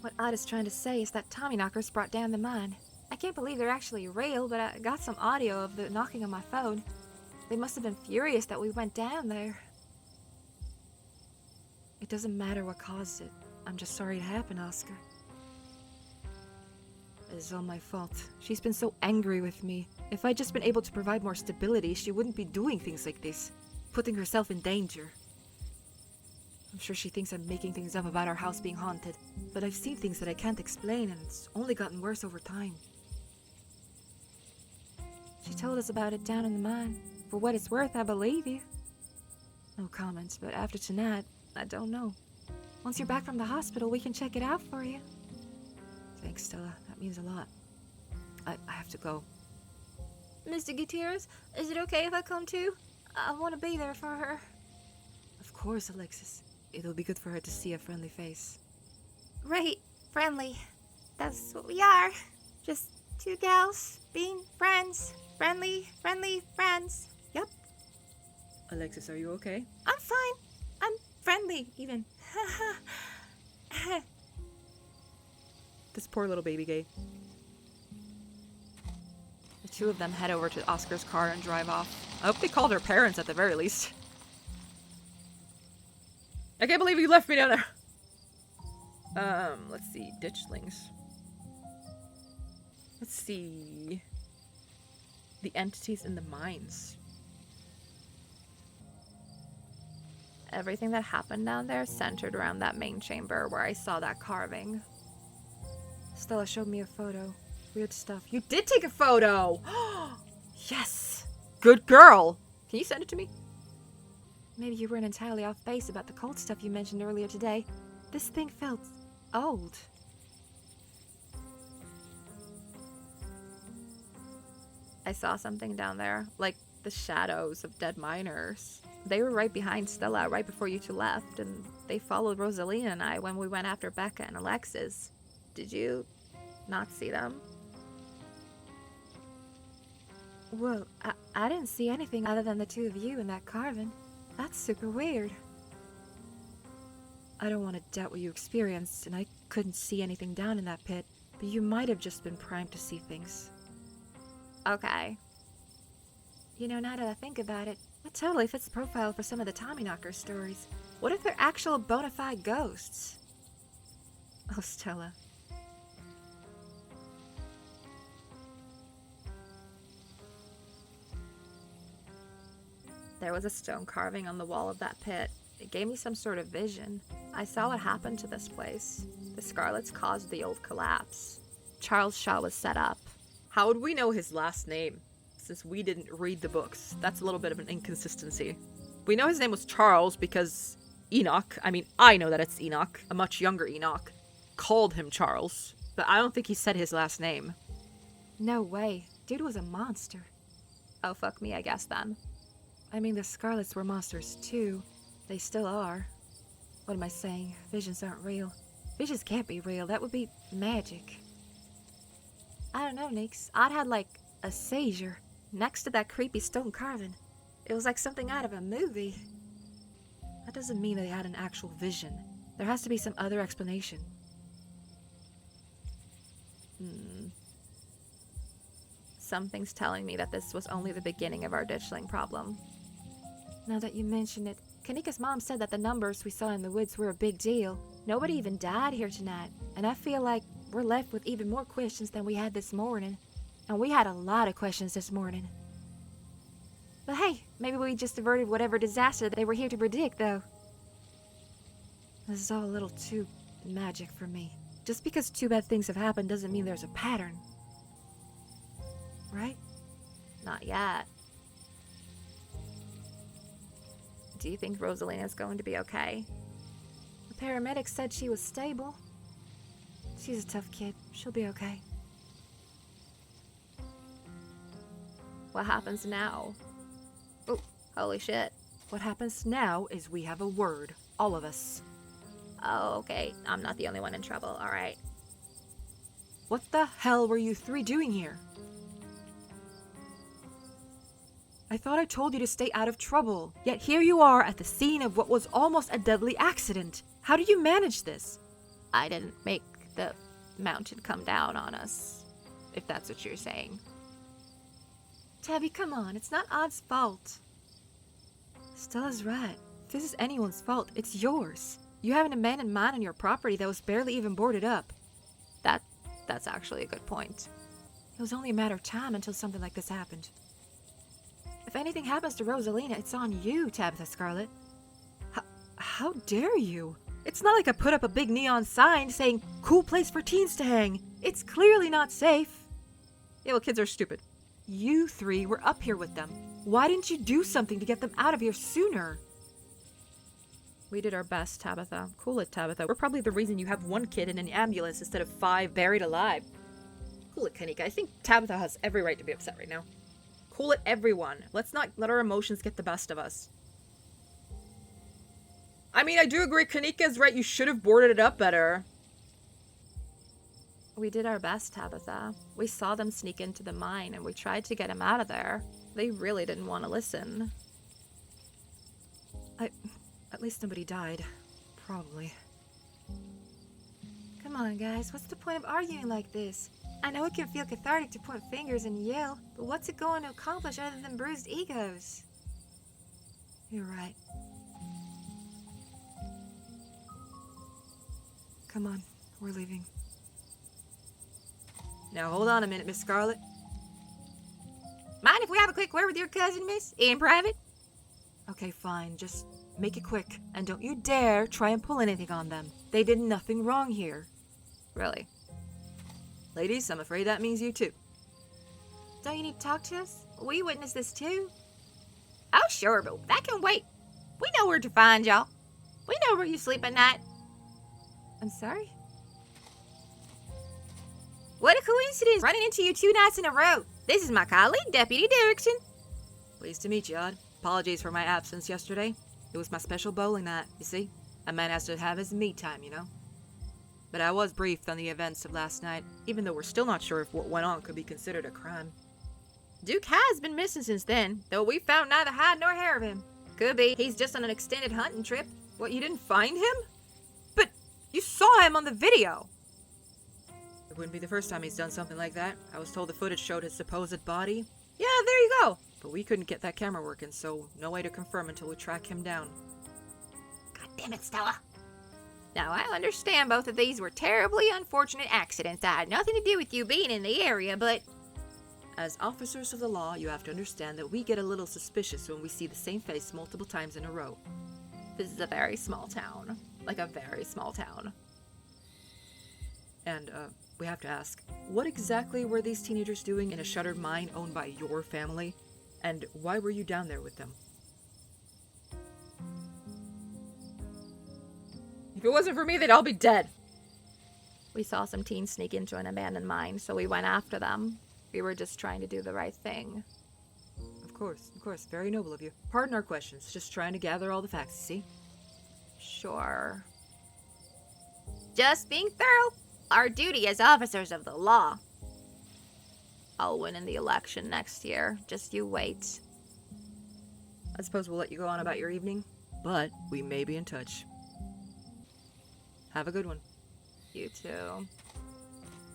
What Ada's trying to say is that Tommyknockers brought down the mine. I can't believe they're actually real, but I got some audio of the knocking on my phone. They must have been furious that we went down there. It doesn't matter what caused it. I'm just sorry it happened, Oscar. It is all my fault. She's been so angry with me. If I'd just been able to provide more stability, she wouldn't be doing things like this, putting herself in danger. I'm sure she thinks I'm making things up about our house being haunted, but I've seen things that I can't explain, and it's only gotten worse over time. She told us about it down in the mine. For what it's worth, I believe you. No comments, but after tonight, I don't know. Once you're back from the hospital, we can check it out for you. Thanks, Stella. That means a lot. I have to go. Mr. Gutierrez, is it okay if I come too? I want to be there for her. Of course, Alexis. It'll be good for her to see a friendly face. Right, friendly. That's what we are. Just two gals being friends. Friendly friends. Yep. Alexis, are you okay? I'm fine. I'm friendly, even. This poor little baby gay. The two of them head over to Oscar's car and drive off. I hope they called her parents at the very least. I can't believe you left me down there. Let's see. Ditchlings. Let's see. The entities in the mines. Everything that happened down there centered around that main chamber where I saw that carving. Stella showed me a photo. Weird stuff. You did take a photo! Yes! Good girl! Can you send it to me? Maybe you weren't entirely off base about the cold stuff you mentioned earlier today. This thing felt old. I saw something down there, like the shadows of dead miners. They were right behind Stella right before you two left, and they followed Rosalina and I when we went after Becca and Alexis. Did you not see them? Well, I didn't see anything other than the two of you in that carving. That's super weird. I don't want to doubt what you experienced, and I couldn't see anything down in that pit, but you might have just been primed to see things. Okay. You know, now that I think about it, that totally fits the profile for some of the Tommyknocker stories. What if they're actual bona fide ghosts? Oh, Stella. There was a stone carving on the wall of that pit. It gave me some sort of vision. I saw what happened to this place. The Scarlets caused the old collapse. Charles Shaw was set up. How would we know his last name, since we didn't read the books? That's a little bit of an inconsistency. We know his name was Charles because Enoch, I know that it's Enoch, a much younger Enoch, called him Charles, but I don't think he said his last name. No way. Dude was a monster. Oh, fuck me, I guess then. The Scarlets were monsters too. They still are. What am I saying? Visions aren't real. Visions can't be real. That would be magic. I don't know, Nix. I'd had like a seizure next to that creepy stone carving. It was like something out of a movie. That doesn't mean they had an actual vision. There has to be some other explanation. Something's telling me that this was only the beginning of our ditchling problem. Now that you mention it, Kanika's mom said that the numbers we saw in the woods were a big deal. Nobody even died here tonight, and I feel like we're left with even more questions than we had this morning. And we had a lot of questions this morning. But hey, maybe we just averted whatever disaster they were here to predict, though. This is all a little too magic for me. Just because two bad things have happened doesn't mean there's a pattern. Right? Not yet. Do you think Rosalina's going to be okay? The paramedic said she was stable. She's a tough kid. She'll be okay. What happens now? Oh, holy shit. What happens now is we have a word. All of us. Oh, okay. I'm not the only one in trouble. All right. What the hell were you three doing here? I thought I told you to stay out of trouble. Yet here you are at the scene of what was almost a deadly accident. How do you manage this? I didn't make the mountain come down on us, if that's what you're saying. Tabby, come on. It's not Odd's fault. Stella's right. If this is anyone's fault, it's yours. You have an abandoned mine on your property that was barely even boarded up. That's actually a good point. It was only a matter of time until something like this happened. If anything happens to Rosalina, it's on you, Tabitha Scarlet. How dare you? It's not like I put up a big neon sign saying, cool place for teens to hang. It's clearly not safe. Yeah, well, kids are stupid. You three were up here with them. Why didn't you do something to get them out of here sooner? We did our best, Tabitha. Cool it, Tabitha. We're probably the reason you have one kid in an ambulance instead of 5 buried alive. Cool it, Kanika. I think Tabitha has every right to be upset right now. Cool it, everyone. Let's not let our emotions get the best of us. I mean, I do agree. Kanika's right. You should have boarded it up better. We did our best, Tabitha. We saw them sneak into the mine and we tried to get them out of there. They really didn't want to listen. At least nobody died. Probably. Come on, guys. What's the point of arguing like this? I know it can feel cathartic to point fingers and yell, but what's it going to accomplish other than bruised egos? You're right. Come on, we're leaving. Now hold on a minute, Miss Scarlet. Mind if we have a quick word with your cousin, miss? In private? Okay, fine. Just make it quick. And don't you dare try and pull anything on them. They did nothing wrong here. Really? Ladies, I'm afraid that means you too. Don't you need to talk to us? We witnessed this too. Oh, sure, but that can wait. We know where to find y'all. We know where you sleep at night. I'm sorry? What a coincidence, running into you 2 nights in a row. This is my colleague, Deputy Derrickson. Pleased to meet you, Odd. Apologies for my absence yesterday. It was my special bowling night, you see. A man has to have his me time, you know. But I was briefed on the events of last night, even though we're still not sure if what went on could be considered a crime. Duke has been missing since then, though we found neither hide nor hair of him. Could be he's just on an extended hunting trip. What, you didn't find him? But you saw him on the video! It wouldn't be the first time he's done something like that. I was told the footage showed his supposed body. Yeah, there you go. But we couldn't get that camera working, so no way to confirm until we track him down. God damn it, Stella. Now, I understand both of these were terribly unfortunate accidents that had nothing to do with you being in the area, but... As officers of the law, you have to understand that we get a little suspicious when we see the same face multiple times in a row. This is a very small town. Like a very small town. And, we have to ask, what exactly were these teenagers doing in a shuttered mine owned by your family? And why were you down there with them? If it wasn't for me, they'd all be dead. We saw some teens sneak into an abandoned mine, so we went after them. We were just trying to do the right thing. Of course. Very noble of you. Pardon our questions. Just trying to gather all the facts, see? Sure. Just being thorough. Our duty as officers of the law. I'll win in the election next year. Just you wait. I suppose we'll let you go on about your evening, but we may be in touch. Have a good one. You too.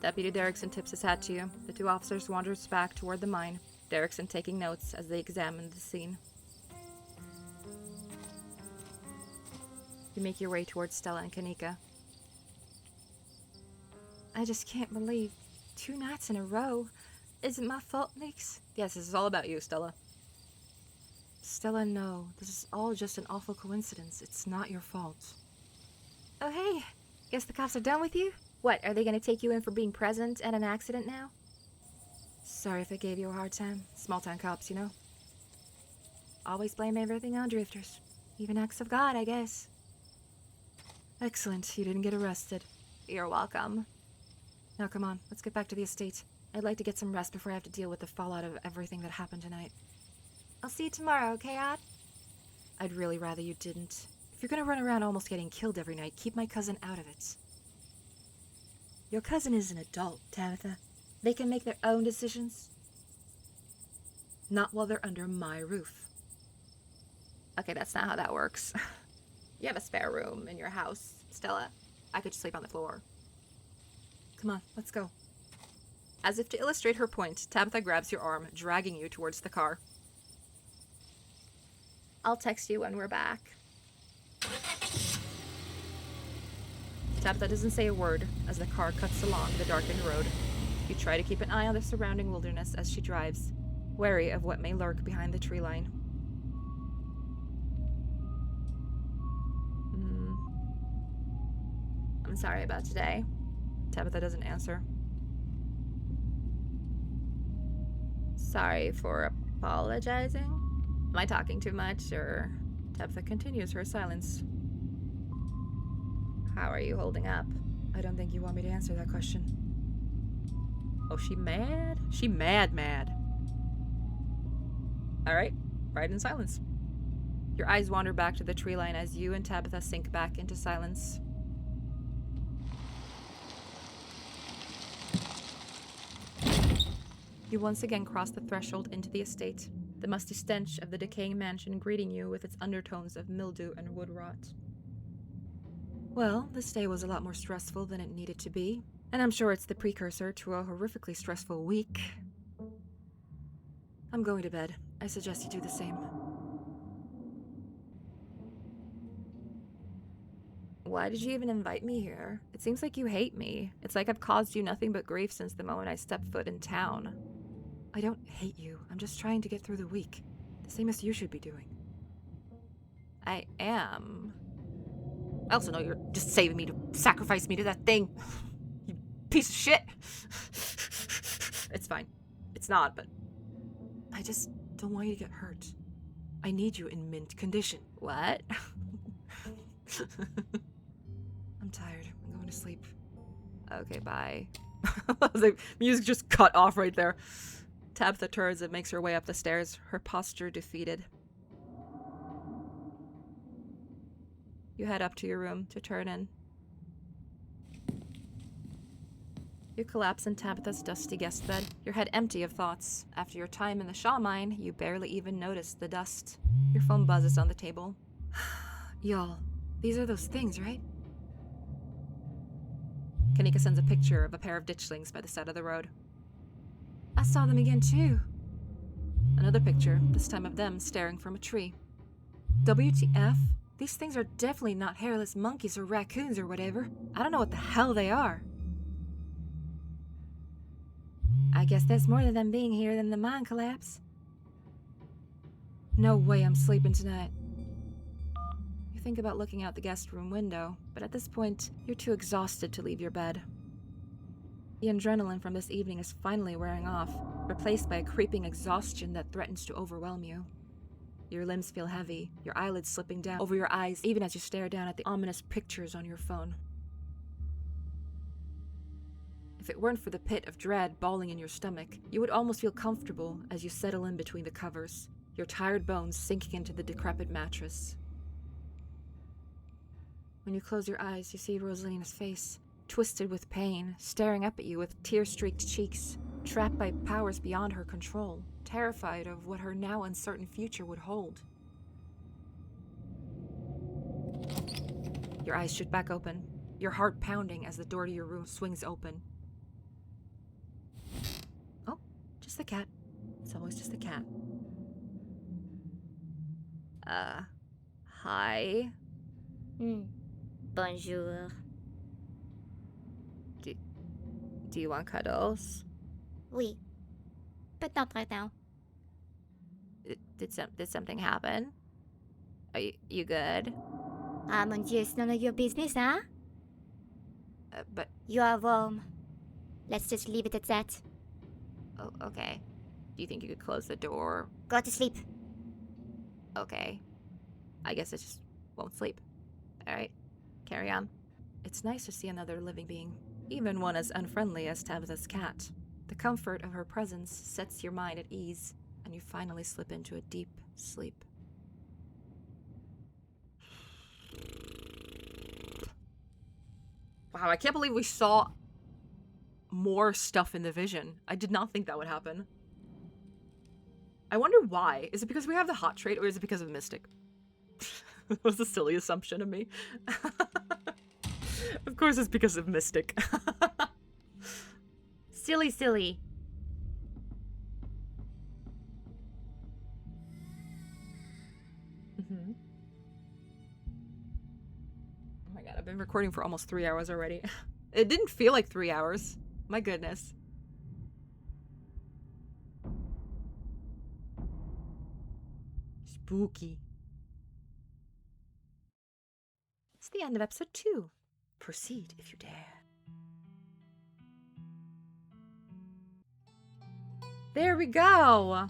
Deputy Derrickson tips his hat to you. The 2 officers wanders back toward the mine, Derrickson taking notes as they examine the scene. You make your way towards Stella and Kanika. I just can't believe 2 nights in a row. Is it my fault, Nix? Yes, this is all about you, Stella. Stella, no. This is all just an awful coincidence. It's not your fault. Oh, hey. Guess the cops are done with you? What, are they going to take you in for being present at an accident now? Sorry if I gave you a hard time. Small-town cops, you know. Always blame everything on drifters. Even acts of God, I guess. Excellent, you didn't get arrested. You're welcome. Now come on, let's get back to the estate. I'd like to get some rest before I have to deal with the fallout of everything that happened tonight. I'll see you tomorrow, okay, Odd? I'd really rather you didn't. If you're gonna run around almost getting killed every night, keep my cousin out of it. Your cousin is an adult, Tabitha. They can make their own decisions. Not while they're under my roof. Okay, that's not how that works. You have a spare room in your house, Stella. I could just sleep on the floor. Come on, let's go. As if to illustrate her point, Tabitha grabs your arm, dragging you towards the car. I'll text you when we're back. Tabitha doesn't say a word as the car cuts along the darkened road. You try to keep an eye on the surrounding wilderness as she drives, wary of what may lurk behind the tree line. I'm sorry about today. Tabitha doesn't answer. Sorry for apologizing? Am I talking too much, or... Tabitha continues her silence. How are you holding up? I don't think you want me to answer that question. Oh, she mad? She mad. Alright, ride in silence. Your eyes wander back to the tree line as you and Tabitha sink back into silence. You once again cross the threshold into the estate, the musty stench of the decaying mansion greeting you with its undertones of mildew and wood rot. Well, this day was a lot more stressful than it needed to be, and I'm sure it's the precursor to a horrifically stressful week. I'm going to bed. I suggest you do the same. Why did you even invite me here? It seems like you hate me. It's like I've caused you nothing but grief since the moment I stepped foot in town. I don't hate you. I'm just trying to get through the week. The same as you should be doing. I am. I also know you're just saving me to sacrifice me to that thing. You piece of shit. It's fine. It's not, but... I just don't want you to get hurt. I need you in mint condition. What? I'm tired. I'm going to sleep. Okay, bye. I was like, music just cut off right there. Tabitha turns and makes her way up the stairs, her posture defeated. You head up to your room to turn in. You collapse in Tabitha's dusty guest bed, your head empty of thoughts. After your time in the Shaw mine, you barely even notice the dust. Your phone buzzes on the table. Y'all, these are those things, right? Kanika sends a picture of a pair of ditchlings by the side of the road. I saw them again, too. Another picture, this time of them staring from a tree. WTF? These things are definitely not hairless monkeys or raccoons or whatever. I don't know what the hell they are. I guess there's more to them being here than the mine collapse. No way I'm sleeping tonight. You think about looking out the guest room window, but at this point, you're too exhausted to leave your bed. The adrenaline from this evening is finally wearing off, replaced by a creeping exhaustion that threatens to overwhelm you. Your limbs feel heavy, your eyelids slipping down over your eyes even as you stare down at the ominous pictures on your phone. If it weren't for the pit of dread balling in your stomach, you would almost feel comfortable as you settle in between the covers, your tired bones sinking into the decrepit mattress. When you close your eyes, you see Rosalina's face, twisted with pain, staring up at you with tear-streaked cheeks, trapped by powers beyond her control, terrified of what her now uncertain future would hold. Your eyes shoot back open, your heart pounding as the door to your room swings open. Oh, just the cat. It's always just the cat. Hi? Bonjour. Do you want cuddles? Oui. But not right now. Did something happen? Are you good? Ah, mon Dieu, it's none of your business, huh? But, You are warm. Let's just leave it at that. oh, okay. Do you think you could close the door? Go to sleep. Okay. I guess it just won't sleep. Alright, carry on. It's nice to see another living being, even one as unfriendly as Tabitha's cat. The comfort of her presence sets your mind at ease, and you finally slip into a deep sleep. Wow, I can't believe we saw more stuff in the vision. I did not think that would happen. I wonder why. Is it because we have the hot trait, or is it because of Mystic? That was a silly assumption of me. Of course it's because of Mystic. Silly, silly. Mm-hmm. Oh my god, I've been recording for almost 3 hours already. It didn't feel like 3 hours. My goodness. Spooky. It's the end of episode 2. Proceed if you dare. There we go.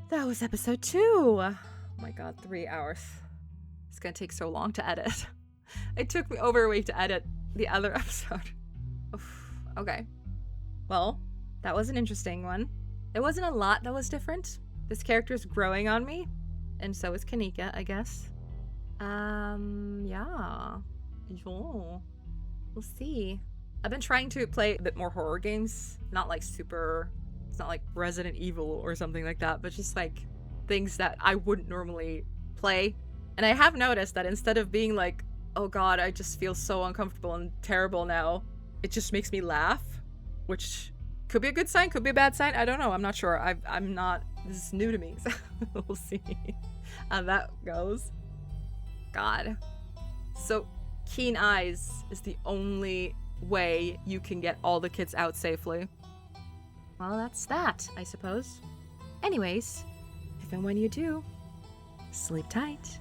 That was episode 2. Oh my god, 3 hours. It's gonna take so long to edit. It took me over a week to edit the other episode. Oof. Okay. Well, that was an interesting one. There wasn't a lot that was different. This character's growing on me, and so is Kanika, I guess. Yeah. We'll see. I've been trying to play a bit more horror games. Not like it's not like Resident Evil or something like that, but just like things that I wouldn't normally play. And I have noticed that instead of being like, oh god, I just feel so uncomfortable and terrible now, it just makes me laugh, which could be a good sign, could be a bad sign. I don't know. I'm not sure. I'm not. This is new to me, so we'll see how that goes. God. So, keen eyes is the only way you can get all the kids out safely. Well, that's that, I suppose. Anyways, if and when you do, sleep tight.